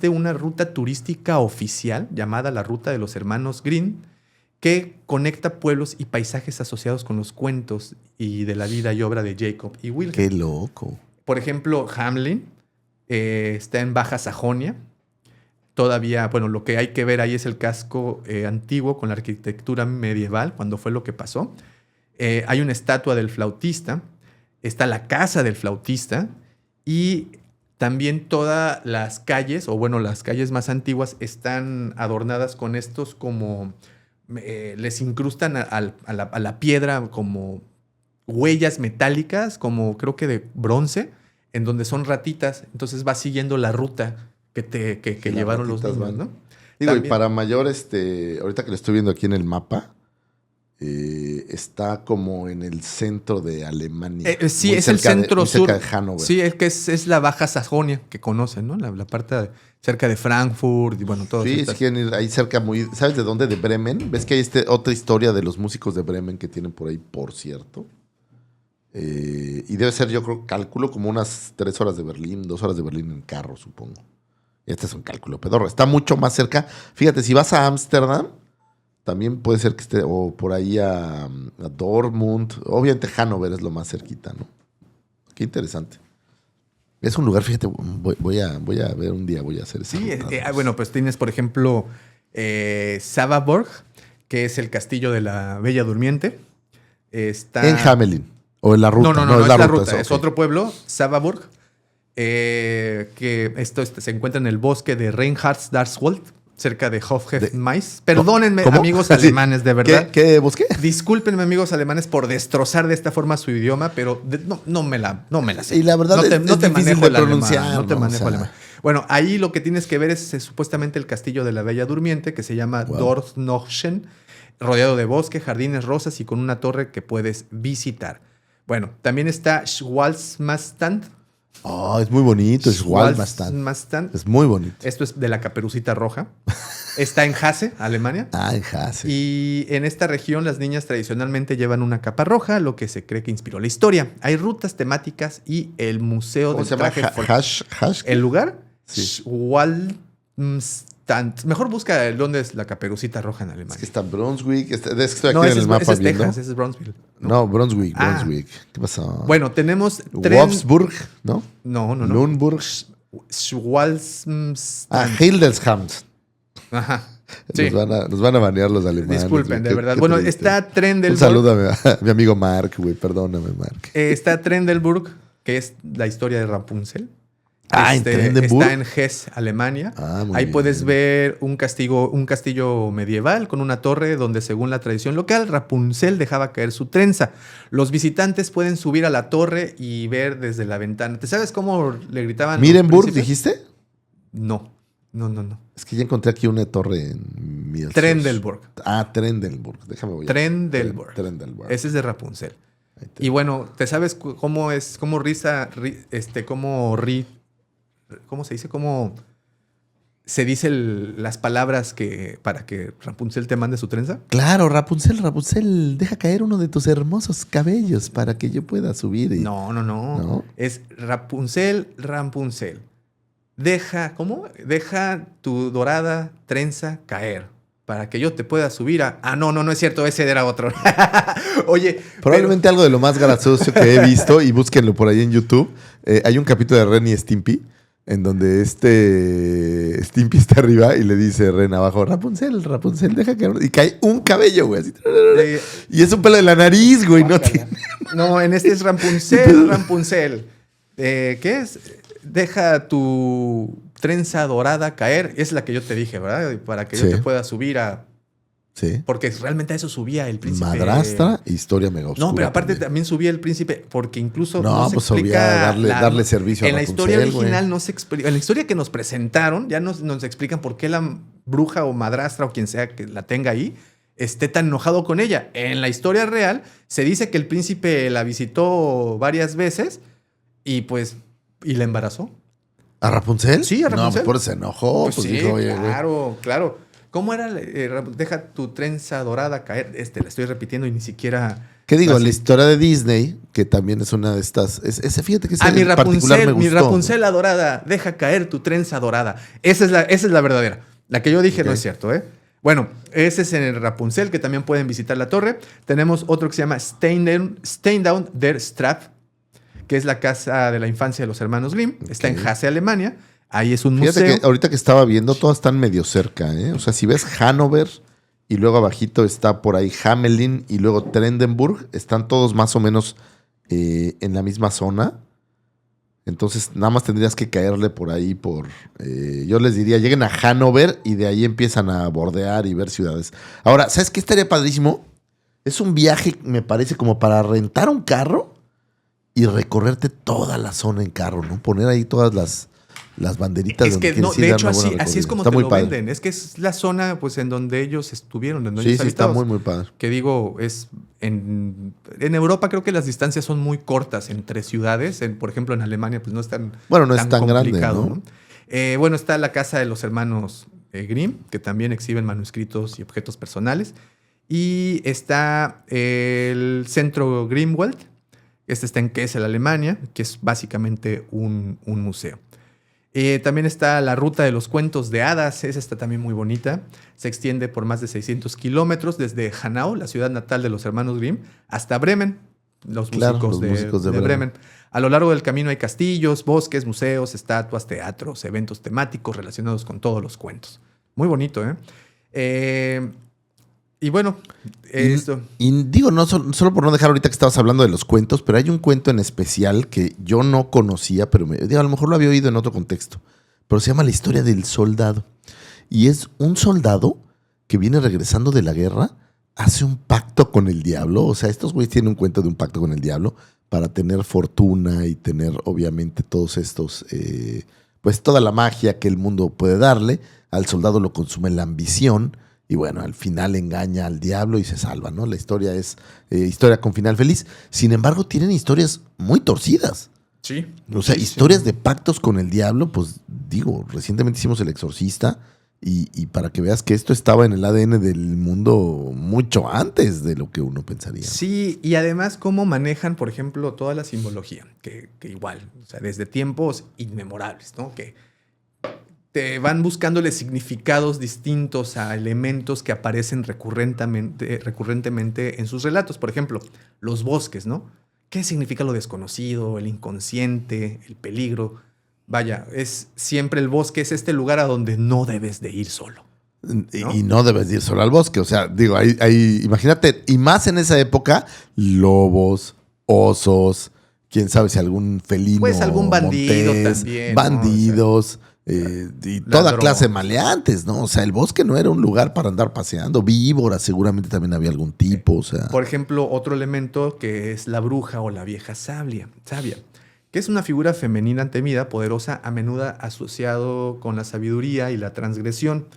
[SPEAKER 3] una ruta turística oficial llamada la Ruta de los Hermanos Grimm que conecta pueblos y paisajes asociados con los cuentos y de la vida y obra de Jacob y Wilhelm.
[SPEAKER 1] Qué loco.
[SPEAKER 3] Por ejemplo, Hamelin está en Baja Sajonia. Todavía, bueno, lo que hay que ver ahí es el casco antiguo con la arquitectura medieval, cuando fue lo que pasó. Hay una estatua del flautista, está la casa del flautista y también todas las calles, o bueno, las calles más antiguas están adornadas con estos como... les incrustan a la piedra como huellas metálicas, como creo que de bronce, en donde son ratitas. Entonces vas siguiendo la ruta que llevaron los niños, ¿no?
[SPEAKER 1] Digo,
[SPEAKER 3] También-
[SPEAKER 1] y para mayor, ahorita que lo estoy viendo aquí en el mapa, está como en el centro de Alemania.
[SPEAKER 3] sí,
[SPEAKER 1] Muy
[SPEAKER 3] es el
[SPEAKER 1] cerca
[SPEAKER 3] centro
[SPEAKER 1] muy
[SPEAKER 3] sur.
[SPEAKER 1] cerca de Hannover.
[SPEAKER 3] Sí, es que es la Baja Sajonia que conocen, ¿no? La parte cerca de Frankfurt y bueno, todo
[SPEAKER 1] Sí,
[SPEAKER 3] eso.
[SPEAKER 1] si quieren ir ahí cerca, ¿sabes de dónde? De Bremen. ¿Ves que hay otra historia de los músicos de Bremen que tienen por ahí, por cierto? Y debe ser, yo creo, calculo como unas 3 horas de Berlín, 2 horas de Berlín en carro, supongo. Este es un cálculo pedorro. Está mucho más cerca. Fíjate, si vas a Ámsterdam, también puede ser que esté, o por ahí a Dortmund. Obviamente Hannover es lo más cerquita, ¿no? Qué interesante. Es un lugar, fíjate, voy a ver un día, voy a hacer eso.
[SPEAKER 3] Sí, bueno, pues tienes, por ejemplo, Savaborg, que es el castillo de la Bella Durmiente. Está...
[SPEAKER 1] En Hamelin, o en la ruta.
[SPEAKER 3] No, es la ruta.
[SPEAKER 1] eso,
[SPEAKER 3] Es
[SPEAKER 1] ok.
[SPEAKER 3] otro pueblo, Savaborg, que esto se encuentra en el bosque de Reinhardsdalswald, cerca de Hofhefmais. Perdónenme,
[SPEAKER 1] ¿Cómo?
[SPEAKER 3] amigos
[SPEAKER 1] Sí.
[SPEAKER 3] alemanes, de verdad.
[SPEAKER 1] ¿Qué busqué?
[SPEAKER 3] Discúlpenme, amigos alemanes, por destrozar de esta forma su idioma, pero no me la sé.
[SPEAKER 1] Y la verdad
[SPEAKER 3] no te,
[SPEAKER 1] es
[SPEAKER 3] no te
[SPEAKER 1] difícil
[SPEAKER 3] manejo
[SPEAKER 1] de
[SPEAKER 3] el alemán,
[SPEAKER 1] pronunciar,
[SPEAKER 3] no te
[SPEAKER 1] ¿no?
[SPEAKER 3] manejo
[SPEAKER 1] O sea,
[SPEAKER 3] alemán. Bueno, ahí lo que tienes que ver es supuestamente el castillo de la Bella Durmiente, que se llama
[SPEAKER 1] Wow.
[SPEAKER 3] Dorfnochen, rodeado de bosque, jardines rosas y con una torre que puedes visitar. Bueno, también está Schwalzmastand.
[SPEAKER 1] Oh, es muy bonito, es Walmastan.
[SPEAKER 3] Schwalzmastand.
[SPEAKER 1] Es muy bonito.
[SPEAKER 3] Esto es de la Caperucita Roja. Está en Hase, Alemania.
[SPEAKER 1] Ah, en Hase.
[SPEAKER 3] Y en esta región las niñas tradicionalmente llevan una capa roja, lo que se cree que inspiró la historia. Hay rutas temáticas y el museo
[SPEAKER 1] ¿Cómo
[SPEAKER 3] del
[SPEAKER 1] se llama?
[SPEAKER 3] traje
[SPEAKER 1] Hash.
[SPEAKER 3] ¿El lugar?
[SPEAKER 1] Sí.
[SPEAKER 3] Schwalmstand. Mejor busca dónde es la Caperucita Roja en
[SPEAKER 1] Es
[SPEAKER 3] Alemania.
[SPEAKER 1] que está Brunswick. Estoy aquí
[SPEAKER 3] No,
[SPEAKER 1] en
[SPEAKER 3] ese
[SPEAKER 1] el
[SPEAKER 3] es,
[SPEAKER 1] mapa
[SPEAKER 3] ese es
[SPEAKER 1] viendo.
[SPEAKER 3] Texas, ese es Brownsville.
[SPEAKER 1] No, Brunswick.
[SPEAKER 3] Ah.
[SPEAKER 1] ¿Qué pasó?
[SPEAKER 3] Bueno, tenemos tren...
[SPEAKER 1] Wolfsburg, ¿no?
[SPEAKER 3] No.
[SPEAKER 1] Lundburg.
[SPEAKER 3] Schwalmstand.
[SPEAKER 1] Hildesheim.
[SPEAKER 3] Ajá. Sí.
[SPEAKER 1] Nos van a banear los alemanes.
[SPEAKER 3] Disculpen,
[SPEAKER 1] güey.
[SPEAKER 3] de
[SPEAKER 1] Qué-
[SPEAKER 3] verdad.
[SPEAKER 1] qué
[SPEAKER 3] Bueno,
[SPEAKER 1] triste.
[SPEAKER 3] está Trendelburg.
[SPEAKER 1] Un saludo a mi amigo Mark, güey. Perdóname, Mark.
[SPEAKER 3] Está Trendelburg, que es la historia de Rapunzel.
[SPEAKER 1] ¿en Trendeburg?
[SPEAKER 3] Está en Hesse, Alemania.
[SPEAKER 1] Ah, muy
[SPEAKER 3] Ahí
[SPEAKER 1] bien.
[SPEAKER 3] puedes ver un castillo medieval con una torre donde, según la tradición local, Rapunzel dejaba caer su trenza. Los visitantes pueden subir a la torre y ver desde la ventana. ¿Te sabes cómo le gritaban? los
[SPEAKER 1] ¿Mirenburg
[SPEAKER 3] príncipes?
[SPEAKER 1] dijiste?
[SPEAKER 3] No.
[SPEAKER 1] Es que ya encontré aquí una torre en Mielzers.
[SPEAKER 3] Trendelburg.
[SPEAKER 1] Ah, Trendelburg. Déjame voy a...
[SPEAKER 3] Trendelburg.
[SPEAKER 1] Trendelburg.
[SPEAKER 3] Ese es de Rapunzel.
[SPEAKER 1] Ahí te-
[SPEAKER 3] Y bueno, ¿te sabes cómo se dice? ¿Cómo se dice las palabras para que Rapunzel te mande su trenza?
[SPEAKER 1] Claro, Rapunzel, deja caer uno de tus hermosos cabellos para que yo pueda subir.
[SPEAKER 3] No.
[SPEAKER 1] ¿No?
[SPEAKER 3] Es Rapunzel. Deja tu dorada trenza caer para que yo te pueda subir a... Ah, no es cierto, ese era otro. Oye,
[SPEAKER 1] Probablemente algo de lo más gracioso que he visto, y búsquenlo por ahí en YouTube. Hay un capítulo de Ren y Stimpy, en donde Stimpy está arriba y le dice Ren abajo, Rapunzel, deja caer. Y cae un cabello, güey. Así. Y es un pelo de la nariz, güey. No tiene...
[SPEAKER 3] No, en este es Rapunzel. ¿Qué es? Deja tu trenza dorada caer. Es la que yo te dije, ¿verdad? Para que yo
[SPEAKER 1] Sí.
[SPEAKER 3] te pueda subir a...
[SPEAKER 1] Sí.
[SPEAKER 3] Porque realmente a eso subía el príncipe.
[SPEAKER 1] Madrastra, historia mega oscura.
[SPEAKER 3] No, pero aparte también subía el príncipe, porque incluso
[SPEAKER 1] No,
[SPEAKER 3] se
[SPEAKER 1] pues
[SPEAKER 3] explica
[SPEAKER 1] obvia, darle servicio a
[SPEAKER 3] en la historia
[SPEAKER 1] Rapunzel,
[SPEAKER 3] original
[SPEAKER 1] güey.
[SPEAKER 3] no se explica. En la historia que nos presentaron, ya nos explican por qué la bruja o madrastra o quien sea que la tenga ahí esté tan enojado con ella. En la historia real se dice que el príncipe la visitó varias veces y la embarazó.
[SPEAKER 1] ¿A Rapunzel?
[SPEAKER 3] Sí, a
[SPEAKER 1] No,
[SPEAKER 3] Rapunzel.
[SPEAKER 1] pues por eso se enojó. Pues
[SPEAKER 3] sí,
[SPEAKER 1] dijo, oye, güey.
[SPEAKER 3] claro. ¿Cómo era? Deja tu trenza dorada caer. La estoy repitiendo y ni siquiera...
[SPEAKER 1] ¿Qué digo?
[SPEAKER 3] Así.
[SPEAKER 1] La historia de Disney, que también es una de estas. Fíjate que ese
[SPEAKER 3] Mi
[SPEAKER 1] en particular me
[SPEAKER 3] Rapunzel,
[SPEAKER 1] gustó.
[SPEAKER 3] mi Rapunzel adorada, deja caer tu trenza dorada. Esa es la verdadera. La que yo dije
[SPEAKER 1] Ok.
[SPEAKER 3] no es cierto, ¿eh? Bueno, ese es en el Rapunzel, que también pueden visitar la torre. Tenemos otro que se llama Steindown der Straat, que es la casa de la infancia de los hermanos Grimm. Está en Hase, Alemania. Ahí es un
[SPEAKER 1] Fíjate
[SPEAKER 3] museo.
[SPEAKER 1] que ahorita que estaba viendo, todas están medio cerca, ¿eh? O sea, si ves Hannover y luego abajito está por ahí Hamelin y luego Trendenburg, están todos más o menos en la misma zona. Entonces, nada más tendrías que caerle por ahí yo les diría, lleguen a Hannover y de ahí empiezan a bordear y ver ciudades. Ahora, ¿sabes qué estaría padrísimo? Es un viaje, me parece, como para rentar un carro y recorrerte toda la zona en carro, ¿no? Poner ahí todas las banderitas.
[SPEAKER 3] Es
[SPEAKER 1] donde
[SPEAKER 3] que no,
[SPEAKER 1] quieres ir,
[SPEAKER 3] de
[SPEAKER 1] dar
[SPEAKER 3] hecho,
[SPEAKER 1] una buena
[SPEAKER 3] así es
[SPEAKER 1] recorrida.
[SPEAKER 3] como
[SPEAKER 1] Está
[SPEAKER 3] te
[SPEAKER 1] muy
[SPEAKER 3] lo
[SPEAKER 1] padre.
[SPEAKER 3] venden. Es que es la zona pues en donde ellos estuvieron, donde
[SPEAKER 1] Sí,
[SPEAKER 3] ellos
[SPEAKER 1] sí, está
[SPEAKER 3] habitados.
[SPEAKER 1] muy padre.
[SPEAKER 3] Que digo, es en Europa creo que las distancias son muy cortas entre ciudades. Por ejemplo, en Alemania pues no es tan
[SPEAKER 1] Bueno, no es tan grande,
[SPEAKER 3] complicado,
[SPEAKER 1] ¿no?
[SPEAKER 3] Bueno, está la casa de los hermanos Grimm, que también exhiben manuscritos y objetos personales. Y está el centro Grimwald. Este está en Kessel, Alemania, que es básicamente un museo. También está la ruta de los cuentos de hadas, esa está también muy bonita. Se extiende por más de 600 kilómetros desde Hanau, la ciudad natal de los hermanos Grimm, hasta Bremen, los músicos de Bremen. A lo largo del camino hay castillos, bosques, museos, estatuas, teatros, eventos temáticos relacionados con todos los cuentos. Muy bonito, ¿eh? Y bueno, esto.
[SPEAKER 1] Y digo, no solo por no dejar ahorita que estabas hablando de los cuentos, pero hay un cuento en especial que yo no conocía, pero digo, a lo mejor lo había oído en otro contexto. Pero se llama La historia del soldado. Y es un soldado que viene regresando de la guerra, hace un pacto con el diablo. O sea, estos güeyes tienen un cuento de un pacto con el diablo para tener fortuna y tener, obviamente, todos estos, pues toda la magia que el mundo puede darle. Al soldado lo consume la ambición. Y bueno, al final engaña al diablo y se salva, ¿no? La historia es historia con final feliz. Sin embargo, tienen historias muy torcidas.
[SPEAKER 3] Sí.
[SPEAKER 1] O sea, historias de pactos con el diablo, pues digo, recientemente hicimos El Exorcista y para que veas que esto estaba en el ADN del mundo mucho antes de lo que uno pensaría.
[SPEAKER 3] Sí, y además cómo manejan, por ejemplo, toda la simbología, que igual, o sea, desde tiempos inmemorables, ¿no? Que te van buscándole significados distintos a elementos que aparecen recurrentemente en sus relatos. Por ejemplo, los bosques, ¿no? ¿Qué significa lo desconocido, el inconsciente, el peligro? Vaya, es siempre el bosque, es este lugar a donde no debes de ir solo, ¿no?
[SPEAKER 1] Y no debes de ir solo al bosque. O sea, digo, imagínate, y más en esa época, lobos, osos, quién sabe si algún felino.
[SPEAKER 3] Pues algún bandido
[SPEAKER 1] montés,
[SPEAKER 3] también,
[SPEAKER 1] bandidos.
[SPEAKER 3] ¿no? O sea,
[SPEAKER 1] y toda
[SPEAKER 3] ladrón.
[SPEAKER 1] clase de maleantes, ¿no? O sea, el bosque no era un lugar para andar paseando. Víboras seguramente también había algún tipo, o sea.
[SPEAKER 3] Por ejemplo, otro elemento que es la bruja o la vieja sabia, que es una figura femenina temida, poderosa, a menudo asociado con la sabiduría y la transgresión.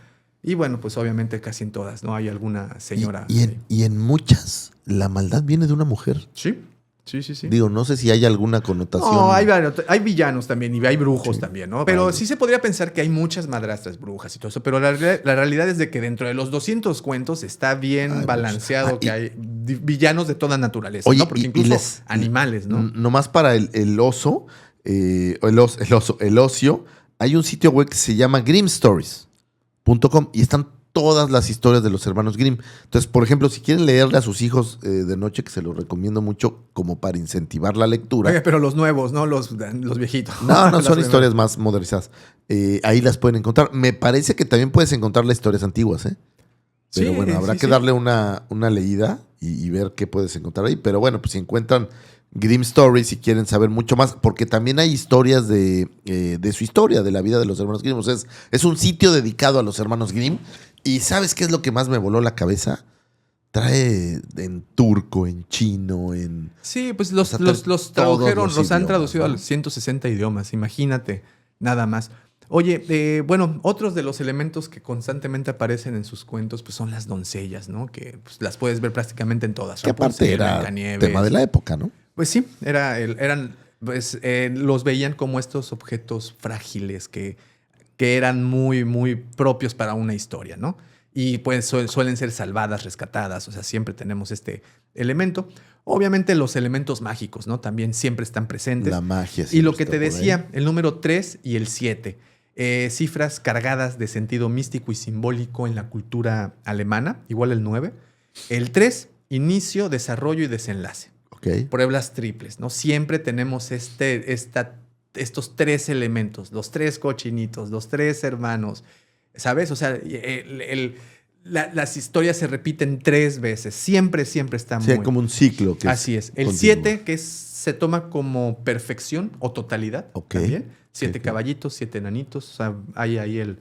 [SPEAKER 3] Y bueno, pues obviamente casi en todas, ¿no? Hay alguna señora.
[SPEAKER 1] Y en muchas, la maldad viene de una mujer.
[SPEAKER 3] Sí.
[SPEAKER 1] Digo, no sé si hay alguna connotación.
[SPEAKER 3] No, hay villanos también y hay brujos también, ¿no? Pero sí se podría pensar que hay muchas madrastras brujas y todo eso, pero la realidad es de que dentro de los 200 cuentos está bien balanceado que hay villanos de toda naturaleza,
[SPEAKER 1] oye,
[SPEAKER 3] ¿no? Porque incluso animales, ¿no?
[SPEAKER 1] Nomás para el oso, el ocio, hay un sitio web que se llama grimmstories.com y están todas las historias de los hermanos Grimm. Entonces, por ejemplo, si quieren leerle a sus hijos de noche, que se los recomiendo mucho como para incentivar la lectura.
[SPEAKER 3] Oye, pero los nuevos, ¿no? Los viejitos.
[SPEAKER 1] No, son historias más modernizadas. Ahí las pueden encontrar. Me parece que también puedes encontrar las historias antiguas, ¿eh? Pero
[SPEAKER 3] Sí,
[SPEAKER 1] bueno, habrá que darle una leída y ver qué puedes encontrar ahí. Pero bueno, pues si encuentran Grimm Stories, si quieren saber mucho más, porque también hay historias de su historia, de la vida de los hermanos Grimm. O sea, es un sitio dedicado a los hermanos Grimm. ¿Y sabes qué es lo que más me voló la cabeza? Trae en turco, en chino, en...
[SPEAKER 3] Sí, pues los tradujeron, los han traducido a los 160 idiomas, imagínate, nada más. Oye, bueno, otros de los elementos que constantemente aparecen en sus cuentos pues son las doncellas, ¿no? Que pues, las puedes ver prácticamente en todas.
[SPEAKER 1] Que aparte era tema de la época, ¿no?
[SPEAKER 3] Pues sí, pues, los veían como estos objetos frágiles que eran muy, muy propios para una historia, ¿no? Y pues suelen ser salvadas, rescatadas, o sea, siempre tenemos este elemento. Obviamente los elementos mágicos, ¿no? También siempre están presentes.
[SPEAKER 1] La magia.
[SPEAKER 3] Y lo que te decía, el número 3 y el 7, cifras cargadas de sentido místico y simbólico en la cultura alemana, igual el 9. El 3, inicio, desarrollo y desenlace.
[SPEAKER 1] Okay.
[SPEAKER 3] Pruebas triples, ¿no? Siempre tenemos estos 3 elementos, los 3 cochinitos, los 3 hermanos, ¿sabes? O sea, las historias se repiten 3 veces. Siempre está muy...
[SPEAKER 1] Sí, como un ciclo.
[SPEAKER 3] Así es. El 7, que se toma como perfección o totalidad.
[SPEAKER 1] Okay.
[SPEAKER 3] También. 7 caballitos, 7 enanitos. O sea, hay ahí el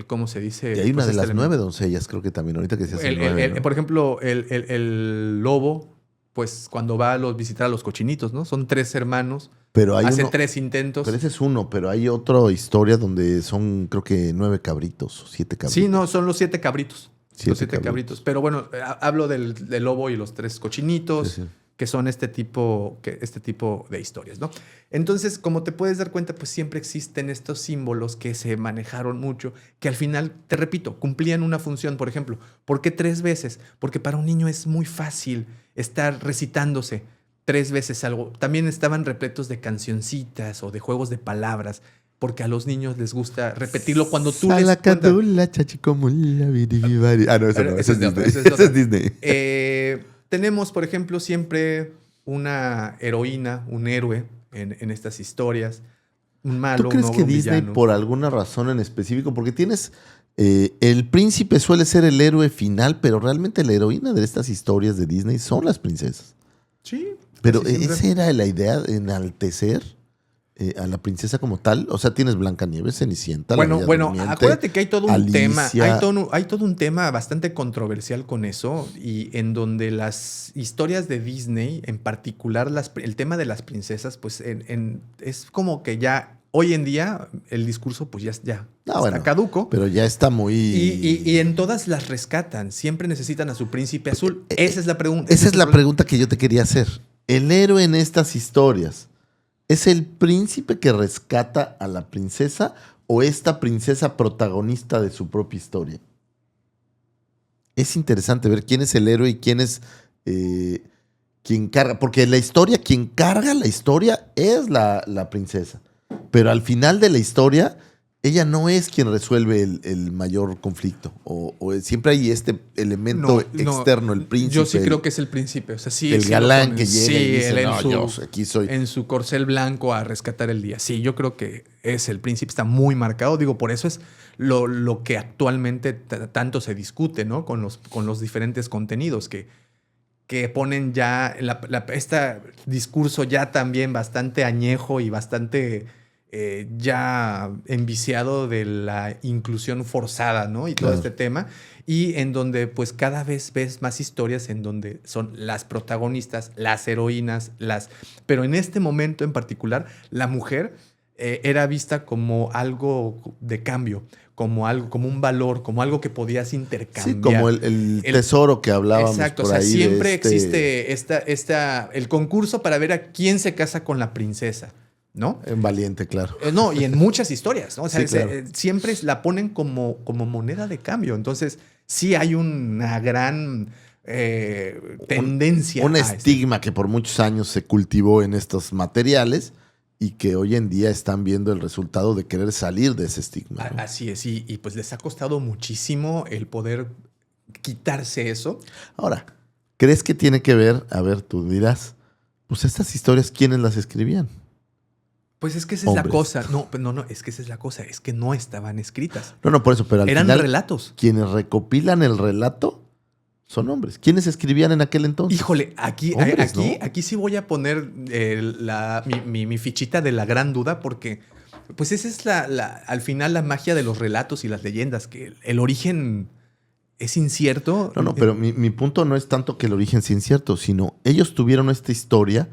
[SPEAKER 3] ¿cómo se dice?
[SPEAKER 1] Y hay una de las 9 doncellas, creo que también. Ahorita que decías el 9, ¿no?
[SPEAKER 3] Por ejemplo, el lobo, pues cuando va a visitar a los cochinitos, ¿no? Son 3 hermanos.
[SPEAKER 1] Pero
[SPEAKER 3] hace 3 intentos.
[SPEAKER 1] Pero ese es uno, pero hay otra historia donde son, creo que 9 cabritos o 7 cabritos.
[SPEAKER 3] Sí, no, son los 7 cabritos.
[SPEAKER 1] 7
[SPEAKER 3] cabritos. Pero bueno, hablo del lobo y los 3 cochinitos, sí. Que son este tipo de historias, ¿no? Entonces, como te puedes dar cuenta, pues siempre existen estos símbolos que se manejaron mucho, que al final, te repito, cumplían una función. Por ejemplo, ¿por qué 3 veces? Porque para un niño es muy fácil estar recitándose 3 veces algo. También estaban repletos de cancioncitas o de juegos de palabras. porque a los niños les gusta repetirlo cuando tú les cuentas.
[SPEAKER 1] Salacadula, chachicomula, biribibari. Ah, no, eso no. Ese es Disney.
[SPEAKER 3] Ese es
[SPEAKER 1] Disney.
[SPEAKER 3] Tenemos, por ejemplo, siempre una heroína, un héroe en estas historias. Un malo,
[SPEAKER 1] ¿Tú crees
[SPEAKER 3] un
[SPEAKER 1] que
[SPEAKER 3] noble, un
[SPEAKER 1] Disney,
[SPEAKER 3] villano.
[SPEAKER 1] por alguna razón en específico, porque tienes el príncipe suele ser el héroe final, pero realmente la heroína de estas historias de Disney son las princesas?
[SPEAKER 3] Sí.
[SPEAKER 1] Pero
[SPEAKER 3] casi siempre.
[SPEAKER 1] esa era la idea, enaltecer a la princesa como tal. O sea, tienes Blancanieves, Cenicienta, La
[SPEAKER 3] Bueno,
[SPEAKER 1] Bella Durmiente,
[SPEAKER 3] acuérdate que hay todo un
[SPEAKER 1] Alicia.
[SPEAKER 3] tema, hay todo un tema bastante controversial con eso, y en donde las historias de Disney, en particular el tema de las princesas, pues es como que ya hoy en día el discurso pues ya está
[SPEAKER 1] bueno,
[SPEAKER 3] caduco.
[SPEAKER 1] Pero ya está muy...
[SPEAKER 3] Y en todas las rescatan, siempre necesitan a su príncipe azul. Esa es la pregunta.
[SPEAKER 1] Esa es la pregunta que yo te quería hacer. El héroe en estas historias, ¿es el príncipe que rescata a la princesa o esta princesa protagonista de su propia historia? Es interesante ver quién es el héroe y quién es quien carga. Porque la historia, quien carga la historia es la princesa. Pero al final de la historia, ella no es quien resuelve el mayor conflicto. O siempre hay este elemento externo, el príncipe.
[SPEAKER 3] Yo sí creo que es el príncipe. O sea, sí,
[SPEAKER 1] el
[SPEAKER 3] sí
[SPEAKER 1] galán
[SPEAKER 3] lo ponen.
[SPEAKER 1] que llega y dice,
[SPEAKER 3] él
[SPEAKER 1] no, yo aquí soy.
[SPEAKER 3] en su corcel blanco a rescatar el día. Sí, yo creo que es el príncipe. Está muy marcado. Digo, por eso es lo que actualmente tanto se discute, ¿no? Con los diferentes contenidos que ponen ya este discurso ya también bastante añejo y bastante ya enviciado de la inclusión forzada, ¿no? Y todo
[SPEAKER 1] Claro.
[SPEAKER 3] este tema. Y en donde pues cada vez ves más historias en donde son las protagonistas, las heroínas, pero en este momento en particular, la mujer era vista como algo de cambio, como un valor, como algo que podías intercambiar.
[SPEAKER 1] Sí, como el tesoro que hablábamos.
[SPEAKER 3] Exacto,
[SPEAKER 1] por
[SPEAKER 3] o sea,
[SPEAKER 1] ahí
[SPEAKER 3] siempre
[SPEAKER 1] de
[SPEAKER 3] existe el concurso para ver a quién se casa con la princesa, ¿no?
[SPEAKER 1] En Valiente, claro.
[SPEAKER 3] No, y en muchas historias, ¿no? O sea,
[SPEAKER 1] Sí, claro.
[SPEAKER 3] siempre la ponen como moneda de cambio. Entonces, sí hay una gran tendencia.
[SPEAKER 1] Un
[SPEAKER 3] a
[SPEAKER 1] estigma que por muchos años se cultivó en estos materiales y que hoy en día están viendo el resultado de querer salir de ese estigma, ¿no?
[SPEAKER 3] Así es, y pues les ha costado muchísimo el poder quitarse eso.
[SPEAKER 1] Ahora, ¿crees que tiene que ver? A ver, tú dirás, pues estas historias, ¿quiénes las escribían?
[SPEAKER 3] Pues es que esa es la
[SPEAKER 1] Hombres.
[SPEAKER 3] cosa. No, es que esa es la cosa. Es que no estaban escritas.
[SPEAKER 1] No, por eso, pero al
[SPEAKER 3] Eran
[SPEAKER 1] final,
[SPEAKER 3] relatos.
[SPEAKER 1] quienes recopilan el relato son hombres. ¿Quiénes escribían en aquel entonces?
[SPEAKER 3] Híjole, aquí sí voy a poner mi fichita de la gran duda, porque pues esa es al final la magia de los relatos y las leyendas, que el origen es incierto.
[SPEAKER 1] No, pero mi punto no es tanto que el origen sea incierto, sino ellos tuvieron esta historia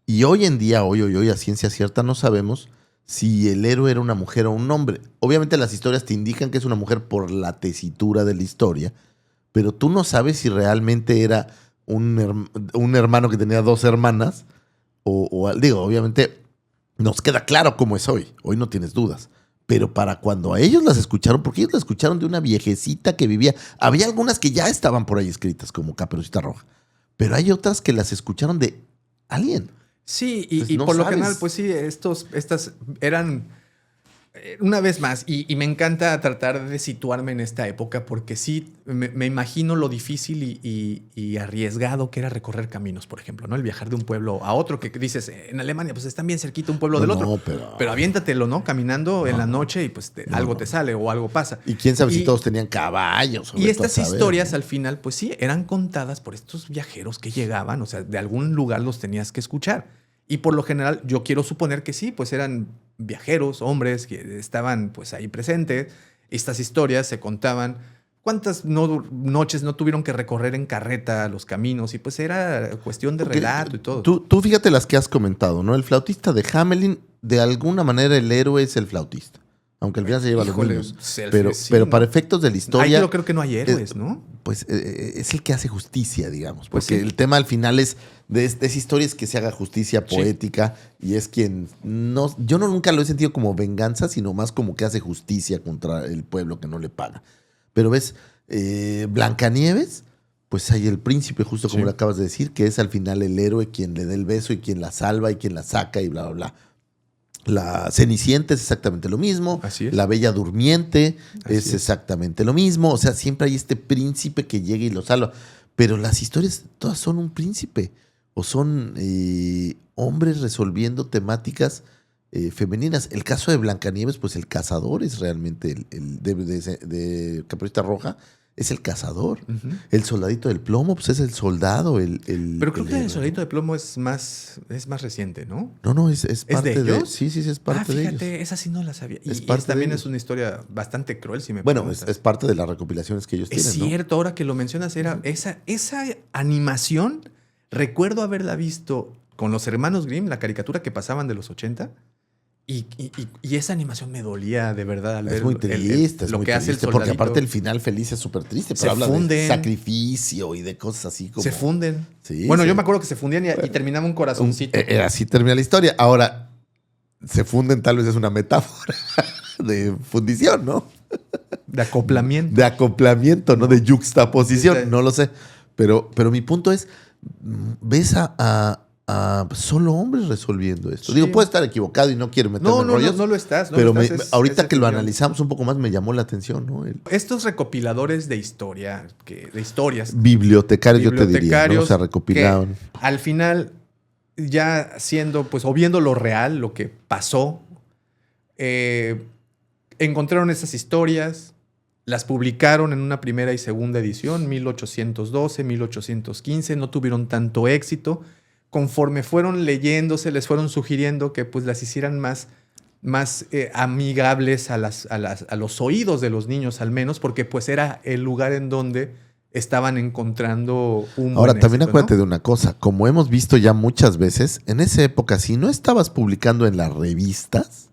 [SPEAKER 1] y hoy en día, hoy, a ciencia cierta, no sabemos si el héroe era una mujer o un hombre. Obviamente las historias te indican que es una mujer por la tesitura de la historia, pero tú no sabes si realmente era un hermano que tenía dos hermanas digo, obviamente nos queda claro cómo es hoy. Hoy no tienes dudas. Pero para cuando a ellos las escucharon, porque ellos las escucharon de una viejecita que vivía. Había algunas que ya estaban por ahí escritas, como Caperucita Roja. Pero hay otras que las escucharon de alguien.
[SPEAKER 3] Sí,
[SPEAKER 1] Pues
[SPEAKER 3] y
[SPEAKER 1] no
[SPEAKER 3] por lo
[SPEAKER 1] sabes.
[SPEAKER 3] general, pues sí, estas eran, una vez más, y me encanta tratar de situarme en esta época, porque sí, me imagino lo difícil y arriesgado que era recorrer caminos, por ejemplo, ¿no? El viajar de un pueblo a otro, que dices, en Alemania, pues están bien cerquita un pueblo del otro. Pero aviéntatelo, ¿no? Caminando en la noche y pues algo te sale o algo pasa.
[SPEAKER 1] Y quién sabe si todos tenían caballos.
[SPEAKER 3] Y estas historias al final, pues sí, eran contadas por estos viajeros que llegaban, o sea, de algún lugar los tenías que escuchar. Y por lo general, yo quiero suponer que sí, pues eran viajeros, hombres que estaban pues ahí presentes. Estas historias se contaban. ¿Cuántas noches no tuvieron que recorrer en carreta los caminos? Y pues era cuestión de relato y todo.
[SPEAKER 1] Tú fíjate las que has comentado, ¿no? El flautista de Hamelin, de alguna manera el héroe es el flautista. Aunque al final se lleva a los niños. Pero para efectos de la historia...
[SPEAKER 3] Yo creo que no hay héroes, ¿no?
[SPEAKER 1] Pues es el que hace justicia, digamos.
[SPEAKER 3] Pues
[SPEAKER 1] porque
[SPEAKER 3] sí.
[SPEAKER 1] el tema al final es de esa historia es que se haga justicia poética y es quien... Yo nunca lo he sentido como venganza, sino más como que hace justicia contra el pueblo que no le paga. Pero ves, Blancanieves, pues hay el príncipe, justo como
[SPEAKER 3] Sí.
[SPEAKER 1] lo acabas de decir, que es al final el héroe quien le da el beso y quien la salva y quien la saca y bla, bla, bla. La Cenicienta es exactamente lo mismo.
[SPEAKER 3] Así es.
[SPEAKER 1] La Bella Durmiente
[SPEAKER 3] Así
[SPEAKER 1] es
[SPEAKER 3] es.
[SPEAKER 1] exactamente lo mismo. O sea, siempre hay este príncipe que llega y lo salva. Pero las historias todas son un príncipe. O son hombres resolviendo temáticas femeninas. El caso de Blancanieves, pues el cazador es realmente de Caperucita Roja. Es el cazador.
[SPEAKER 3] Ujú.
[SPEAKER 1] El soldadito del plomo, pues es el soldado.
[SPEAKER 3] Pero creo que el
[SPEAKER 1] héroe.
[SPEAKER 3] soldadito de plomo es más reciente, ¿no?
[SPEAKER 1] No, es parte
[SPEAKER 3] de ellos?
[SPEAKER 1] Sí, es parte de ellos.
[SPEAKER 3] Fíjate, esa sí no la sabía. Y,
[SPEAKER 1] Es
[SPEAKER 3] y
[SPEAKER 1] parte de
[SPEAKER 3] también
[SPEAKER 1] ellos.
[SPEAKER 3] es una historia bastante cruel, si me
[SPEAKER 1] Bueno,
[SPEAKER 3] preguntas.
[SPEAKER 1] es parte de las recopilaciones que ellos
[SPEAKER 3] Es
[SPEAKER 1] tienen, ¿no?
[SPEAKER 3] cierto, ahora que lo mencionas, era esa animación, recuerdo haberla visto con los hermanos Grimm, la caricatura que pasaban de los 80, y esa animación me dolía de verdad al ver
[SPEAKER 1] Es muy triste,
[SPEAKER 3] lo que hace el
[SPEAKER 1] triste, porque
[SPEAKER 3] soldadito.
[SPEAKER 1] aparte el final feliz es súper triste,
[SPEAKER 3] Se
[SPEAKER 1] pero habla de
[SPEAKER 3] funden.
[SPEAKER 1] sacrificio y de cosas así como...
[SPEAKER 3] Se funden.
[SPEAKER 1] Sí,
[SPEAKER 3] Bueno,
[SPEAKER 1] sí.
[SPEAKER 3] yo me acuerdo que se fundían y terminaba un corazoncito.
[SPEAKER 1] Así termina la historia. Ahora, se funden tal vez es una metáfora de fundición, ¿no?
[SPEAKER 3] De acoplamiento.
[SPEAKER 1] De acoplamiento, no de yuxtaposición,
[SPEAKER 3] Sí, sí.
[SPEAKER 1] no lo sé. Pero mi punto es, ves a solo hombres resolviendo esto.
[SPEAKER 3] Sí.
[SPEAKER 1] Digo, puede estar equivocado y no quiero meterme en rollos.
[SPEAKER 3] No lo estás. No
[SPEAKER 1] pero
[SPEAKER 3] lo estás,
[SPEAKER 1] ahorita
[SPEAKER 3] es
[SPEAKER 1] que lo
[SPEAKER 3] opinión.
[SPEAKER 1] analizamos un poco más me llamó la atención, ¿no?
[SPEAKER 3] Estos recopiladores de historia, de historias,
[SPEAKER 1] Bibliotecarios, yo te diría, ¿no? O
[SPEAKER 3] bibliotecarios
[SPEAKER 1] sea, recopilaban.
[SPEAKER 3] que al final, ya siendo, pues, o viendo lo real, lo que pasó, encontraron esas historias, las publicaron en una primera y segunda edición, 1812, 1815, no tuvieron tanto éxito. Conforme fueron leyéndose, les fueron sugiriendo que pues las hicieran más amigables a los oídos de los niños al menos, porque pues era el lugar en donde estaban encontrando un
[SPEAKER 1] Ahora,
[SPEAKER 3] buen
[SPEAKER 1] también
[SPEAKER 3] éxito,
[SPEAKER 1] acuérdate
[SPEAKER 3] ¿no?
[SPEAKER 1] de una cosa. Como hemos visto ya muchas veces, en esa época, si no estabas publicando en las revistas,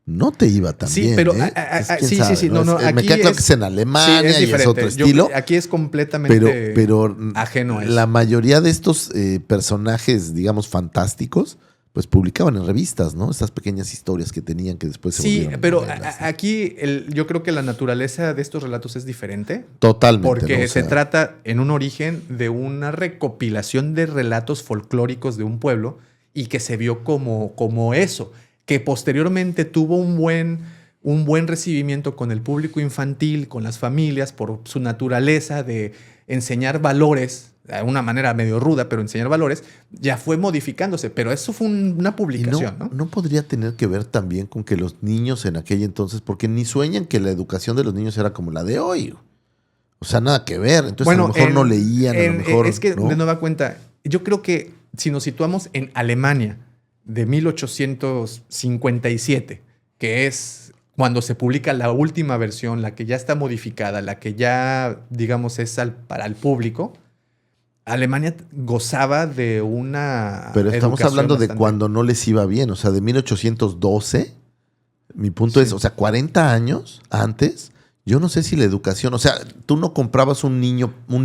[SPEAKER 1] no te iba tan
[SPEAKER 3] Sí,
[SPEAKER 1] bien.
[SPEAKER 3] pero
[SPEAKER 1] ¿eh? ¿Quién sabe,
[SPEAKER 3] sí, no,
[SPEAKER 1] me
[SPEAKER 3] aquí
[SPEAKER 1] queda claro
[SPEAKER 3] es-
[SPEAKER 1] que es en Alemania
[SPEAKER 3] Sí, es
[SPEAKER 1] y es
[SPEAKER 3] diferente.
[SPEAKER 1] otro estilo.
[SPEAKER 3] Aquí es completamente
[SPEAKER 1] Pero
[SPEAKER 3] ajeno a eso.
[SPEAKER 1] la mayoría de estos personajes, digamos, fantásticos, pues publicaban en revistas, ¿no? Estas pequeñas historias que tenían que después se
[SPEAKER 3] Sí,
[SPEAKER 1] volvieron
[SPEAKER 3] pero
[SPEAKER 1] novelas, ¿no?
[SPEAKER 3] aquí yo creo que la naturaleza de estos relatos es diferente.
[SPEAKER 1] Totalmente.
[SPEAKER 3] Porque
[SPEAKER 1] ¿no? O
[SPEAKER 3] se
[SPEAKER 1] sea,
[SPEAKER 3] trata en un origen de una recopilación de relatos folclóricos de un pueblo y que se vio como eso, que posteriormente tuvo un buen recibimiento con el público infantil, con las familias, por su naturaleza de enseñar valores, de una manera medio ruda, pero enseñar valores, ya fue modificándose. Pero eso fue una
[SPEAKER 1] Y
[SPEAKER 3] publicación, ¿no?
[SPEAKER 1] no podría tener que ver también con que los niños en aquel entonces, porque ni sueñan que la educación de los niños era como la de hoy. O sea, nada que ver. Entonces, a lo mejor no leían, a lo mejor.
[SPEAKER 3] Es que,
[SPEAKER 1] ¿no?
[SPEAKER 3] de nueva cuenta, yo creo que si nos situamos en Alemania de 1857, que es cuando se publica la última versión, la que ya está modificada, la que ya, digamos, es para el público, Alemania gozaba de una.
[SPEAKER 1] Pero estamos
[SPEAKER 3] educación
[SPEAKER 1] hablando de
[SPEAKER 3] bastante-
[SPEAKER 1] cuando no les iba bien. O sea, de 1812. Mi punto
[SPEAKER 3] Sí.
[SPEAKER 1] es, o sea, 40 años antes. Yo no sé si la educación, o sea, tú no comprabas un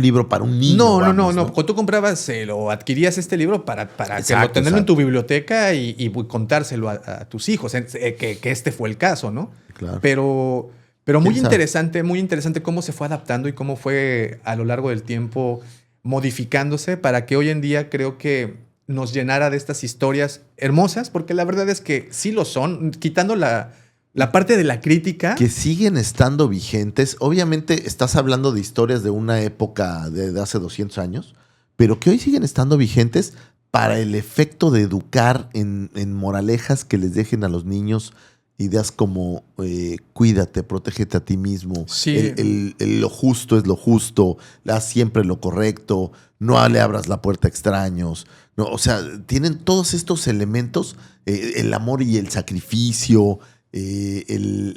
[SPEAKER 1] libro para un niño.
[SPEAKER 3] No.
[SPEAKER 1] vamos,
[SPEAKER 3] Cuando tú comprabas o adquirías este libro para
[SPEAKER 1] Exacto,
[SPEAKER 3] tenerlo en
[SPEAKER 1] exacto.
[SPEAKER 3] tu biblioteca y contárselo a tus hijos, que este fue el caso, ¿no?
[SPEAKER 1] Claro.
[SPEAKER 3] Pero muy
[SPEAKER 1] ¿Quién sabe?
[SPEAKER 3] muy interesante cómo se fue adaptando y cómo fue a lo largo del tiempo modificándose para que hoy en día creo que nos llenara de estas historias hermosas, porque la verdad es que sí lo son, quitando la parte de la crítica.
[SPEAKER 1] Que siguen estando vigentes. Obviamente estás hablando de historias de una época de hace 200 años, pero que hoy siguen estando vigentes para el efecto de educar en moralejas que les dejen a los niños ideas como cuídate, protégete a ti mismo,
[SPEAKER 3] Sí.
[SPEAKER 1] lo justo es lo justo, haz siempre lo correcto, no le abras la puerta a extraños. No, o sea, tienen todos estos elementos, el amor y el sacrificio,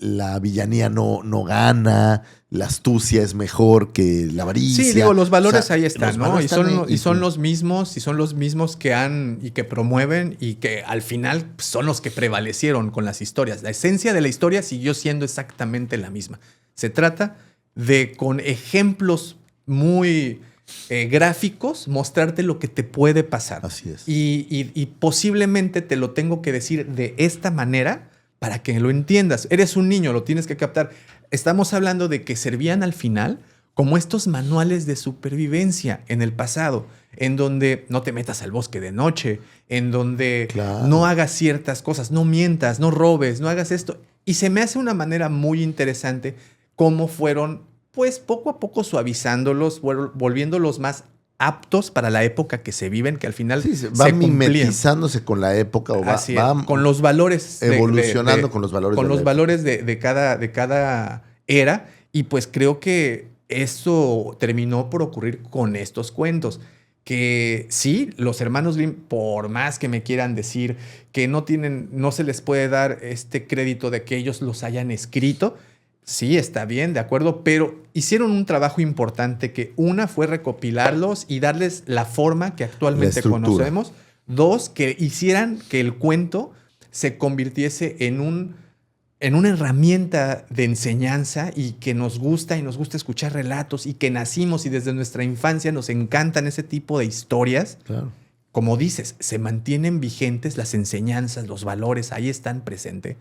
[SPEAKER 1] la villanía no gana, la astucia es mejor que la avaricia.
[SPEAKER 3] Sí, digo, los valores
[SPEAKER 1] O sea,
[SPEAKER 3] ahí están,
[SPEAKER 1] los
[SPEAKER 3] ¿no?
[SPEAKER 1] valores
[SPEAKER 3] Y son,
[SPEAKER 1] están ahí,
[SPEAKER 3] y son los mismos que han y que promueven y que al final son los que prevalecieron con las historias. La esencia de la historia siguió siendo exactamente la misma. Se trata de, con ejemplos muy gráficos, mostrarte lo que te puede pasar.
[SPEAKER 1] Así es.
[SPEAKER 3] Y posiblemente te lo tengo que decir de esta manera para que lo entiendas. Eres un niño, lo tienes que captar. Estamos hablando de que servían al final como estos manuales de supervivencia en el pasado, en donde no te metas al bosque de noche, en donde
[SPEAKER 1] Claro.
[SPEAKER 3] no hagas ciertas cosas, no mientas, no robes, no hagas esto. Y se me hace una manera muy interesante cómo fueron, pues poco a poco suavizándolos, volviéndolos más aptos para la época que se viven, que al final
[SPEAKER 1] Sí, va
[SPEAKER 3] se cumplían.
[SPEAKER 1] mimetizándose con la época o
[SPEAKER 3] Así es,
[SPEAKER 1] va
[SPEAKER 3] con los valores
[SPEAKER 1] evolucionando con los valores
[SPEAKER 3] con
[SPEAKER 1] de la
[SPEAKER 3] los
[SPEAKER 1] época.
[SPEAKER 3] valores de cada era, y pues creo que eso terminó por ocurrir con estos cuentos, que sí, los hermanos Grimm, por más que me quieran decir que no se les puede dar este crédito de que ellos los hayan escrito. Sí, está bien, de acuerdo, pero hicieron un trabajo importante, que una fue recopilarlos y darles la forma que actualmente
[SPEAKER 1] estructura.
[SPEAKER 3] conocemos. Dos, que hicieran que el cuento se convirtiese en una herramienta de enseñanza, y que nos gusta escuchar relatos, y que nacimos y desde nuestra infancia nos encantan ese tipo de historias.
[SPEAKER 1] Claro.
[SPEAKER 3] Como dices, se mantienen vigentes las enseñanzas, los valores, ahí están presentes,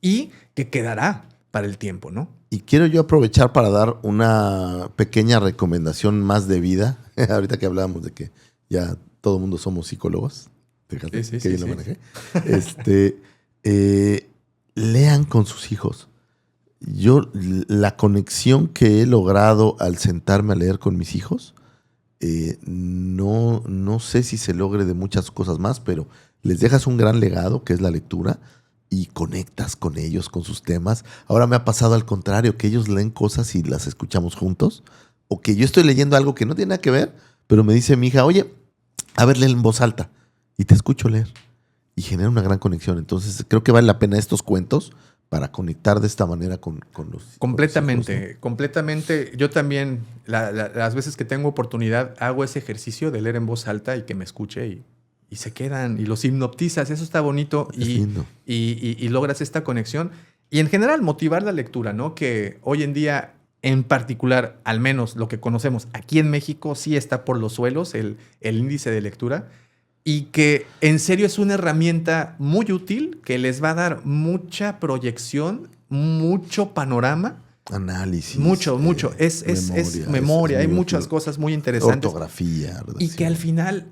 [SPEAKER 3] y que quedará para el tiempo, ¿no?
[SPEAKER 1] Y quiero yo aprovechar para dar una pequeña recomendación más de vida. Ahorita que hablábamos de que ya todo el mundo somos psicólogos. Fíjate,
[SPEAKER 3] Sí,
[SPEAKER 1] que
[SPEAKER 3] sí,
[SPEAKER 1] bien lo
[SPEAKER 3] sí.
[SPEAKER 1] manejé. Lean con sus hijos. Yo, la conexión que he logrado al sentarme a leer con mis hijos, no sé si se logre de muchas cosas más, pero les dejas un gran legado, que es la lectura, y conectas con ellos, con sus temas. Ahora me ha pasado al contrario, que ellos leen cosas y las escuchamos juntos, o que yo estoy leyendo algo que no tiene nada que ver, pero me dice mi hija, oye, a ver, lee en voz alta, y te escucho leer. Y genera una gran conexión. Entonces creo que vale la pena estos cuentos para conectar de esta manera con los
[SPEAKER 3] Completamente,
[SPEAKER 1] con los hijos,
[SPEAKER 3] completamente. Yo también, las veces que tengo oportunidad, hago ese ejercicio de leer en voz alta y que me escuche, y se quedan y los hipnotizas. Eso está bonito,
[SPEAKER 1] ¿no? Es lindo.
[SPEAKER 3] y logras esta conexión. Y en general motivar la lectura, ¿no? Que hoy en día, en particular, al menos lo que conocemos aquí en México, sí está por los suelos el índice de lectura. Y que en serio es una herramienta muy útil, que les va a dar mucha proyección, mucho panorama.
[SPEAKER 1] Análisis.
[SPEAKER 3] Mucho. Es memoria. Hay
[SPEAKER 1] muy
[SPEAKER 3] muchas
[SPEAKER 1] útil.
[SPEAKER 3] cosas muy interesantes.
[SPEAKER 1] Ortografía.
[SPEAKER 3] Y
[SPEAKER 1] redacción.
[SPEAKER 3] que al final,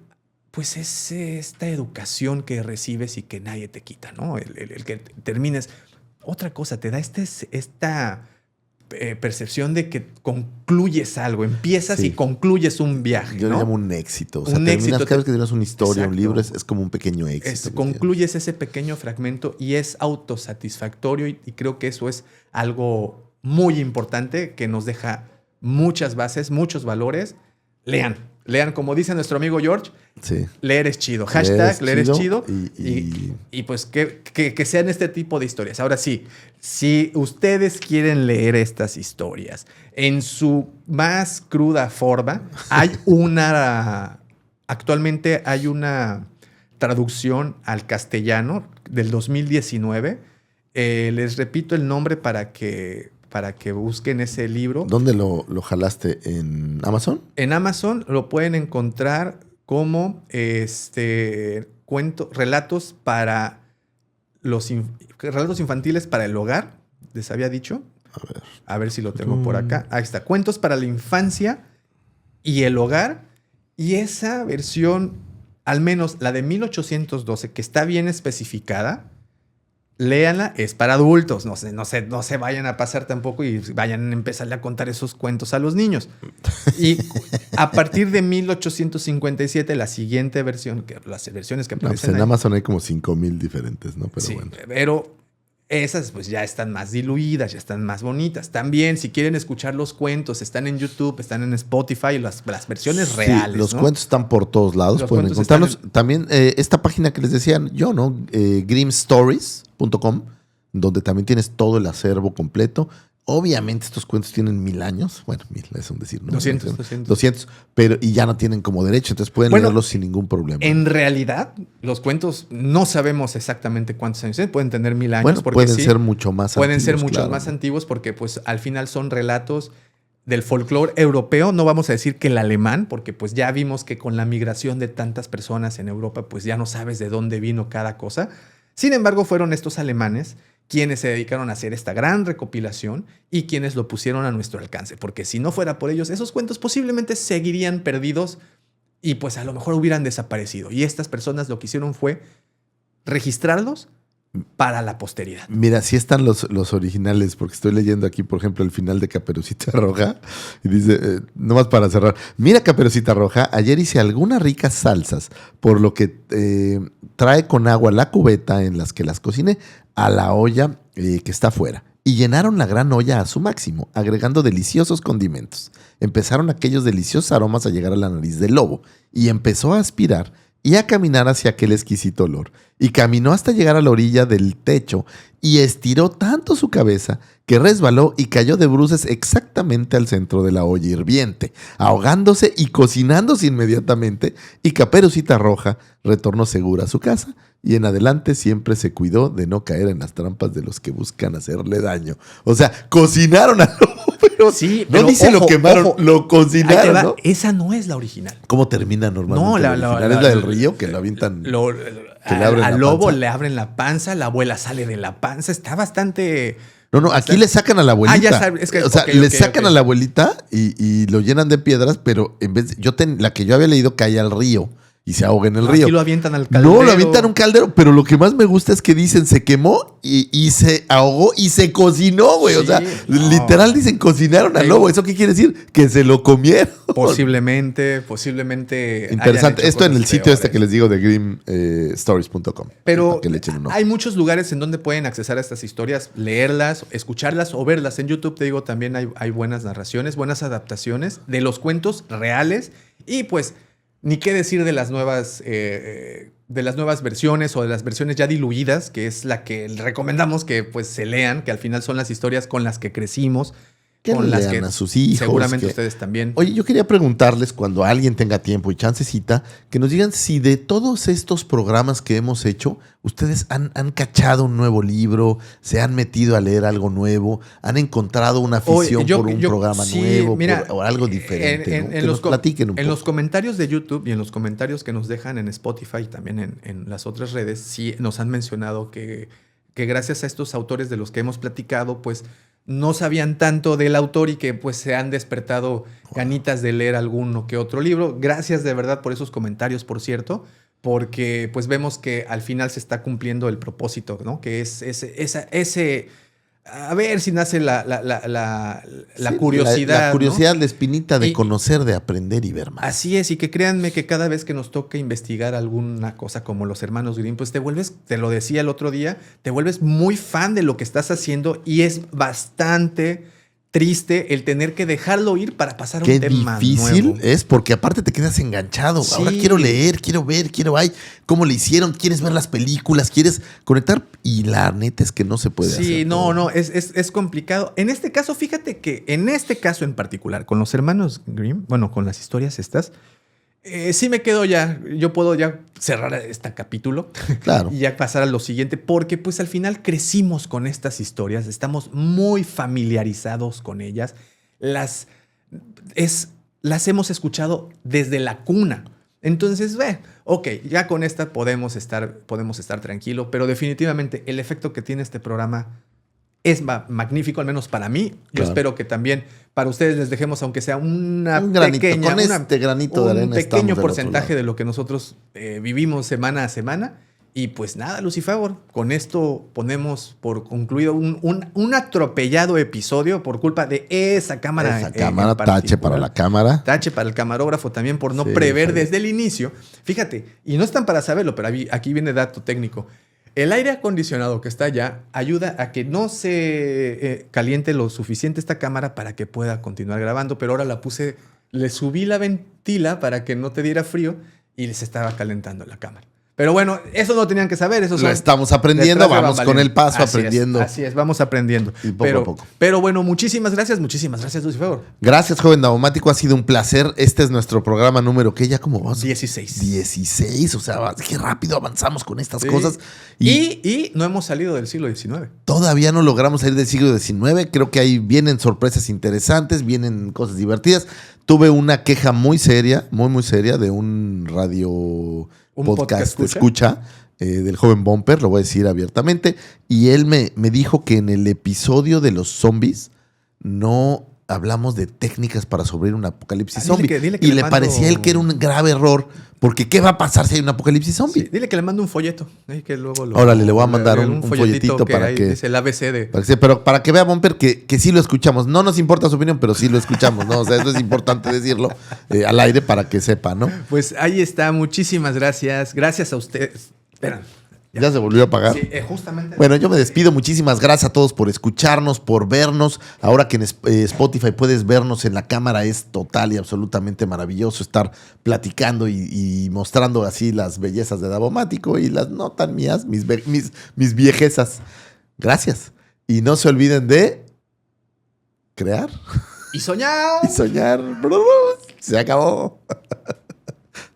[SPEAKER 3] pues es esta educación que recibes y que nadie te quita, ¿no? El que termines. Otra cosa, te da esta percepción de que concluyes algo, empiezas
[SPEAKER 1] Sí.
[SPEAKER 3] y concluyes un viaje,
[SPEAKER 1] Yo
[SPEAKER 3] ¿no?
[SPEAKER 1] le llamo un éxito. O sea,
[SPEAKER 3] Un
[SPEAKER 1] terminas,
[SPEAKER 3] éxito.
[SPEAKER 1] cada vez que tienes una historia, un
[SPEAKER 3] Exacto.
[SPEAKER 1] libro, es como un pequeño éxito.
[SPEAKER 3] Concluyes ese pequeño fragmento y es autosatisfactorio, y creo que eso es algo muy importante, que nos deja muchas bases, muchos valores. Lean, como dice nuestro amigo George,
[SPEAKER 1] Sí.
[SPEAKER 3] leer es chido. Hashtag leer es chido.
[SPEAKER 1] Y
[SPEAKER 3] Y pues que sean este tipo de historias. Ahora sí, si ustedes quieren leer estas historias en su más cruda forma, actualmente hay una traducción al castellano del 2019. Les repito el nombre para que busquen ese libro.
[SPEAKER 1] ¿Dónde lo jalaste? ¿En Amazon?
[SPEAKER 3] En Amazon lo pueden encontrar como relatos para relatos infantiles para el hogar. Les había dicho. A ver si lo tengo por acá. Ahí está. Cuentos para la infancia y el hogar. Y esa versión, al menos la de 1812, que está bien especificada, léanla, es para adultos. No se vayan a pasar tampoco y vayan a empezarle a contar esos cuentos a los niños. Y a partir de 1857, la siguiente versión, las versiones que
[SPEAKER 1] No, pues
[SPEAKER 3] aparecen
[SPEAKER 1] en
[SPEAKER 3] ahí,
[SPEAKER 1] Amazon hay como 5,000 diferentes, ¿no? Pero
[SPEAKER 3] sí,
[SPEAKER 1] bueno.
[SPEAKER 3] pero esas pues ya están más diluidas, ya están más bonitas. También, si quieren escuchar los cuentos, están en YouTube, están en Spotify, las versiones
[SPEAKER 1] Sí,
[SPEAKER 3] reales.
[SPEAKER 1] los
[SPEAKER 3] ¿no?
[SPEAKER 1] cuentos están por todos lados,
[SPEAKER 3] Los
[SPEAKER 1] pueden
[SPEAKER 3] cuentos
[SPEAKER 1] encontrarlos.
[SPEAKER 3] están
[SPEAKER 1] También esta página que les decía yo, ¿no? Grimmstories.com, donde también tienes todo el acervo completo. Obviamente estos cuentos tienen 1000 años. Bueno, 1000 es un decir, ¿no? 200, pero y ya no tienen como derecho, entonces pueden leerlos sin ningún problema.
[SPEAKER 3] En realidad, los cuentos no sabemos exactamente cuántos años tienen. Pueden tener 1000 años.
[SPEAKER 1] Bueno,
[SPEAKER 3] porque
[SPEAKER 1] pueden
[SPEAKER 3] sí,
[SPEAKER 1] ser mucho más
[SPEAKER 3] pueden
[SPEAKER 1] antiguos.
[SPEAKER 3] ser muchos
[SPEAKER 1] claro.
[SPEAKER 3] más antiguos, porque pues al final son relatos del folclore europeo. No vamos a decir que el alemán, porque pues ya vimos que con la migración de tantas personas en Europa, pues ya no sabes de dónde vino cada cosa. Sin embargo, fueron estos alemanes quienes se dedicaron a hacer esta gran recopilación y quienes lo pusieron a nuestro alcance, porque si no fuera por ellos, esos cuentos posiblemente seguirían perdidos y pues a lo mejor hubieran desaparecido. Y estas personas lo que hicieron fue registrarlos para la posteridad.
[SPEAKER 1] Mira, sí están los originales, porque estoy leyendo aquí, por ejemplo, el final de Caperucita Roja. Y dice, nomás para cerrar, mira Caperucita Roja, ayer hice algunas ricas salsas, por lo que trae con agua la cubeta en las que las cociné a la olla que está afuera. Y llenaron la gran olla a su máximo, agregando deliciosos condimentos. Empezaron aquellos deliciosos aromas a llegar a la nariz del lobo, y empezó a aspirar y a caminar hacia aquel exquisito olor. Y caminó hasta llegar a la orilla del techo y estiró tanto su cabeza que resbaló y cayó de bruces exactamente al centro de la olla hirviente, ahogándose y cocinándose inmediatamente. Y Caperucita Roja retornó segura a su casa y en adelante siempre se cuidó de no caer en las trampas de los que buscan hacerle daño. O sea, cocinaron al lobo, pero
[SPEAKER 3] sí,
[SPEAKER 1] no
[SPEAKER 3] pero
[SPEAKER 1] dice
[SPEAKER 3] ojo,
[SPEAKER 1] lo quemaron,
[SPEAKER 3] ojo.
[SPEAKER 1] lo cocinaron, ¿no?
[SPEAKER 3] Esa no es la original.
[SPEAKER 1] ¿Cómo termina normalmente?
[SPEAKER 3] No,
[SPEAKER 1] la original? ¿Es la del río que lo avientan? Que le abren
[SPEAKER 3] al
[SPEAKER 1] la
[SPEAKER 3] lobo
[SPEAKER 1] panza.
[SPEAKER 3] le abren la panza, la abuela sale de la panza, está bastante...
[SPEAKER 1] No, aquí le sacan a la abuelita.
[SPEAKER 3] ya sabes, es que,
[SPEAKER 1] o sea,
[SPEAKER 3] ok,
[SPEAKER 1] le
[SPEAKER 3] ok,
[SPEAKER 1] sacan
[SPEAKER 3] ok.
[SPEAKER 1] a la abuelita y lo llenan de piedras, pero en vez de, la que yo había leído cae al río y se ahoga en el río.
[SPEAKER 3] Aquí lo avientan al caldero.
[SPEAKER 1] No, lo avientan a un caldero, pero lo que más me gusta es que dicen se quemó y se ahogó y se cocinó, güey.
[SPEAKER 3] Sí,
[SPEAKER 1] o sea,
[SPEAKER 3] no.
[SPEAKER 1] literal dicen cocinaron al
[SPEAKER 3] Sí.
[SPEAKER 1] lobo. ¿Eso qué quiere decir? Que se lo comieron.
[SPEAKER 3] Posiblemente.
[SPEAKER 1] Interesante. Esto en el sitio
[SPEAKER 3] este
[SPEAKER 1] que les digo de grimstories.com.
[SPEAKER 3] Pero
[SPEAKER 1] Para que le echen un ojo.
[SPEAKER 3] hay muchos lugares en donde pueden accesar a estas historias, leerlas, escucharlas o verlas. En YouTube, te digo, también hay buenas narraciones, buenas adaptaciones de los cuentos reales. Y pues, ni qué decir de las nuevas versiones o de las versiones ya diluidas, que es la que recomendamos que pues se lean, que al final son las historias con las que crecimos.
[SPEAKER 1] Que
[SPEAKER 3] con las
[SPEAKER 1] lean
[SPEAKER 3] que
[SPEAKER 1] a sus hijos.
[SPEAKER 3] seguramente ustedes también.
[SPEAKER 1] Oye, yo quería preguntarles, cuando alguien tenga tiempo y chancecita, que nos digan si de todos estos programas que hemos hecho, ustedes han cachado un nuevo libro, se han metido a leer algo nuevo, han encontrado una afición por un programa
[SPEAKER 3] sí,
[SPEAKER 1] nuevo,
[SPEAKER 3] mira,
[SPEAKER 1] o algo diferente. ¿no? Que
[SPEAKER 3] en
[SPEAKER 1] nos platiquen un
[SPEAKER 3] en
[SPEAKER 1] poco.
[SPEAKER 3] los comentarios de YouTube y en los comentarios que nos dejan en Spotify y también en las otras redes, sí nos han mencionado que gracias a estos autores de los que hemos platicado, pues no sabían tanto del autor y que pues se han despertado ganitas de leer alguno que otro libro. Gracias de verdad por esos comentarios, por cierto, porque pues vemos que al final se está cumpliendo el propósito, ¿no? Que es ese a ver si nace la
[SPEAKER 1] Sí,
[SPEAKER 3] curiosidad.
[SPEAKER 1] La curiosidad,
[SPEAKER 3] ¿no?
[SPEAKER 1] la espinita de
[SPEAKER 3] Y-
[SPEAKER 1] conocer, de aprender y ver más.
[SPEAKER 3] Así es, y que créanme que cada vez que nos toca investigar alguna cosa como los hermanos Grimm, pues te lo decía el otro día, te vuelves muy fan de lo que estás haciendo y es bastante triste el tener que dejarlo ir para pasar a
[SPEAKER 1] Qué
[SPEAKER 3] un tema
[SPEAKER 1] difícil
[SPEAKER 3] nuevo.
[SPEAKER 1] es, porque aparte te quedas enganchado.
[SPEAKER 3] Sí.
[SPEAKER 1] Ahora quiero leer, quiero ver, cómo le hicieron, quieres ver las películas, quieres conectar. Y la neta es que no se puede hacer.
[SPEAKER 3] Sí,
[SPEAKER 1] todo.
[SPEAKER 3] no, es complicado. En este caso, fíjate que en este caso en particular, con los hermanos Grimm, bueno, con las historias estas, sí me quedo ya, yo puedo ya cerrar este capítulo
[SPEAKER 1] Claro.
[SPEAKER 3] y ya pasar a lo siguiente, porque pues al final crecimos con estas historias, estamos muy familiarizados con ellas, las hemos escuchado desde la cuna. Entonces, ok, ya con esta podemos estar tranquilos, pero definitivamente el efecto que tiene este programa es magnífico, al menos para mí. Yo
[SPEAKER 1] Claro.
[SPEAKER 3] espero que también para ustedes les dejemos, aunque sea
[SPEAKER 1] Un granito, con este granito de arena
[SPEAKER 3] un
[SPEAKER 1] estamos
[SPEAKER 3] pequeño
[SPEAKER 1] del otro
[SPEAKER 3] porcentaje
[SPEAKER 1] lado.
[SPEAKER 3] de lo que nosotros vivimos semana a semana. Y pues nada, Lucifer, con esto ponemos por concluido un atropellado episodio por culpa de esa cámara.
[SPEAKER 1] Esa
[SPEAKER 3] en
[SPEAKER 1] cámara, tache
[SPEAKER 3] particular.
[SPEAKER 1] para la cámara.
[SPEAKER 3] Tache para el camarógrafo también por no
[SPEAKER 1] Sí,
[SPEAKER 3] prever
[SPEAKER 1] sí.
[SPEAKER 3] desde el inicio. Fíjate, y no están para saberlo, pero aquí viene dato técnico. El aire acondicionado que está allá ayuda a que no se caliente lo suficiente esta cámara para que pueda continuar grabando, pero ahora le subí la ventila para que no te diera frío y les estaba calentando la cámara. Pero bueno, eso no tenían que saber. Eso
[SPEAKER 1] Lo estamos aprendiendo,
[SPEAKER 3] detrás de
[SPEAKER 1] vamos con
[SPEAKER 3] bambalinas.
[SPEAKER 1] el paso
[SPEAKER 3] Así es,
[SPEAKER 1] aprendiendo.
[SPEAKER 3] así es, vamos aprendiendo.
[SPEAKER 1] Y poco a poco.
[SPEAKER 3] Pero bueno, muchísimas gracias, Lucifer.
[SPEAKER 1] Gracias, joven Daumático. Ha sido un placer. Este es nuestro programa número, ¿qué? Ya como vamos.
[SPEAKER 3] 16.
[SPEAKER 1] 16. O sea, qué rápido avanzamos con estas
[SPEAKER 3] Sí.
[SPEAKER 1] cosas.
[SPEAKER 3] Y no hemos salido del siglo XIX.
[SPEAKER 1] Todavía no logramos salir del siglo XIX. Creo que ahí vienen sorpresas interesantes, vienen cosas divertidas. Tuve una queja muy seria, muy seria, de un radio podcast escucha del joven Bumper, lo voy a decir abiertamente. Y él me dijo que en el episodio de los zombies no hablamos de técnicas para sobrevivir un apocalipsis
[SPEAKER 3] Dile
[SPEAKER 1] zombie.
[SPEAKER 3] dile que
[SPEAKER 1] Y
[SPEAKER 3] le
[SPEAKER 1] le
[SPEAKER 3] mando-
[SPEAKER 1] parecía a él que era un grave error, porque ¿qué va a pasar si hay un apocalipsis zombie?
[SPEAKER 3] Sí, dile que le mando un folleto. Que luego
[SPEAKER 1] Órale, le voy a mandar un folletito para
[SPEAKER 3] ahí
[SPEAKER 1] que-
[SPEAKER 3] dice el ABC de...
[SPEAKER 1] Pero para que vea, Bumper, que sí lo escuchamos. No nos importa su opinión, pero sí lo escuchamos, ¿no? O sea, eso es importante decirlo al aire para que sepa, ¿no?
[SPEAKER 3] Pues ahí está. Muchísimas gracias. Gracias a ustedes. Espera.
[SPEAKER 1] Ya se volvió a apagar.
[SPEAKER 3] Sí, justamente.
[SPEAKER 1] Bueno, yo me despido. Muchísimas gracias a todos por escucharnos, por vernos. Ahora que en Spotify puedes vernos en la cámara, es total y absolutamente maravilloso estar platicando y mostrando así las bellezas de Davomático y las no tan mías, mis viejezas. Gracias. Y no se olviden de crear
[SPEAKER 3] Y soñar.
[SPEAKER 1] y soñar. Se acabó.